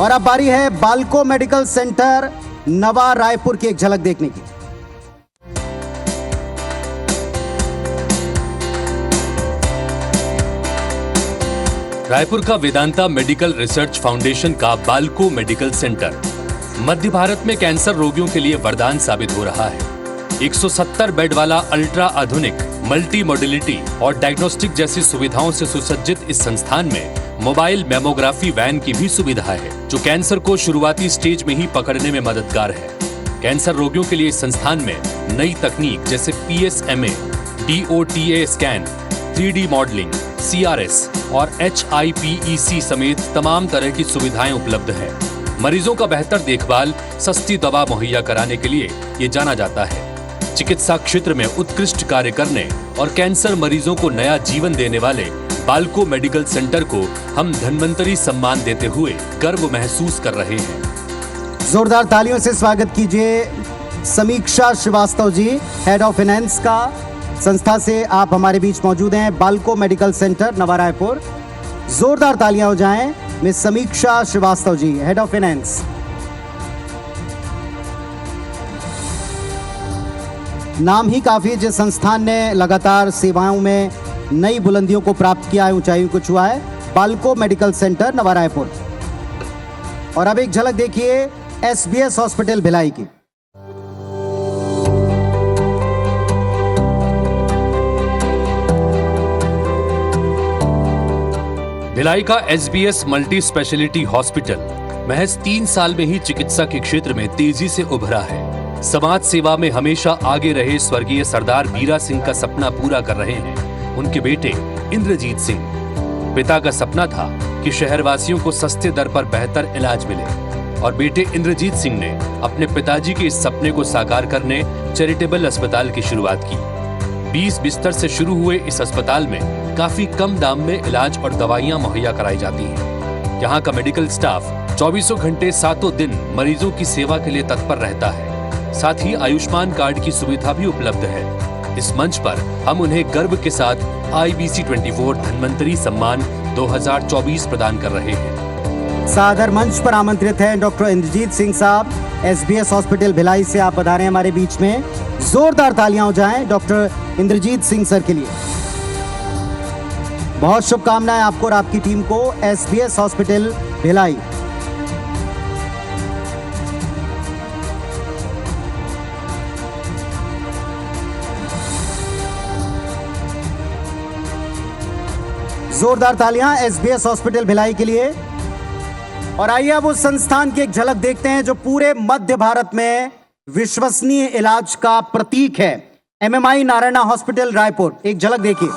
और अब बारी है बाल्को मेडिकल सेंटर नवा रायपुर की एक झलक देखने की। रायपुर का वेदांता मेडिकल रिसर्च फाउंडेशन का बाल्को मेडिकल सेंटर मध्य भारत में कैंसर रोगियों के लिए वरदान साबित हो रहा है। 170 बेड वाला अल्ट्रा आधुनिक मल्टी मॉडलिटी और डायग्नोस्टिक जैसी सुविधाओं से सुसज्जित इस संस्थान में मोबाइल मेमोग्राफी वैन की भी सुविधा है, जो कैंसर को शुरुआती स्टेज में ही पकड़ने में मददगार है। कैंसर रोगियों के लिए इस संस्थान में नई तकनीक जैसे PSMA, DOTA scan, 3D modelling, CRS और HIPEC समेत तमाम तरह की सुविधाएं उपलब्ध हैं। मरीजों का बेहतर देखभाल, सस्ती दवा मुहैया कराने के लिए ये जाना जाता है। चिकित्सा क्षेत्र में उत्कृष्ट कार्य करने और कैंसर मरीजों को नया जीवन देने वाले बाल्को मेडिकल सेंटर को हम धन्वंतरी सम्मान देते हुए गर्व महसूस कर रहे हैं। जोरदार तालियों से स्वागत कीजिए समीक्षा Srivastava ji, head of finance का। संस्था से आप हमारे बीच मौजूद हैं, बाल्को मेडिकल सेंटर नवा रायपुर। जोरदार तालियां हो जाएं मिस समीक्षा Srivastava ji, head of finance. नाम ही काफी, जिस संस्थान ने लगातार सेवाओं में नई बुलंदियों को प्राप्त किया है, ऊंचाइयों को छुआ है, बाल्को मेडिकल सेंटर नवा रायपुर। और अब एक झलक देखिए SBS हॉस्पिटल भिलाई की। भिलाई का SBS मल्टी स्पेशलिटी हॉस्पिटल महज 3 साल में ही चिकित्सा के क्षेत्र में तेजी से उभरा है। समाज सेवा में हमेशा आगे रहे स्वर्गीय सरदार बीरा सिंह का सपना पूरा कर रहे हैं उनके बेटे इंद्रजीत सिंह। पिता का सपना था कि शहरवासियों को सस्ते दर पर बेहतर इलाज मिले और बेटे इंद्रजीत सिंह ने अपने पिताजी के इस सपने को साकार करने चैरिटेबल अस्पताल की शुरुआत की। 20 बिस्तर से शुरू हुए इस अस्पताल में काफी कम दाम में इलाज और दवाइयां मुहैया कराई जाती हैं। यहाँ का मेडिकल स्टाफ 24 घंटे 7 दिन मरीजों की सेवा के लिए तत्पर रहता है। साथ ही आयुष्मान कार्ड की सुविधा भी उपलब्ध है। इस मंच पर हम उन्हें गर्व के साथ IBC 24 धन्वंतरी सम्मान 2024 प्रदान कर रहे हैं। सादर मंच पर आमंत्रित हैं डॉक्टर इंद्रजीत सिंह साहब, SBS हॉस्पिटल भिलाई से आप पधारे हमारे बीच में। जोरदार तालियां हो जाएं डॉक्टर इंद्रजीत सिंह सर के लिए। बहुत शुभकामनाएं आपको और आपकी टीम को, SBS हॉस्पिटल भिलाई। जोरदार तालियां SBS हॉस्पिटल भिलाई के लिए। और आइए अब उस संस्थान की एक झलक देखते हैं जो पूरे मध्य भारत में विश्वसनीय इलाज का प्रतीक है, MMI नारायणा हॉस्पिटल रायपुर। एक झलक देखिए।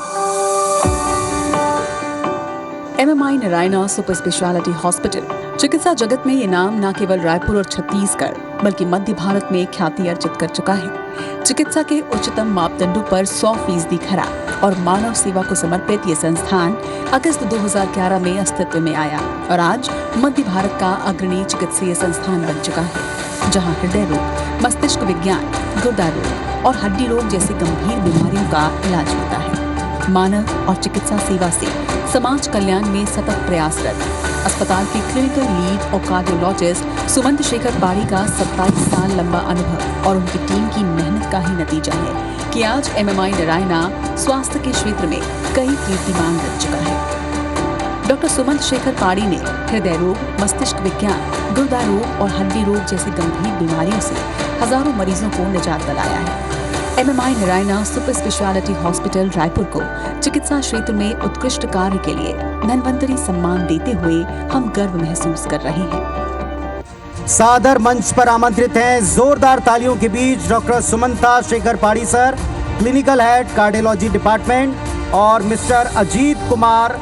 MMI Narayana super speciality hospital. चिकित्सा जगत में ये नाम न केवल रायपुर और छत्तीसगढ़ बल्कि मध्य भारत में ख्याति अर्जित कर चुका है। चिकित्सा के उच्चतम मापदंडों पर 100% खरा और मानव सेवा को समर्पित ये संस्थान अगस्त 2011 में अस्तित्व में आया और आज मध्य भारत का अग्रणी चिकित्सीय संस्थान बन चुका है, जहां हृदय रोग, मस्तिष्क विज्ञान, गुर्दा रोग और हड्डी रोग जैसी गंभीर बीमारियों का इलाज होता है। मानव और चिकित्सा सेवा से समाज कल्याण में सतत प्रयासरत अस्पताल के क्लिनिकल लीड और कार्डियोलॉजिस्ट सुमंत शेखर पाड़ी का 27 साल लंबा अनुभव और उनकी टीम की मेहनत का ही नतीजा है कि आज MMI नारायणा स्वास्थ्य के क्षेत्र में कई कीर्तिमान रच चुका है। डॉक्टर सुमंत शेखर पाड़ी ने हृदय रोग, मस्तिष्क विज्ञान, गुर्दा रोग और हड्डी रोग जैसी गंभीर बीमारियों से हजारों मरीजों को निजात दिलाया है। MMI Narayana super speciality hospital Raipur को चिकित्सा क्षेत्र में उत्कृष्ट कार्य के लिए धन्वंतरी सम्मान देते हुए हम गर्व महसूस कर रहे हैं। सादर मंच पर आमंत्रित हैं जोरदार तालियों के बीच doctor Sumanta Shekhar Padi sir, clinical head cardiology department, और mister Ajit Kumar,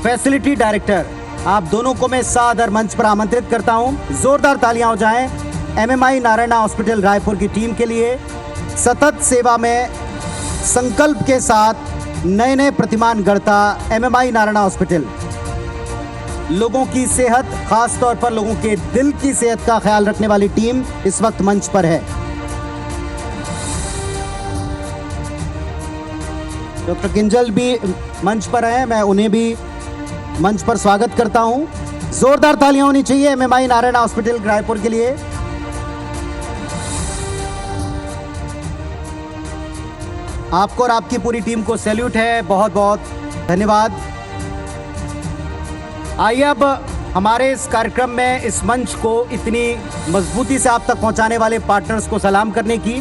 facility director. आप दोनों को मैं सादर मंच पर आमंत्रित करता हूं। जोरदार तालियां हो जाएं MMI नारायणा हॉस्पिटल रायपुर की टीम के लिए। सतत सेवा में संकल्प के साथ नए नए प्रतिमान गढ़ता MMI नारायणा हॉस्पिटल। लोगों की सेहत, खास तौर पर लोगों के दिल की सेहत का ख्याल रखने वाली टीम इस वक्त मंच पर है। डॉक्टर किंजल भी मंच पर हैं, मैं उन्हें भी मंच पर स्वागत करता हूं। जोरदार तालियां होनी चाहिए MMI नारायणा हॉस्पिटल रायपुर के लिए। आपको और आपकी पूरी टीम को सैल्यूट है, बहुत बहुत धन्यवाद। आइए अब हमारे इस कार्यक्रम में इस मंच को इतनी मजबूती से आप तक पहुंचाने वाले पार्टनर्स को सलाम करने की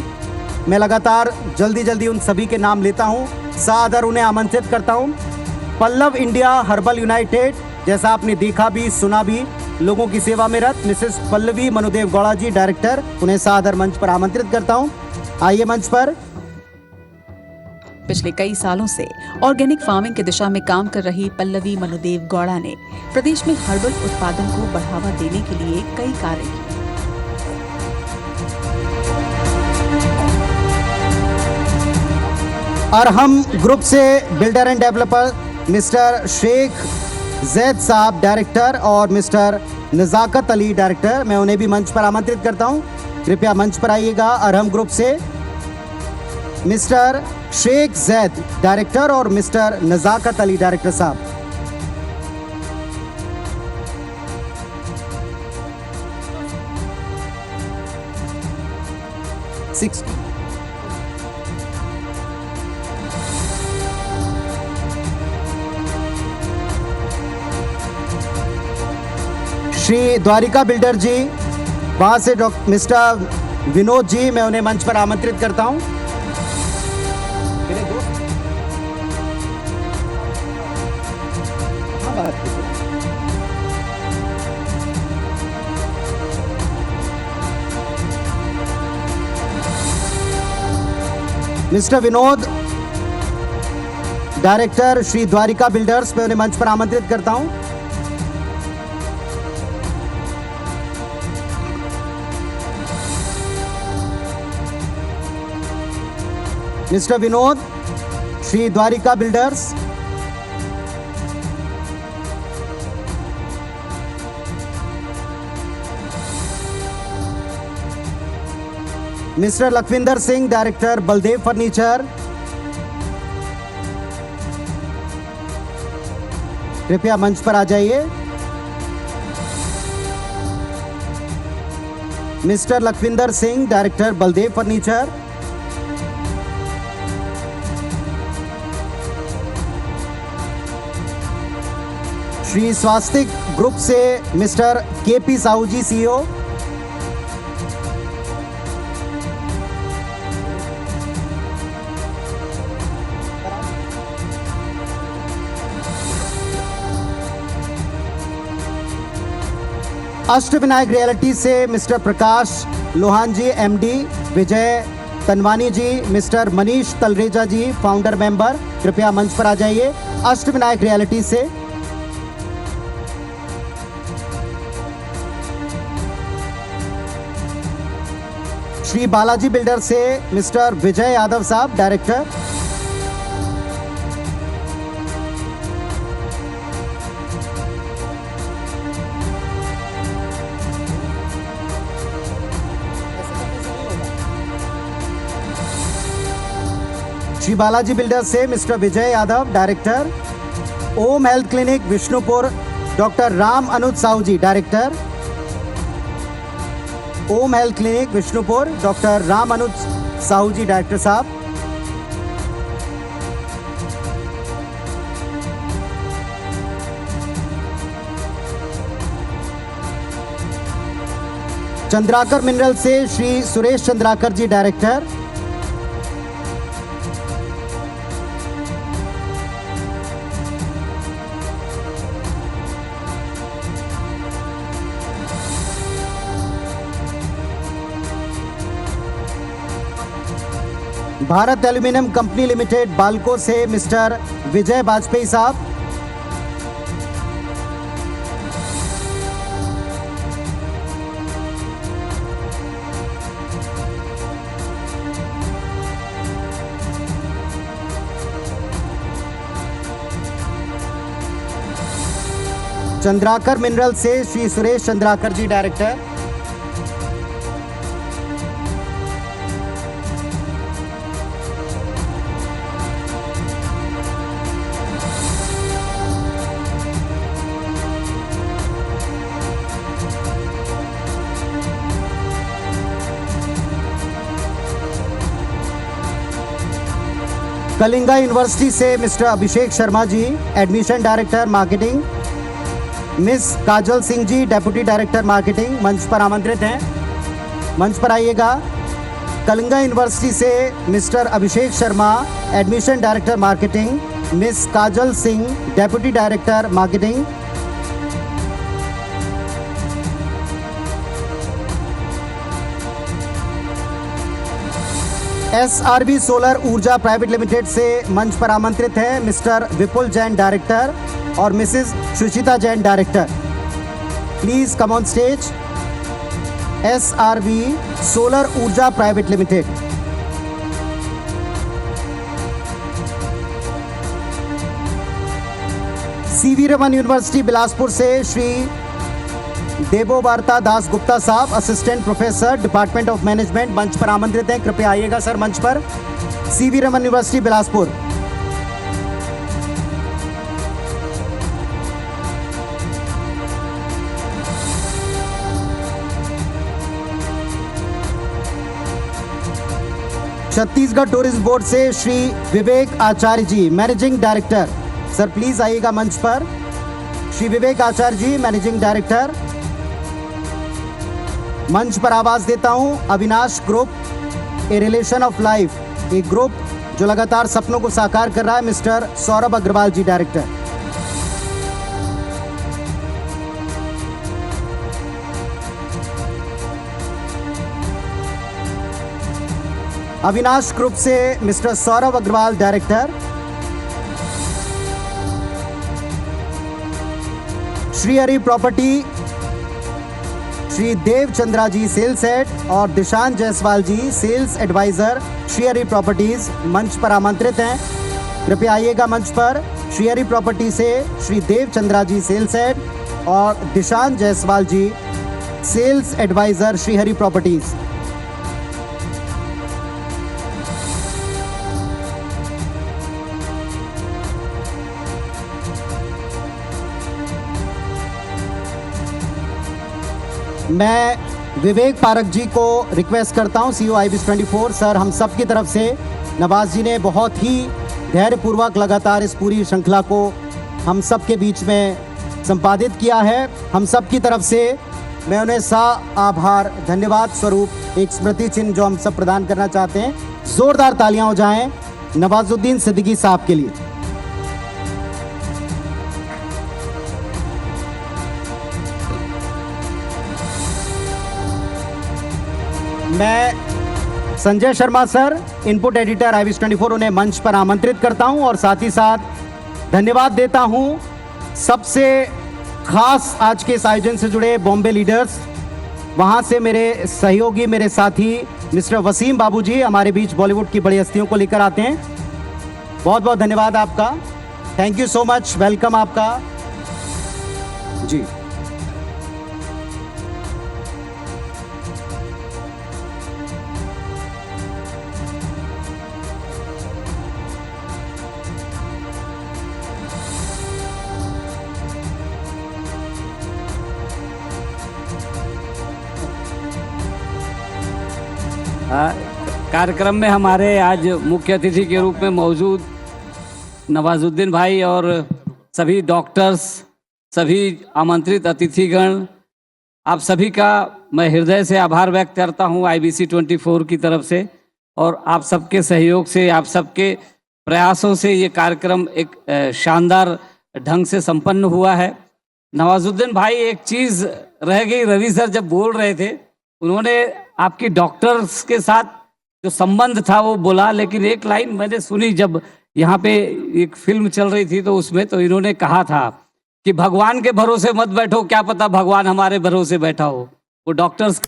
मैं लगातार जल्दी उन सभी के नाम लेता हूं, सादर उन्हें आमंत्रित करता हूं। पल्लव इंडिया हर्बल यूनाइटेड, जैसा आपने देखा भी सुना भी, लोगों की सेवा में रत मिसेस पल्लवी मनुदेव गौड़ा जी, डायरेक्टर, उन्हें सादर मंच पर आमंत्रित करता हूं। आइए मंच पर। पिछले कई सालों से ऑर्गेनिक फार्मिंग की दिशा में काम कर रही पल्लवी मनुदेव गौड़ा ने प्रदेश में हर्बल उत्पादन को बढ़ावा देने के लिए कई कार्य किए। और हम ग्रुप से builder and developer mister Sheikh Zaid साहब, डायरेक्टर, और मिस्टर नजाकत अली, डायरेक्टर, मैं उन्हें भी मंच पर आमंत्रित करता हूं। कृपया मंच पर आइएगा। अरहम ग्रुप से मिस्टर शेख जैद, डायरेक्टर, और मिस्टर नजाकत अली, डायरेक्टर साहब। श्री द्वारिका बिल्डर जी, वहां से मिस्टर विनोद जी, मैं उन्हें मंच पर आमंत्रित करता हूं। Mister Vinod, director, Shri Dwarika builders, मैं उन्हें मंच पर आमंत्रित करता हूं। Mister Vinod, Shri Dwarika builders. Mister Lakhwinder Singh, director, Baldev furniture, कृपया मंच पर आ जाइए। Mister Lakhwinder Singh, director, Baldev furniture. Shri Swastik group से mister KP Sahu ji, CEO। Ashtavinayak reality से mister Prakash Lohan ji, MD, Vijay Tanwani ji, mister Manish Talreja ji, founder member, कृपया मंच पर आ जाइए। अष्टविनायक रियलिटी से श्री बालाजी बिल्डर से mister Vijay Yadav sahab, director. Shri Balaji builder से mister Vijay Yadav, director. Om health clinic Vishnupur, doctor Ram Anuj Sahu ji, director. Om health clinic Vishnupur, doctor Ram Anuj Sahu ji, director sahab. Chandrakar mineral से Shri Suresh Chandrakar ji, director. Bharat aluminium company limited Balco से मिस्टर विजय वाजपेयी साहब। चंद्राकर मिनरल से श्री सुरेश चंद्राकर जी डायरेक्टर। कलिंगा यूनिवर्सिटी से mister Abhishek Sharma ji admission director marketing. Miss Kajal Singh ji deputy director marketing मंच पर आमंत्रित हैं, मंच पर आइएगा। कलिंगा यूनिवर्सिटी से mister Abhishek Sharma admission director marketing, miss Kajal Singh deputy director marketing. SRB solar Urja private limited से मंच पर आमंत्रित हैं मिस्टर विपुल जैन डायरेक्टर और Mrs Suchita Jain director. Please come on stage. SRB solar Urja private limited. CV Raman university Bilaspur से श्री देवोवार्ता दास गुप्ता साहब assistant professor department of management मंच पर आमंत्रित हैं, कृपया आइएगा सर मंच पर। CV Raman university Bilaspur. Chhattisgarh tourism board से Shri Vivek Acharya ji managing director, sir please आइएगा मंच पर। Shri Vivek Acharya ji managing director. मंच पर आवाज देता हूं Avinash group a relation of life, एक ग्रुप जो लगातार सपनों को साकार कर रहा है, mister Saurabh Agarwal ji director. Avinash group से mister Saurabh Agarwal director. Shri Hari property Shri Dev Chandra ji sales head और Dishant Jaiswal ji sales adviser Shri Hari properties मंच पर आमंत्रित हैं, कृपया आइएगा मंच पर। श्री हरि प्रॉपर्टी से श्री देव चंद्रा जी सेल्स हेड और Dishant Jaiswal ji sales adviser Shri Hari properties. मैं विवेक पारक जी को रिक्वेस्ट करता हूं, CEO IBIS 24। सर, हम सब की तरफ से नवाज जी ने बहुत ही धैर्यपूर्वक लगातार इस पूरी श्रृंखला को हम सब के बीच में संपादित किया है। हम सब की तरफ से मैं उन्हें आभार धन्यवाद स्वरूप एक स्मृति चिन्ह जो हम सब प्रदान करना चाहते हैं। जोरदार तालियां हो जाएं नवाजुद्दीन सिद्दीकी साहब के लिए। मैं Sanjay Sharma sir input editor IBIS 24 उन्हें मंच पर आमंत्रित करता हूं और साथ ही साथ धन्यवाद देता हूं सबसे खास आज के इस आयोजन से जुड़े बॉम्बे लीडर्स, वहां से मेरे सहयोगी मेरे साथी मिस्टर वसीम बाबू जी हमारे बीच बॉलीवुड की बड़ी हस्तियों को लेकर आते हैं। बहुत बहुत धन्यवाद आपका, thank you so much, welcome आपका जी। कार्यक्रम में हमारे आज मुख्य अतिथि के रूप में मौजूद नवाजुद्दीन भाई और सभी डॉक्टर्स, सभी आमंत्रित अतिथिगण, आप सभी का मैं हृदय से आभार व्यक्त करता हूं IBC 24 की तरफ से। और आप सबके सहयोग से, आप सबके प्रयासों से ये कार्यक्रम एक शानदार ढंग से संपन्न हुआ है। नवाजुद्दीन भाई, एक चीज़ रह गई, रवि सर जब बोल रहे थे उन्होंने आपकी डॉक्टर्स के साथ जो संबंध था वो बोला, लेकिन एक लाइन मैंने सुनी जब यहाँ पे एक फिल्म चल रही थी तो उसमें तो इन्होंने कहा था कि भगवान के भरोसे मत बैठो, क्या पता भगवान हमारे भरोसे बैठा हो। वो डॉक्टर्स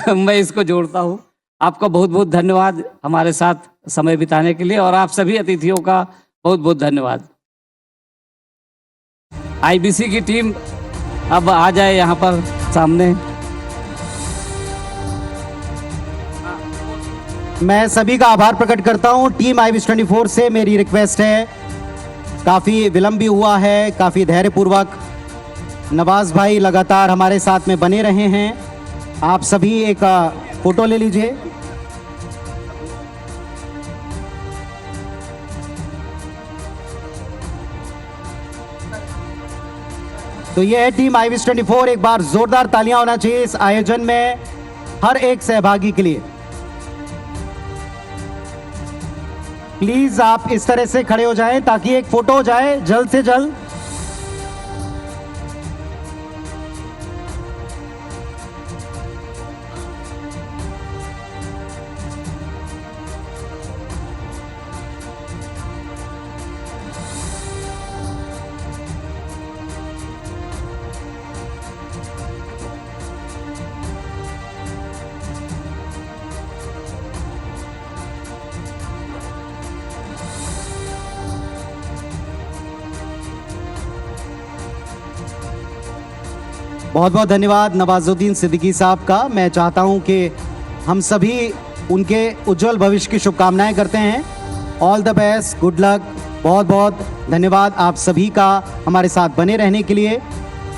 मैं इसको जोड़ता हूँ। आपका बहुत बहुत धन्यवाद हमारे साथ समय बिताने के लिए, और आप सभी अतिथियों का बहुत बहुत धन्यवाद। आईबीसी की टीम अब आ जाए यहाँ पर सामने। मैं सभी का आभार प्रकट करता हूं। टीम IBC24 से मेरी रिक्वेस्ट है, काफ़ी विलंब भी हुआ है, काफ़ी धैर्यपूर्वक नवाज भाई लगातार हमारे साथ में बने रहे हैं। आप सभी एक फोटो ले लीजिए। तो यह है टीम IBC24। एक बार जोरदार तालियां होना चाहिए इस आयोजन में हर एक सहभागी के लिए। प्लीज आप इस तरह से खड़े हो जाएं ताकि एक फोटो हो जाए जल्द से जल्द। बहुत बहुत धन्यवाद नवाजुद्दीन सिद्दीकी साहब का। मैं चाहता हूं कि हम सभी उनके उज्जवल भविष्य की शुभकामनाएं करते हैं। All the best, good luck. बहुत बहुत धन्यवाद आप सभी का हमारे साथ बने रहने के लिए।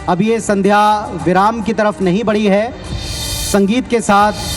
अब ये संध्या विराम की तरफ नहीं बढ़ी है, संगीत के साथ